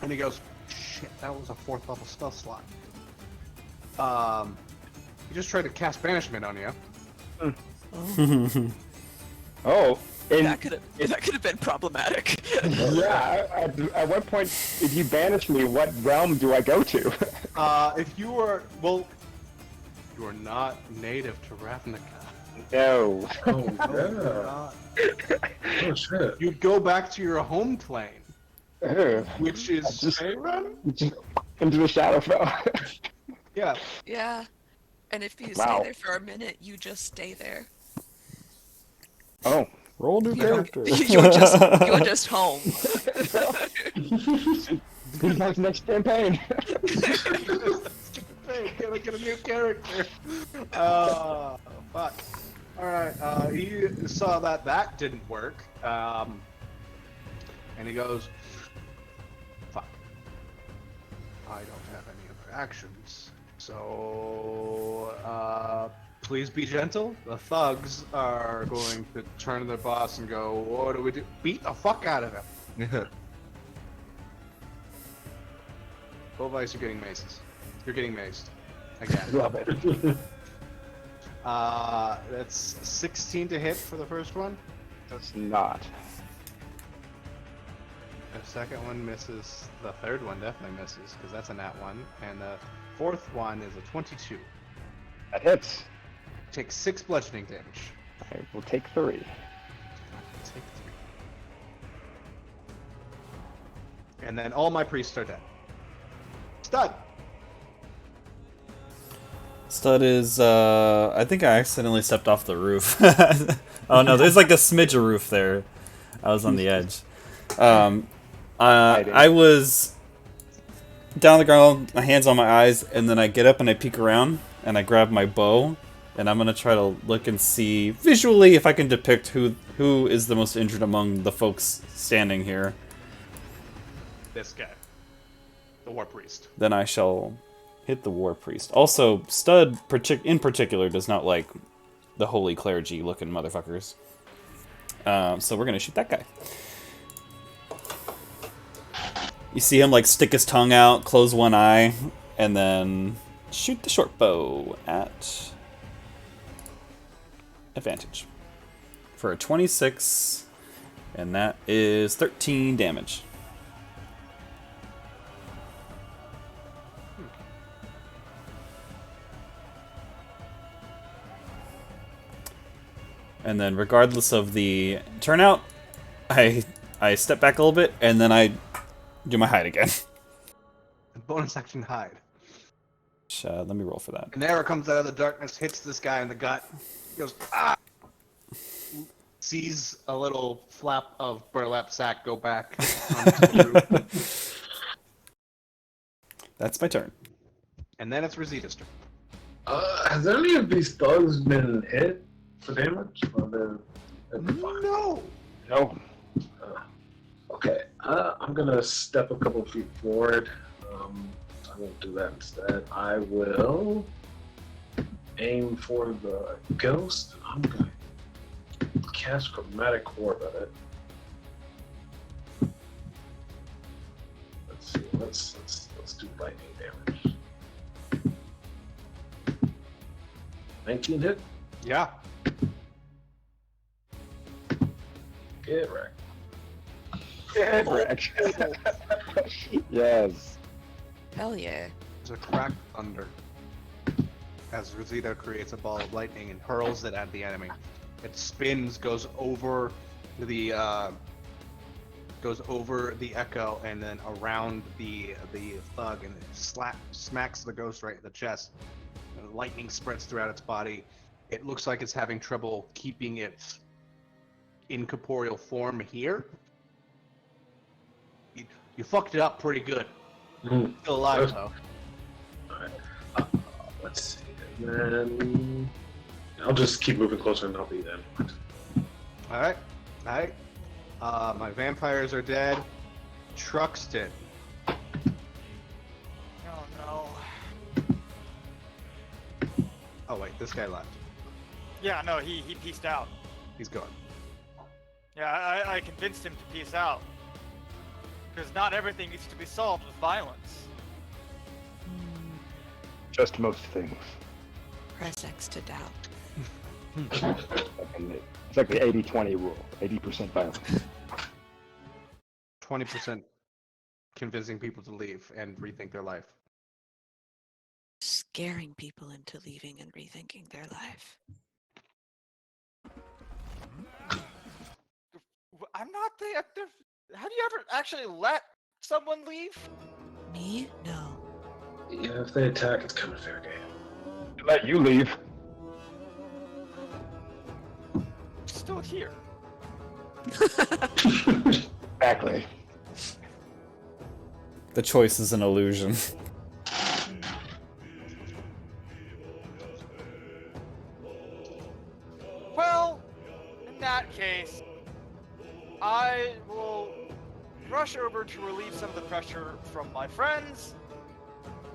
And he goes, shit, that was a 4th level spell slot. He just tried to cast Banishment on you. Oh. That could have been problematic. Yeah, at what point, if you banish me, what realm do I go to? If you are, well, you are not native to Ravnica. No. Oh, yeah. Oh, shit. You'd go back to your home plane, which is just into the Shadowfell. yeah. Yeah. And if you Wow. stay there for a minute, you just stay there. Oh. Roll new character. You're just home. Who's my next campaign? Hey, gotta get a new character. Fuck. Alright, he saw that didn't work. And he goes, fuck. I don't have any other actions. So, please be gentle. The thugs are going to turn to their boss and go, what do we do? Beat the fuck out of him. Bovice, you're getting maces. You're getting maced. Again. Love it. That's 16 to hit for the first one. That's not. The second one misses. The third one definitely misses, because that's a nat 1. And the fourth one is a 22. That hits. Take 6 bludgeoning damage. I will take 3. Take 3. And then all my priests are dead. Stud! Stud is, I think I accidentally stepped off the roof. Oh no, there's like a smidge of roof there. I was on the edge. I was down on the ground, my hands on my eyes, and then I get up and I peek around, and I grab my bow, And I'm gonna try to look and see visually if I can depict who is the most injured among the folks standing here. This guy. The War Priest. Then I shall hit the War Priest. Also, Stud in particular does not like the holy clergy looking motherfuckers. So we're gonna shoot that guy. You see him like stick his tongue out, close one eye, and then shoot the short bow at advantage for a 26, and that is 13 damage. And then regardless of the turnout, I step back a little bit, and then I do my hide again. Bonus action hide. Let me roll for that. An arrow comes out of the darkness, hits this guy in the gut. He goes, ah! Sees a little flap of burlap sack go back onto the roof. That's my turn. And then it's Rosita's turn. Has any of these thugs been hit for damage? Or No! No. Okay, I'm gonna step a couple feet forward. I won't do that instead. I will aim for the ghost. I'm gonna cast Chromatic Orb at it. Let's see. Let's do lightning damage. 19 hit. Yeah. Get wrecked. Yes. Hell yeah. There's a crack thunder as Rosita creates a ball of lightning and hurls it at the enemy. It spins, goes over the echo, and then around the thug, and it smacks the ghost right in the chest. And lightning spreads throughout its body. It looks like it's having trouble keeping its incorporeal form here. You fucked it up pretty good. Still alive though. Alright. Let's see. And then I'll just keep moving closer and I'll be then. Alright. Alright. My vampires are dead. Truxton. Oh no. Oh wait, this guy left. Yeah, no, he peaced out. He's gone. Yeah, I convinced him to peace out. Because not everything needs to be solved with violence. Just most things. Press X to doubt. It's like the 80-20 rule. 80% violence. 20% convincing people to leave and rethink their life. Scaring people into leaving and rethinking their life. I'm not the. Have you ever actually let someone leave? Me? No. Yeah, if they attack, it's kind of fair game. Let you leave. Still here. Exactly. The choice is an illusion. Well, in that case, I will rush over to relieve some of the pressure from my friends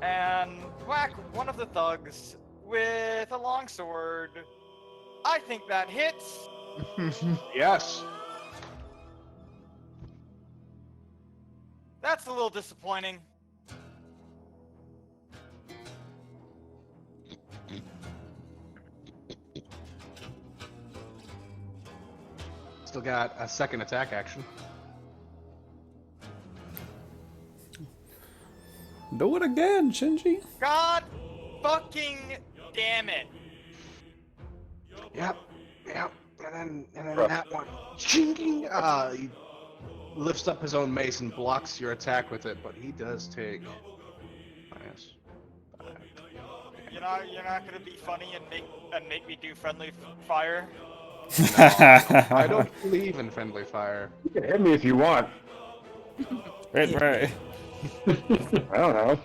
and whack one of the thugs with a longsword. I think that hits. Yes. That's a little disappointing. Still got a second attack action. Do it again, Shinji. God fucking damn it. Yep. And then that one. Ching! He lifts up his own mace and blocks your attack with it, but he does take minus 5. You're not gonna be funny and make me do friendly fire. No, I don't believe in friendly fire. You can hit me if you want. Right. I don't know.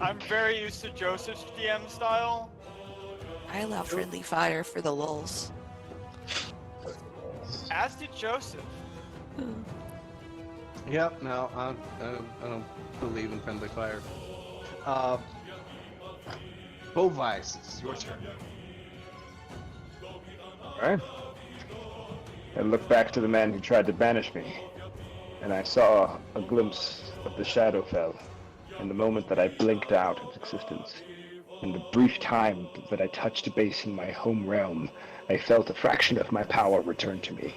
I'm very used to Joseph's DM style. I allow friendly fire for the lulz. As did Joseph. Yep. No, I don't believe in friendly fire. Bovice, it's your turn. Alright. I look back to the man who tried to banish me, and I saw a glimpse of the Shadowfell, in the moment that I blinked out of existence. In the brief time that I touched base in my home realm, I felt a fraction of my power return to me.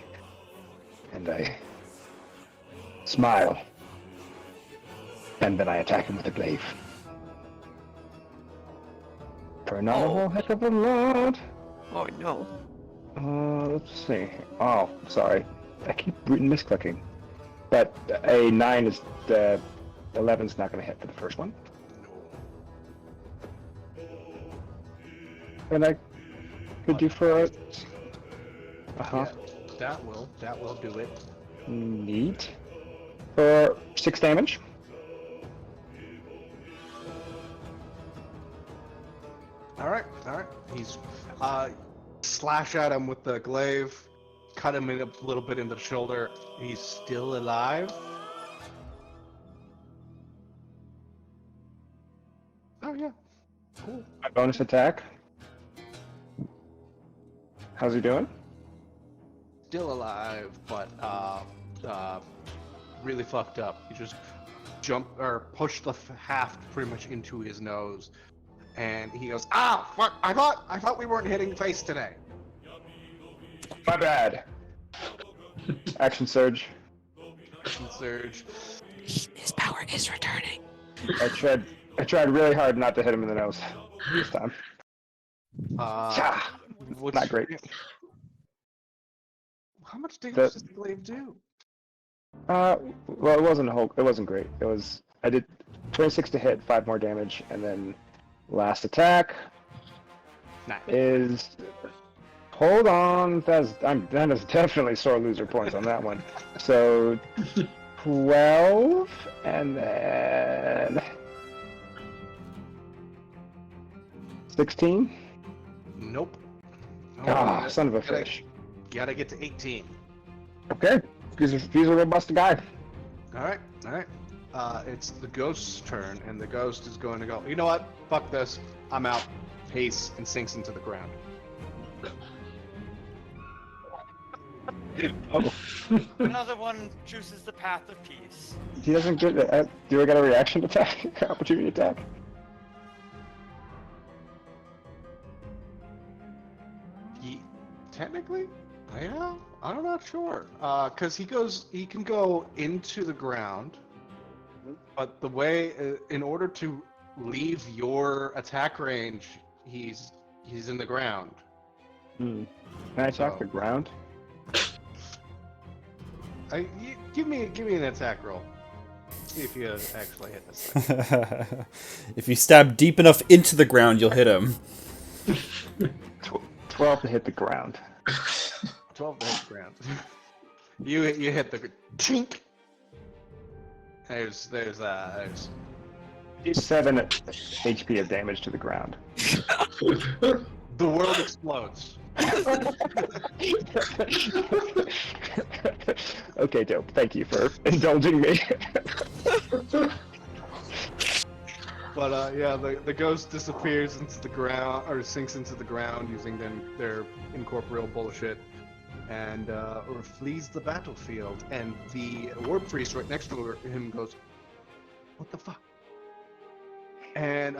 And I smile. And then I attack him with a glaive. For not a whole heck of a lot. Oh no. Let's see. Oh, sorry. I keep misclicking. But a 9 is the 11's not going to hit for the first one. And I could do for it. Yeah, that will do it. Neat. For 6 damage. All right. He's slash at him with the glaive, cut him in a little bit in the shoulder. He's still alive. Oh yeah, cool. My bonus attack. How's he doing? Still alive, but really fucked up. He just jumped or pushed the haft pretty much into his nose, and he goes, "Ah, fuck! I thought we weren't hitting face today." My bad. Action surge. Action surge. His power is returning. I tried really hard not to hit him in the nose this time. Not great. How much damage does the glaive do? Well, it wasn't great. I did 26 to hit, 5 more damage, and then last attack is. Hold on, that is definitely sore loser points on that one. So 12, and then 16. Nope. Son of a fish. Gotta get to 18. Okay, he's a robust guy. All right. It's the ghost's turn, and the ghost is going to go, you know what? Fuck this. I'm out. Pace, and sinks into the ground. Oh. Another one chooses the path of peace. He doesn't get it. Do I get a reaction attack? Opportunity attack? Technically? Yeah, I'm not sure. Because he can go into the ground, but the way, in order to leave your attack range, he's in the ground. Can I attack the ground? Give me an attack roll. See if you actually hit this thing. If you stab deep enough into the ground, you'll hit him. 12 to hit the ground. 12 to hit the ground. You hit the tink. There's 7 HP of damage to the ground. The world explodes. Okay, dope. Thank you for indulging me. But yeah, the ghost disappears into the ground, or sinks into the ground using their incorporeal bullshit, and or flees the battlefield. And the warp priest right next to him goes, "What the fuck?" And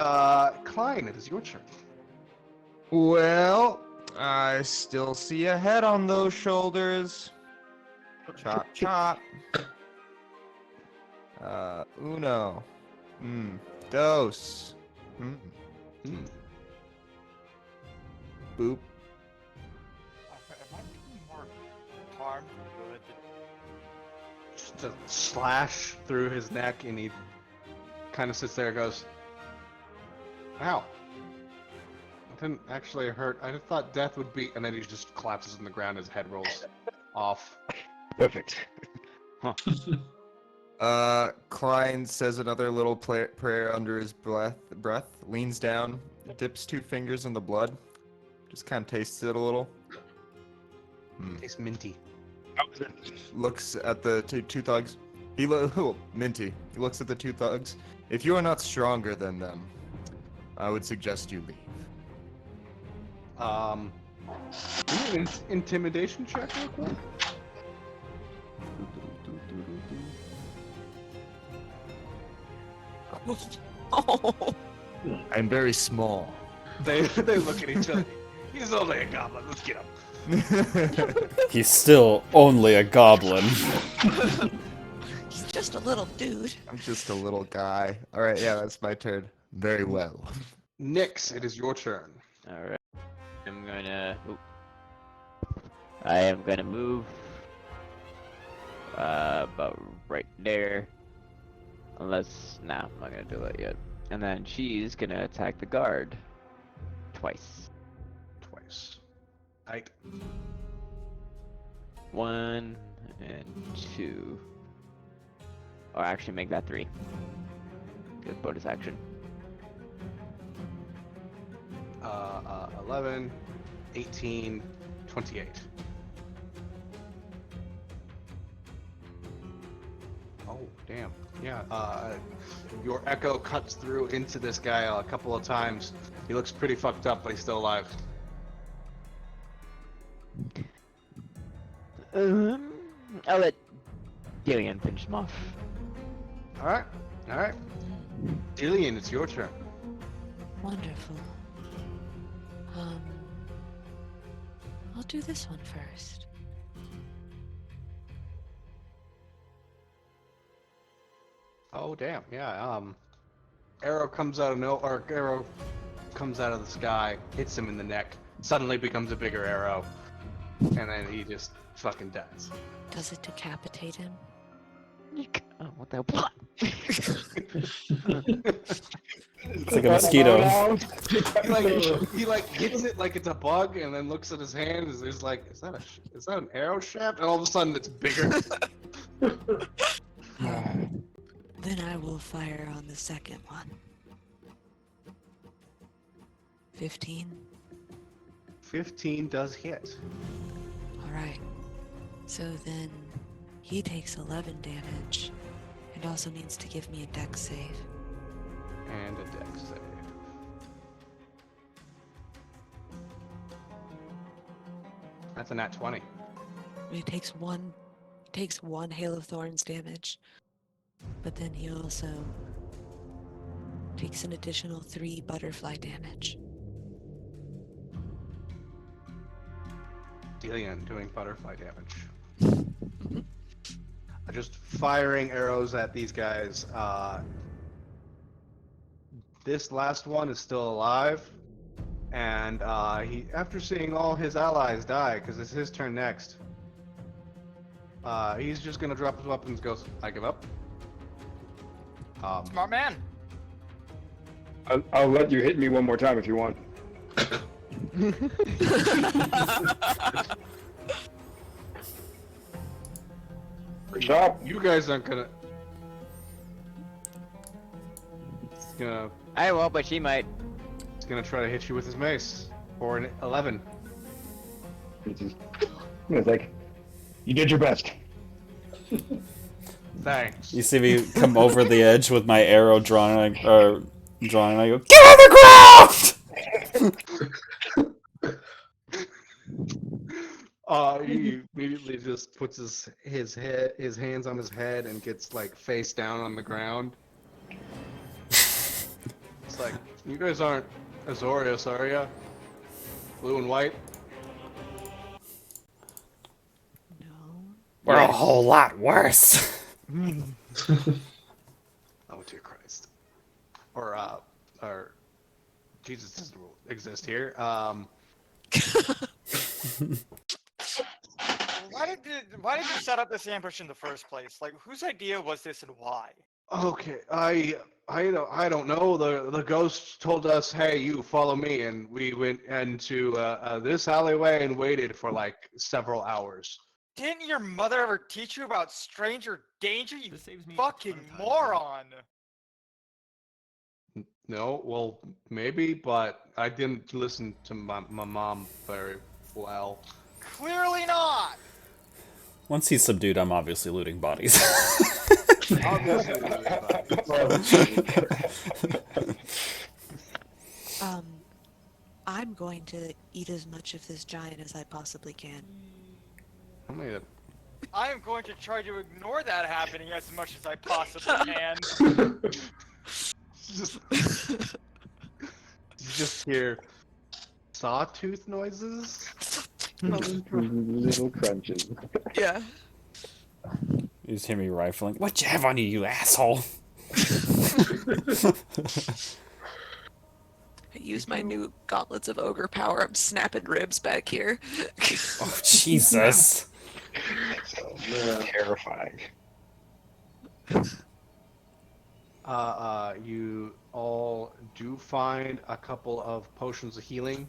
Klein, it is your turn. Well, I still see a head on those shoulders. Chop, chop. Uno. Dos. Boop. Am I doing more harm than good? Just a slash through his neck, and he kind of sits there and goes, "Ow. It didn't actually hurt. I just thought death would be," and then he just collapses on the ground, his head rolls off. Perfect. Klein says another little prayer under his breath, leans down, dips 2 fingers in the blood, Just kind of tastes it a little. Tastes minty. Looks at the two thugs. Minty. He looks at the two thugs. If you are not stronger than them, I would suggest you leave. Do an intimidation check real quick. Oh. I'm very small. They look at each other. He's only a goblin. Let's get him. He's still only a goblin. He's just a little dude. I'm just a little guy. All right, yeah, that's my turn. Very well. Nyx, it is your turn. Alright. I am gonna move about right there. Unless I'm not gonna do that yet. And then she's gonna attack the guard twice. Right. 1 and 2. Or actually make that 3. Good bonus action. 11, 18, 28. Oh, damn. Yeah, your echo cuts through into this guy a couple of times. He looks pretty fucked up, but he's still alive. I'll let Gillian finish him off. Alright. Dillian, it's your turn. Wonderful. I'll do this one first. Oh, damn, yeah, arrow comes out of arrow comes out of the sky, hits him in the neck, suddenly becomes a bigger arrow, and then he just fucking dies. Does it decapitate him? Oh, what the hell? It's like a mosquito. he hits it like it's a bug, and then looks at his hand. Is that an arrow shaft? And all of a sudden, it's bigger. Then I will fire on the second one. 15. 15 does hit. Alright. So then he takes 11 damage and also needs to give me a dex save. And a dex save. That's a nat 20. He takes one Hail of Thorns damage, but then he also takes an additional 3 butterfly damage. Dillian doing butterfly damage. Just firing arrows at these guys. This last one is still alive, and he, after seeing all his allies die, because it's his turn next, he's just gonna drop his weapons and goes, I give up. Smart man. I'll let you hit me one more time if you want. Good job. You guys aren't gonna. He's gonna. I won't, but she might. He's gonna try to hit you with his mace for an 11. It's like, you did your best. Thanks. You see me come over the edge with my arrow drawn, and I go, "Get on the ground!" He immediately just puts his hands on his head and gets like face down on the ground. It's like, you guys aren't Azorius, are ya? Blue and white. No. We're a whole lot worse. Oh dear Christ. Or Jesus doesn't exist here. Why did you set up this ambush in the first place? Like, whose idea was this and why? Okay, I don't know. The ghost told us, "Hey, you follow me," and we went into this alleyway and waited for like several hours. Didn't your mother ever teach you about stranger danger, you fucking moron? No, well, maybe, but I didn't listen to my mom very well. Clearly not. Once he's subdued, I'm obviously looting bodies. Obviously, I'm going to eat as much of this giant as I possibly can. I am going to try to ignore that happening as much as I possibly can. You just hear sawtooth noises. Little crunches. Yeah. You just hear me rifling. What you have on you, you asshole? I use my new gauntlets of ogre power. I'm snapping ribs back here. Oh, Jesus. Terrifying. You all do find a couple of potions of healing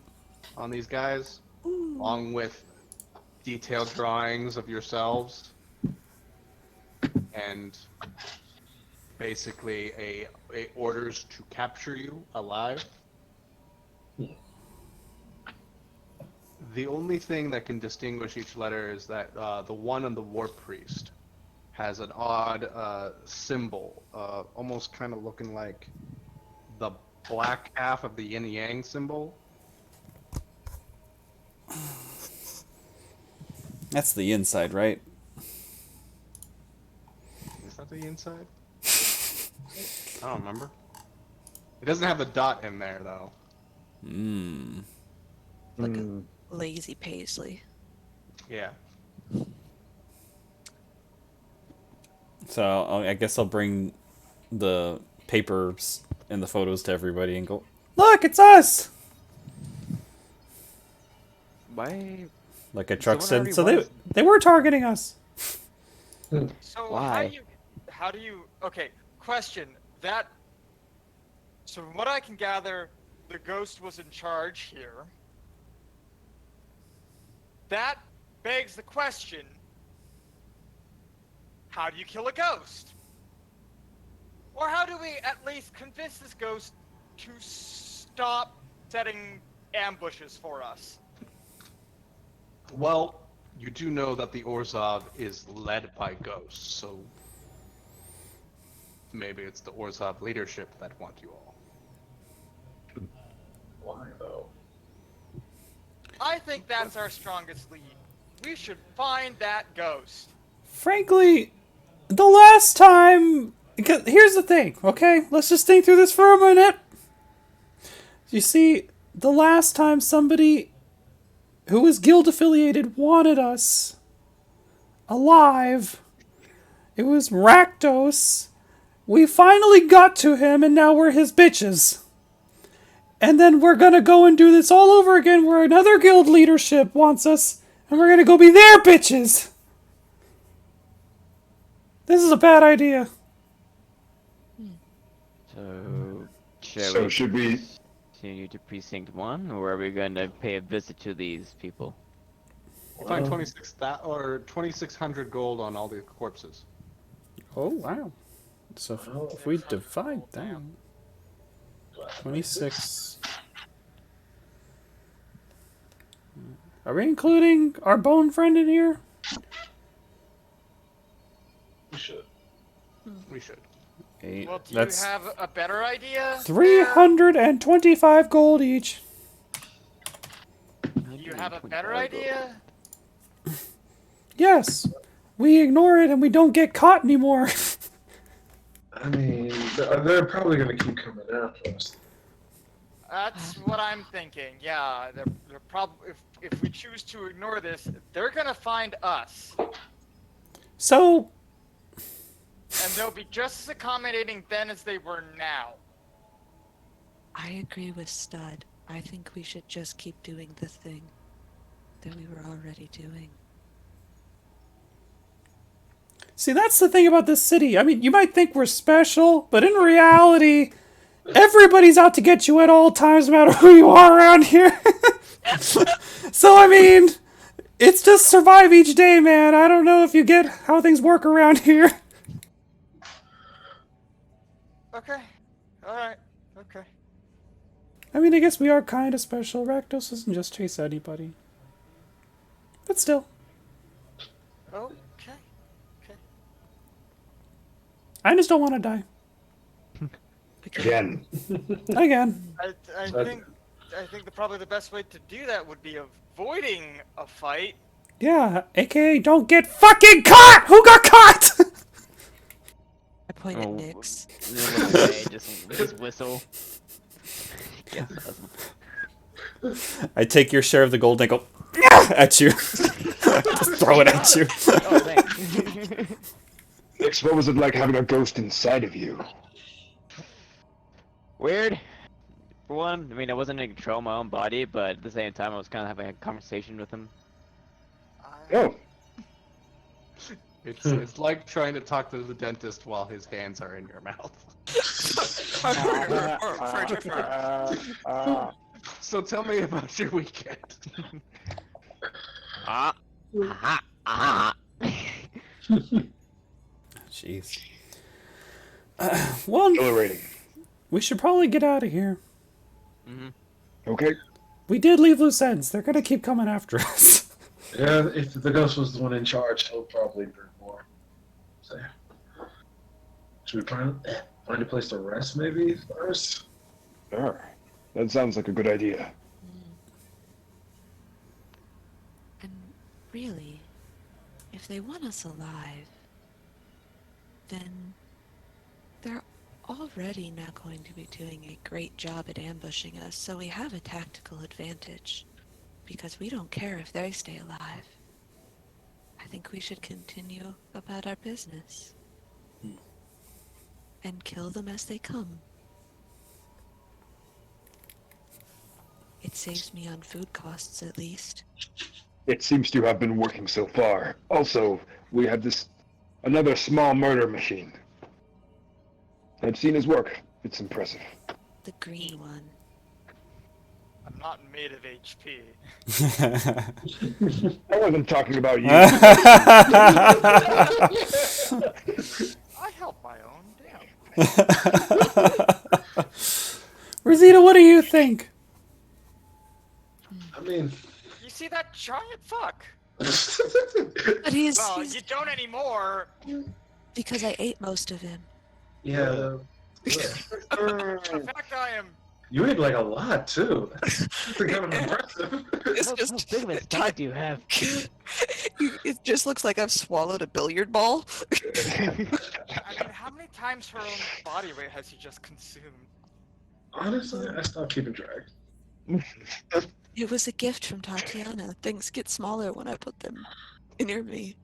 on these guys, along with detailed drawings of yourselves, and basically a orders to capture you alive. The only thing that can distinguish each letter is that the one on the War Priest has an odd symbol, almost kind of looking like the black half of the yin yang symbol. That's the inside, right? Is that the inside? I don't remember. It doesn't have the dot in there though. Like a lazy paisley. Yeah. So I guess I'll bring the papers and the photos to everybody and go, look, it's us! Why? Like a truck Someone said, so already they were targeting us. So Why? how do you okay, question that so from what I can gather, the ghost was in charge here. That begs the question, how do you kill a ghost? Or how do we at least convince this ghost to stop setting ambushes for us? Well, you do know that the Orzhov is led by ghosts, so maybe it's the Orzhov leadership that want you all. Why though? I think that's our strongest lead. We should find that ghost. Frankly, the last time... Because here's the thing, okay? Let's just think through this for a minute. You see, the last time somebody who was guild-affiliated wanted us alive, it was Rakdos. We finally got to him, and now we're his bitches. And then we're gonna go and do this all over again where another guild leadership wants us, and we're gonna go be their bitches. This is a bad idea. So, So should we continue to Precinct 1, or are we going to pay a visit to these people? You find 2,600 gold on all the corpses. Oh, wow. So if we divide that... 26... Are we including our bone friend in here? We should. We should. 8. Well, do That's you have a better idea? 325 gold each. Do you have a better idea? Yes. We ignore it and we don't get caught anymore. I mean, they're probably gonna keep coming after us. That's what I'm thinking. Yeah, they're probably if we choose to ignore this, they're gonna find us, So, and they'll be just as accommodating then as they were now. I agree with Stud. I think we should just keep doing the thing that we were already doing. see, that's the thing about this city. I mean, you might think we're special, but in reality, everybody's out to get you at all times, no matter who you are around here. So, I mean, it's just survive each day, man. I don't know if you get how things work around here. Okay, all right. Okay. I mean, I guess we are kind of special. Rakdos doesn't just chase anybody. But still. Okay. Okay. I just don't want to die. Again. Again. I think probably the best way to do that would be avoiding a fight. Yeah, aka don't get fucking caught! Who got caught? I point at Nyx. And then look away, just whistle. Yes, I take your share of the gold and I go "Yeah!" at you. Just throw it at you. Oh, thanks. Nix, what was it like having a ghost inside of you? Weird. For one, I mean, I wasn't in control of my own body, but at the same time, I was kind of having a conversation with him. Oh. It's like trying to talk to the dentist while his hands are in your mouth. So tell me about your weekend. Jeez. Well, Exhilarating. we should probably get out of here. Okay. We did leave loose ends. They're gonna keep coming after us. Yeah, if the ghost was the one in charge, he'll probably bring more. So, should we find a place to rest maybe first? Sure. That sounds like a good idea. And really, if they want us alive, then they're already not going to be doing a great job at ambushing us, so we have a tactical advantage. Because we don't care if they stay alive. I think we should continue about our business. And kill them as they come. It saves me on food costs, at least. It seems to have been working so far. Also, we have another small murder machine. I've seen his work. It's impressive. The green one. I'm not made of HP. I wasn't talking about you. I help my own, damn. Rosita, what do you think? I mean, You see that giant fuck? But Well, you don't anymore. Because I ate most of him. yeah. In fact, I am. You ate like a lot too. That's kind of impressive. It's How big of a stomach do you have? It just looks like I've swallowed a billiard ball. I mean, how many times her own body weight has he just consumed? Honestly, I stopped keeping track. It was a gift from Tatiana. Things get smaller when I put them near me.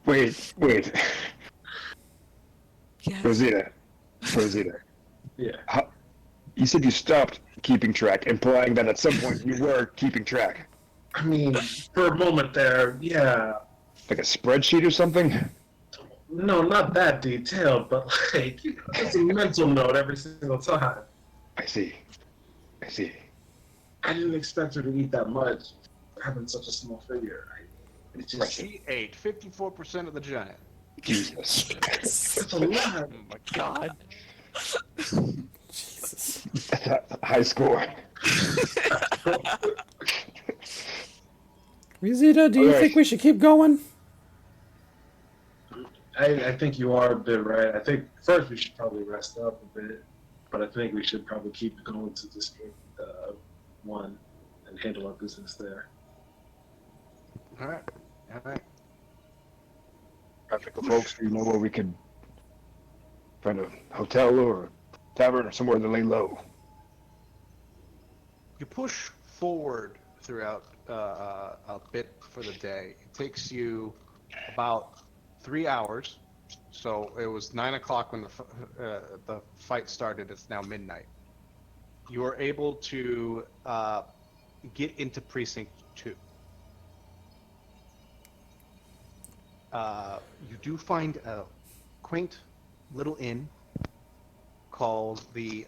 Wait. Yes. Rosita. Yeah. You said you stopped keeping track, implying that at some point you were keeping track. I mean, for a moment there, yeah. Like a spreadsheet or something? No, not that detailed, but like, it's a mental note every single time. I see. I didn't expect her to eat that much, having such a small figure. It's just, She ate 54% of the giant. Jesus. it's a lot. Oh my god. Jesus. That's a high score. Rosita, do you Alright. think we should keep going? I think you are a bit right. I think first we should probably rest up a bit, but I think we should probably keep going to this one and handle our business there. All right. Practical folks, do you know where we could find a hotel or a tavern or somewhere to lay low? You push forward throughout a bit for the day. It takes you about 3 hours. So it was 9 o'clock when the fight started. It's now midnight. You are able to get into precinct 2. You do find a quaint little inn called the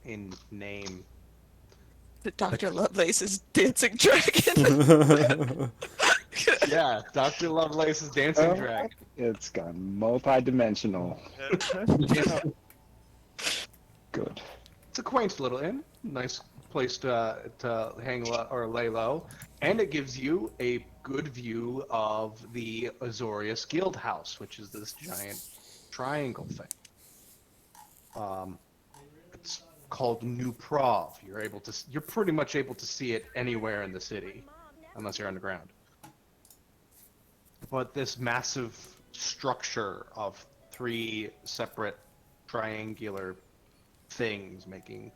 in name. The Dr. Lovelace's dancing dragon. Yeah, Dr. Lovelace's dancing dragon. It's gone multi-dimensional. Good. It's a quaint little inn. Nice place to hang low, or lay low, and it gives you a good view of the Azorius Guild House, which is this giant triangle thing. It's called New Prov. You're pretty much able to see it anywhere in the city, unless you're underground. But this massive structure of 3 separate triangular things making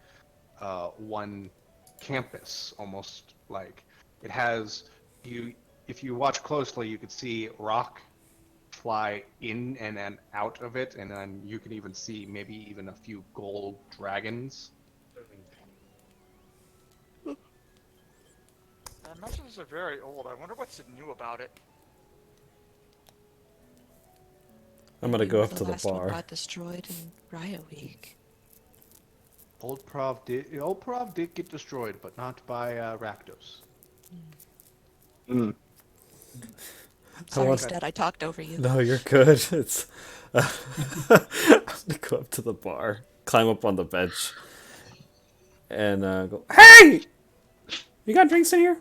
one campus, almost like it has if you watch closely, you could see rock fly in and then out of it, and then you can even see maybe even a few gold dragons. I imagine these are very old. I wonder what's new about it. I'm gonna go up to the last one bar. got destroyed in Riot Week. Old Prov did get destroyed, but not by Rakdos. Sorry, Stead, I talked over you. No, you're good. It's. I'm gonna go up to the bar, climb up on the bench, and go. Hey, you got drinks in here?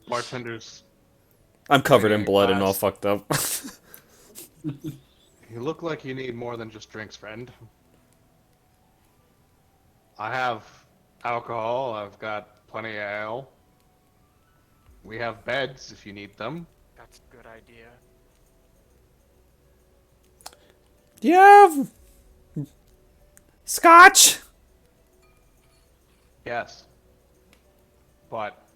Bartenders. I'm covered in Bringing a blood and all glass. fucked up. You look like you need more than just drinks, friend. I have alcohol. I've got plenty of ale. We have beds if you need them. That's a good idea. Do you have scotch? Yes. But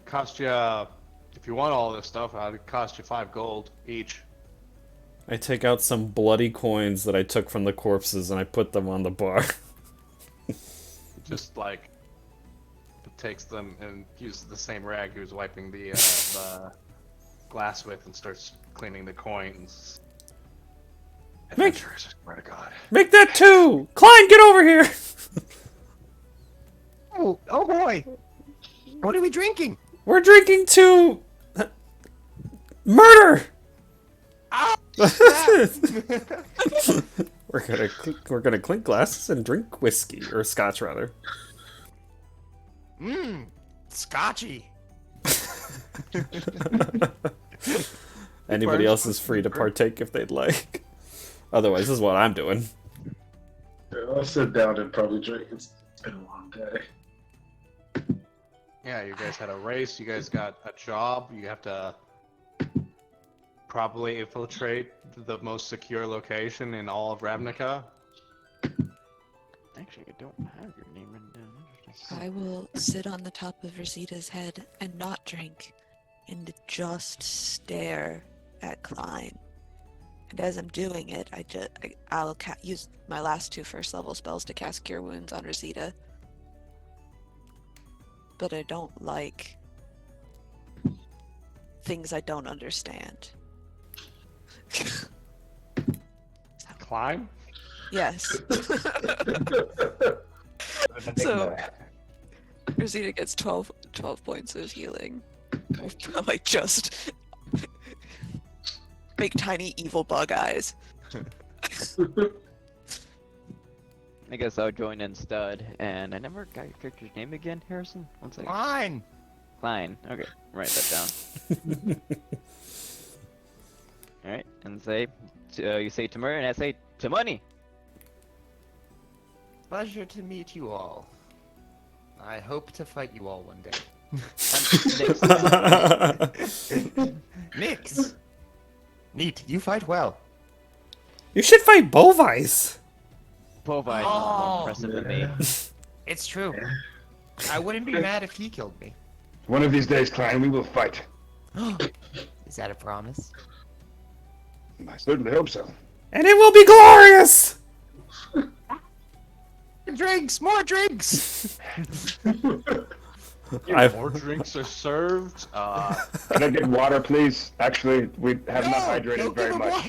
cost you, if you want all this stuff, it'd cost you 5 gold each. I take out some bloody coins that I took from the corpses and I put them on the bar. Just like takes them and uses the same rag he was wiping the glass with and starts cleaning the coins. Adventurers, I swear to God. Make that 2! Klein, get over here! Oh boy! What are we drinking? We're drinking to murder. Ah! We're gonna clink glasses and drink whiskey or scotch rather. Scotchy. Anybody else is free to partake if they'd like. Otherwise, this is what I'm doing. Yeah, I'll sit down and probably drink. It's been a long day. Yeah, you guys had a race, you guys got a job, you have to probably infiltrate the most secure location in all of Ravnica. Actually, I don't have your name written down. Interesting. I will sit on the top of Rosita's head and not drink, and just stare at Klein. And as I'm doing it, I'll use my last 2 first level spells to cast Cure Wounds on Rosita. But I don't like things I don't understand. Climb? Yes. So Rosita gets 12 points of healing. Like just make tiny evil bug eyes. I guess I'll join in Stud, and I never got your character's name again, Harrison? One second. Fine. Klein. Okay, write that down. Alright, and say, you say to murder, and I say to money. Pleasure to meet you all. I hope to fight you all one day. Nix. Neat. You fight well. You should fight Bovice. Bovice is more impressive than me. It's true. I wouldn't be mad if he killed me. One of these days, Klein, we will fight. Is that a promise? I certainly hope so. And it will be glorious! Drinks! More drinks! More drinks are served. Can I get water, please? Actually, we have not hydrated very much.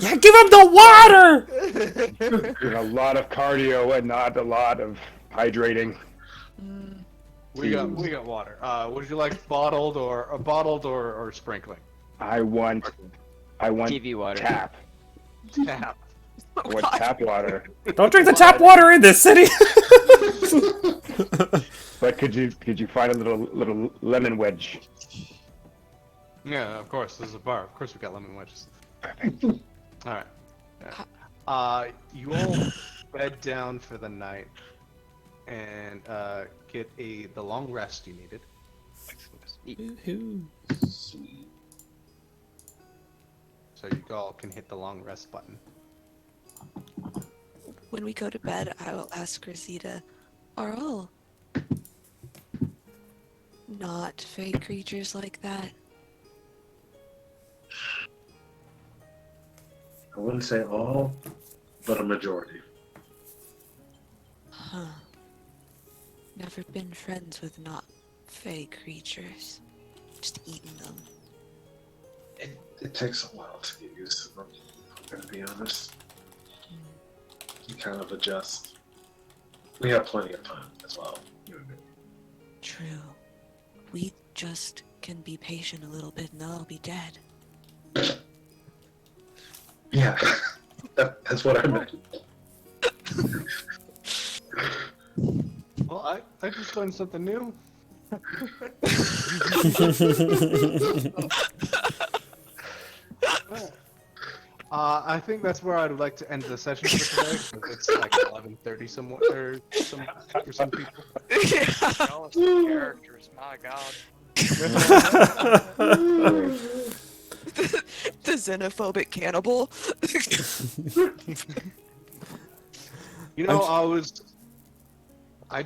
Yeah, give him the water! There's a lot of cardio and not a lot of hydrating. We got water. Would you like bottled or sprinkling? I want TV water. tap. Tap. I want tap water. Don't drink the tap water in this city. But could you find a little lemon wedge? Yeah, of course. This is a bar. Of course we got lemon wedges. All right. Yeah. You all bed down for the night and get the long rest you needed. So you all can hit the long rest button. When we go to bed, I will ask Rosita, are all not fake creatures like that? I wouldn't say all, but a majority. Huh. Never been friends with not fake creatures. Just eating them. It takes a while to get used to them, I'm gonna be honest. You kind of adjust. We have plenty of time as well. True. We just can be patient a little bit and they'll all be dead. Yeah, that's what I meant. Well, I just learned something new. I think that's where I'd like to end the session for today, because it's like 11:30 somewhat, or for some people. Jealous of characters, my god. The xenophobic cannibal. You know, I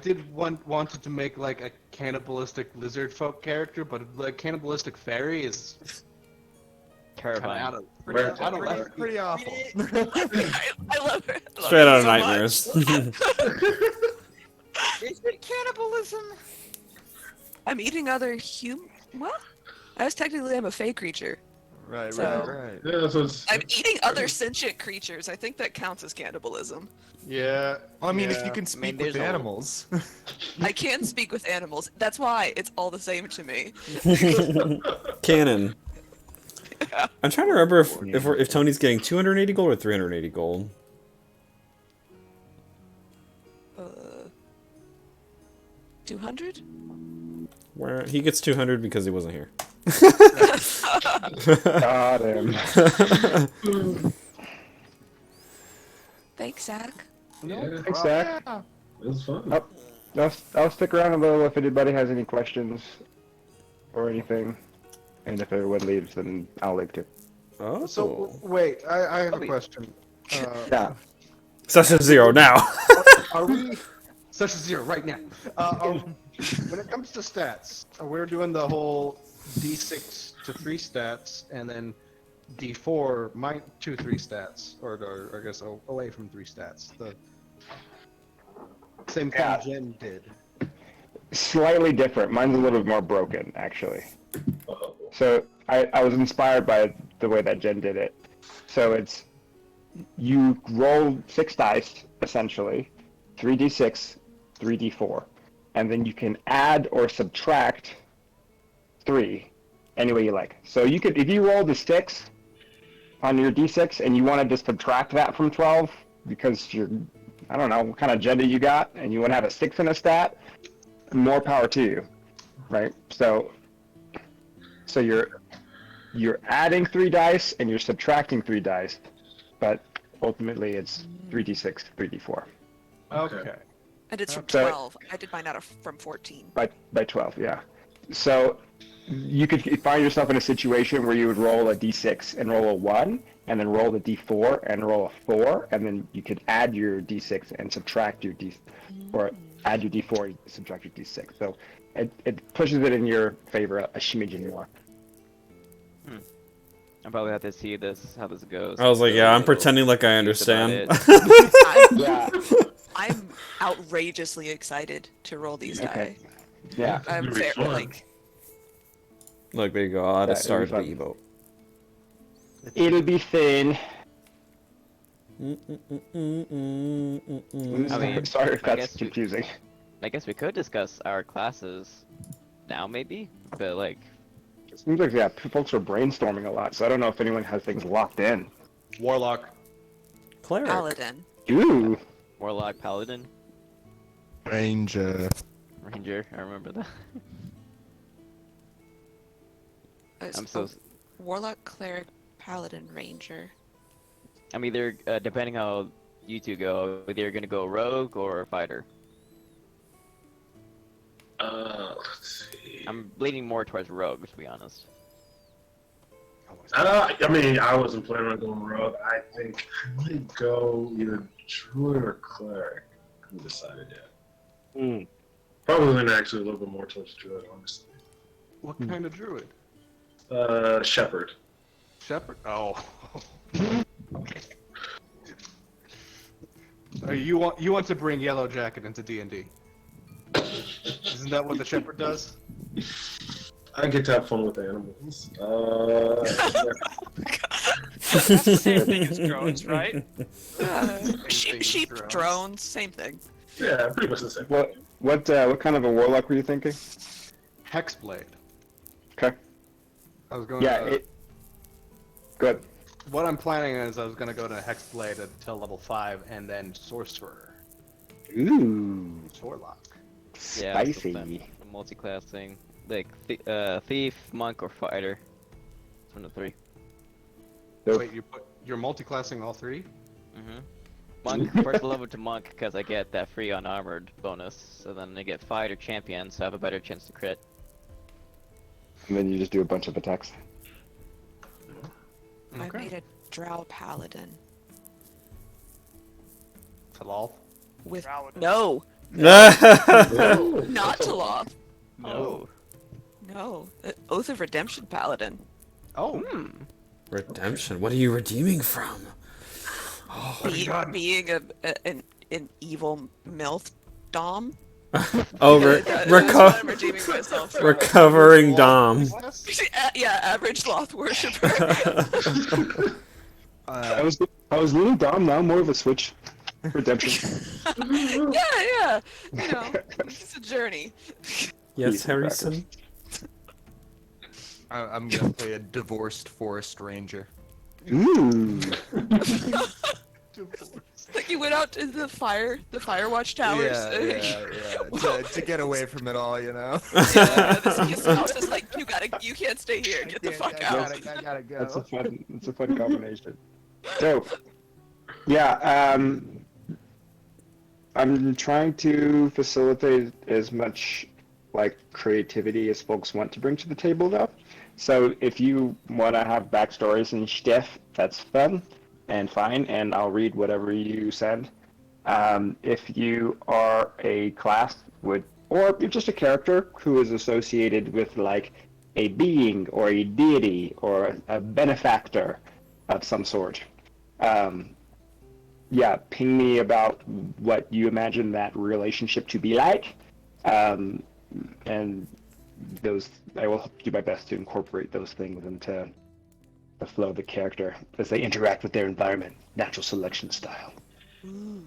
wanted to make like a cannibalistic lizard folk character, but like cannibalistic fairy is Terrifying. Pretty awful. I love it. Straight out of nightmares. Is it cannibalism? I'm eating other Well, I was technically I'm a fey creature. Right. Yeah, so it's, I'm eating other sentient creatures. I think that counts as cannibalism. Yeah. Well, I mean, if yeah. you can speak there's with a- animals. I can speak with animals. That's why it's all the same to me. Canon. I'm trying to remember if Tony's getting 280 gold or 380 gold. 200? Where he gets 200 because he wasn't here. Got him. Thanks, Zach. Thanks, Zach. it was fun. I'll stick around a little if anybody has any questions or anything. And if everyone leaves, then I'll leave too. Oh. So wait, I have a question. Yeah. Such a zero now. Are we such a zero right now? When it comes to stats, we're doing the whole D6 to 3 stats, and then D4 to 3 stats, or I guess away from 3 stats. The same thing Jen did. Slightly different. Mine's a little bit more broken, actually. So I was inspired by the way that Jen did it. So it's you roll 6 dice, essentially, 3d6, 3d4, and then you can add or subtract 3 any way you like. So you could, if you roll the 6 on your d6 and you wanted to subtract that from 12 because you're, I don't know, what kind of agenda you got, and you want to have a 6 in a stat, more power to you, right? So you're adding 3 dice and you're subtracting 3 dice, but ultimately it's 3d6, 3d4. Okay. And it's from So- 12. I did mine out from 14. By 12, yeah. So you could find yourself in a situation where you would roll a d6 and roll a 1, and then roll the d4 and roll a 4, and then you could add your d6 and subtract your or add your d4 and subtract your d6. So it pushes it in your favor a smidgen more. I'll probably have to see how this goes. I was like, yeah, I'm pretending like I confused about understand. Yeah. I'm outrageously excited to roll these die. Yeah. I'm It'll be very, fun. like, Look, there you go. I had to Yeah, start it'll the be emote. It'll be thin. I mean, Sorry if I that's guess you- confusing. I guess we could discuss our classes now, maybe, but like, It seems like, yeah, folks are brainstorming a lot, so I don't know if anyone has things locked in. Warlock. Cleric. Paladin. Ooh. Warlock, Paladin, Ranger. Ranger. I remember that. I'm so. Warlock, cleric, paladin, ranger. I'm either depending how you two go, either gonna go rogue or fighter. Let's see. I'm leaning more towards rogue, to be honest. I mean, I wasn't planning on going rogue. I think I might go either druid or cleric. I haven't decided yet. Probably lean actually a little bit more towards druid, honestly. What kind of druid? Shepherd. Shepherd? Oh. You want to bring Yellow Jacket into D&D? Isn't that what the shepherd does? I get to have fun with animals. That's the same thing as drones, right? Sheep, drones, same thing. Yeah, pretty much the same. What kind of a warlock were you thinking? Hexblade. Okay. I was going Yeah, to... Good. What I'm planning is I was going to go to Hexblade until level 5 and then Sorcerer. Ooh. Warlock. Yeah, that's the Spicy. plan. The multi-class thing, like thief, monk, or fighter. It's one of the three. Nope. Wait, you're multi-classing all three? Mm-hmm. Monk, first level to monk because I get that free unarmored bonus, so then I get fighter champion, so I have a better chance to crit. And then you just do a bunch of attacks. I made a drow paladin. Talal? With Paladin. no, No. not Taloth. No. No, Oath of Redemption paladin. Oh. Redemption. What are you redeeming from? Being an evil MILF dom. Oh, That's what I'm redeeming myself from. recovering Dom. Yeah, average Loth worshipper. I was leaning Dom now, more of a switch. Redemption. yeah. You know, it's a journey. Yes, Harrison. I'm gonna play a divorced forest ranger. Ooh. Like you went out to the Firewatch towers. Yeah. To get away from it all, you know. Yeah, your spouse is like, you can't stay here. Get the fuck out. I gotta go. That's a fun combination. So, yeah, I'm trying to facilitate as much like creativity as folks want to bring to the table, though. So if you want to have backstories and stuff, that's fun and fine, and I'll read whatever you send. If you are a class or you're just a character who is associated with like a being or a deity or a benefactor of some sort, yeah, ping me about what you imagine that relationship to be like, and I will do my best to incorporate those things into the flow of the character as they interact with their environment, natural selection style. Mm.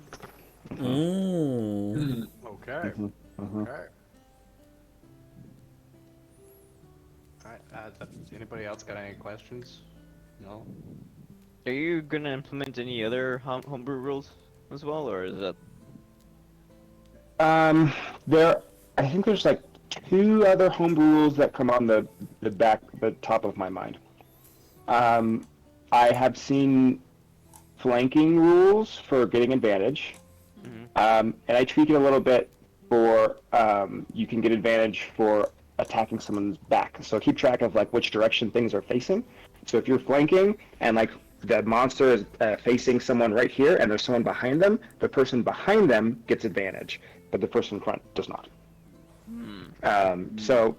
Okay. Okay. Alright, anybody else got any questions? No? Are you gonna implement any other homebrew rules as well, or is that? I think there's like 2 other homebrew rules that come on the top of my mind. I have seen flanking rules for getting advantage, and I tweak it a little bit for you can get advantage for attacking someone's back. So keep track of like which direction things are facing. So if you're flanking and like the monster is facing someone right here and there's someone behind them, the person behind them gets advantage, but the person in front does not. So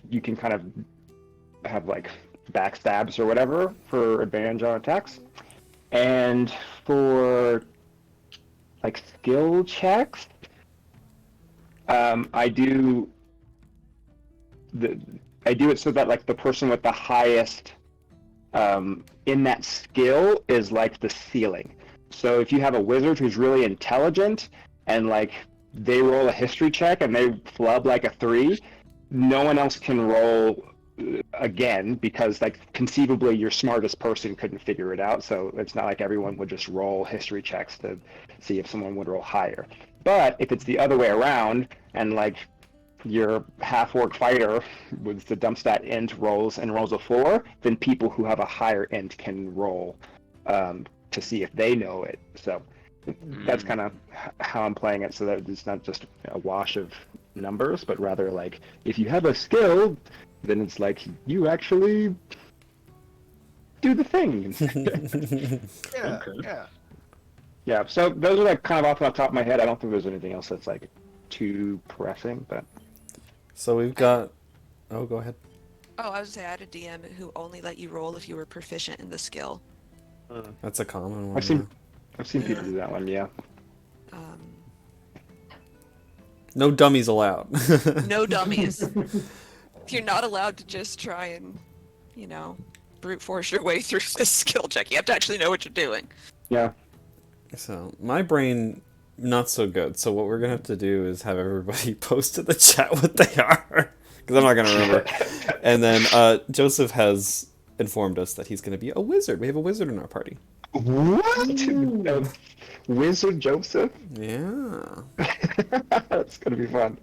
you can kind of have like backstabs or whatever for advantage on attacks. And for like skill checks, I do it so that like the person with the highest in that skill is like the ceiling. So if you have a wizard who's really intelligent and like they roll a history check and they flub like a 3, no one else can roll again because like conceivably your smartest person couldn't figure it out. So it's not like everyone would just roll history checks to see if someone would roll higher. But if it's the other way around and like your half-orc fighter with the dump stat int rolls a 4, then people who have a higher int can roll to see if they know it. So that's kind of how I'm playing it, so that it's not just a wash of numbers, but rather like if you have a skill, then it's like you actually do the thing. Yeah, Okay. yeah. Yeah, so those are like kind of off the top of my head. I don't think there's anything else that's like too pressing, but So we've got. Oh, go ahead. Oh, I was gonna say I had a DM who only let you roll if you were proficient in the skill. That's a common one. I've seen people do that one. Yeah. No dummies allowed. No dummies. You're not allowed to just try and, brute force your way through this skill check. You have to actually know what you're doing. Yeah. So my brain not so good. So what we're gonna have to do is have everybody post in the chat what they are, because I'm not gonna remember. And then Joseph has informed us that he's gonna be a wizard. We have a wizard in our party. What? Wizard Joseph? Yeah. That's gonna be fun.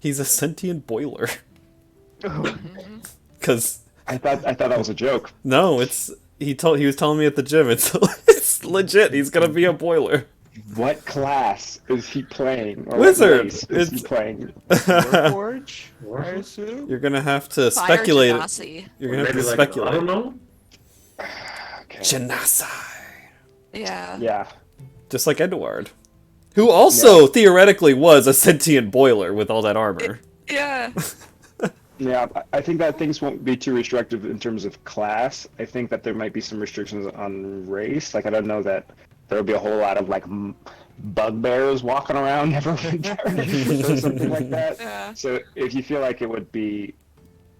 He's a sentient boiler. Because I thought that was a joke. no, he was telling me at the gym. It's legit. He's gonna be a boiler. What class is he playing? Or Wizard! What race is he playing? Warforge, I assume? You're gonna have to Fire speculate. genasi. You're gonna have Maybe to like speculate. I don't know. Okay. Genasi. Yeah. Yeah. Just like Edward, who also theoretically was a sentient boiler with all that armor. Yeah. Yeah, I think that things won't be too restrictive in terms of class. I think that there might be some restrictions on race. Like, I don't know that there'll be a whole lot of, like, bugbears walking around Neverwinter or something like that. Yeah. So if you feel like it would be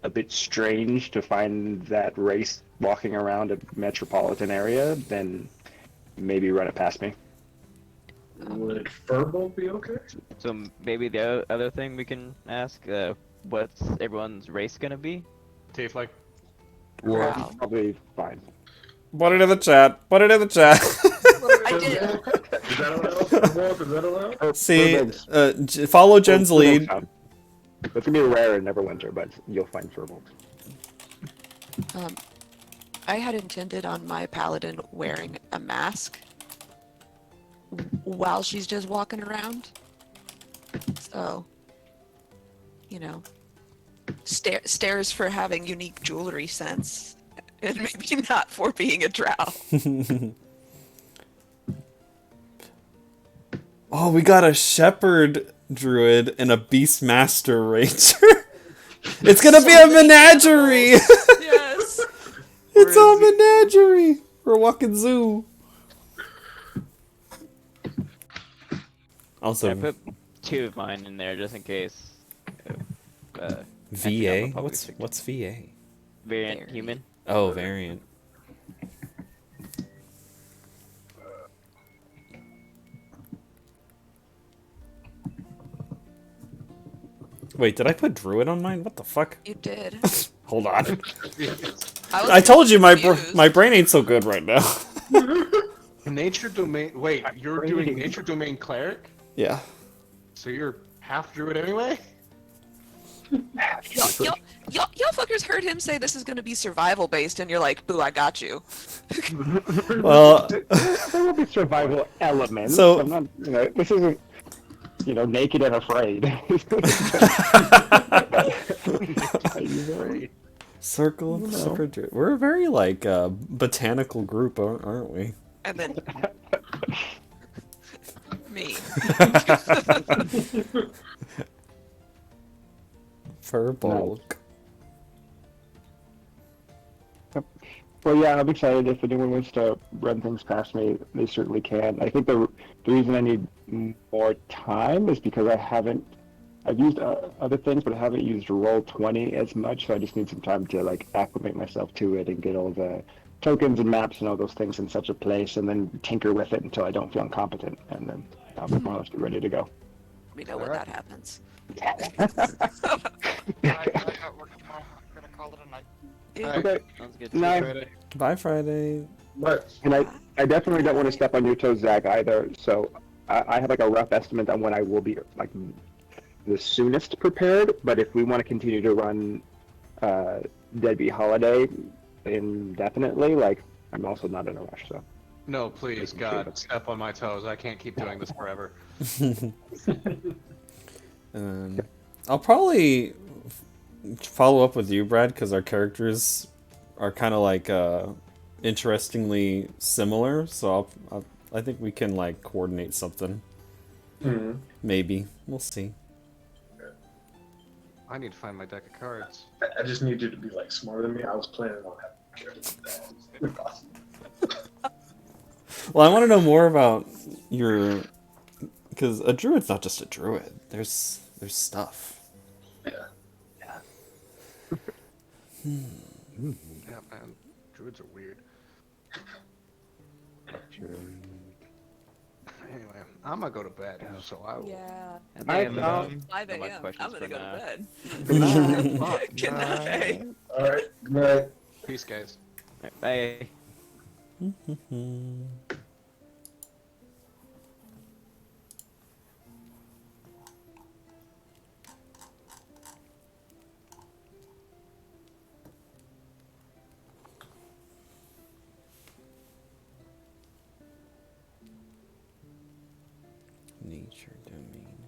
a bit strange to find that race walking around a metropolitan area, then maybe run it past me. Would Furbolg be okay? So maybe the other thing we can ask, what's everyone's race gonna be? Tiefling. Wow. Probably fine. Put it in the chat. Put it in the chat. I did. Is that allowed? Furbolg, is that allowed? See, follow Jen's lead. It's gonna be rare in Neverwinter, but you'll find Furbolg. I had intended on my paladin wearing a mask while she's just walking around. So, stares for having unique jewelry sense, and maybe not for being a drow. Oh, we got a shepherd druid and a beastmaster ranger. It's gonna be a menagerie. Yes. It's a menagerie. We're walking zoo. Also, I put 2 of mine in there just in case. VA. What's VA? Variant human. Oh, variant. Wait, did I put druid on mine? What the fuck? You did. Hold on. I I told you my confused. brain ain't so good right now. Nature domain. Wait, you're doing nature domain cleric? Yeah. So you're half druid anyway? Y'all fuckers heard him say this is going to be survival based, and you're like, boo, I got you. Well, There will be survival elements. So- I'm not, this isn't, naked and afraid. Circle of Shepherd Druid. We're a very botanical group, aren't we? And then me. Furbolg. Well, yeah, I'm excited. If anyone wants to run things past me, they certainly can. I think the reason I need more time is because I've used other things, but I haven't used Roll20 as much, so I just need some time to acclimate myself to it and get all the tokens and maps and all those things in such a place, and then tinker with it until I don't feel incompetent, and then I'll more or less be ready to go. me know when Alright. that happens. I got work tomorrow. I'm gonna call it a night. Alright. Okay. Sounds good. No. Friday. Bye, Friday. But And I definitely don't want to step on your toes, Zach, either. So I have like a rough estimate on when I will be like the soonest prepared. But if we want to continue to run Deadbeat Holiday indefinitely, like I'm also not in a rush. So No, please, Making sure God, that's- step on my toes. I can't keep doing this forever. I'll probably follow up with you, Brad, because our characters are kind of like interestingly similar. So I think we can like coordinate something. Mhm. Maybe we'll see. I need to find my deck of cards. I just need you to be like smarter than me. I was planning on having that. Well, I want to know more about your, because a druid's not just a druid. There's stuff. Yeah. Yeah, man. Druids are weird. Anyway, I'm gonna go to bed, so I will. Yeah. And Bye, then, Tom. 5 no more a.m. questions I'm gonna for go now. to bed. Good night. Fuck. Good night. All right. Good night. Peace, guys. Bye. Nature domain.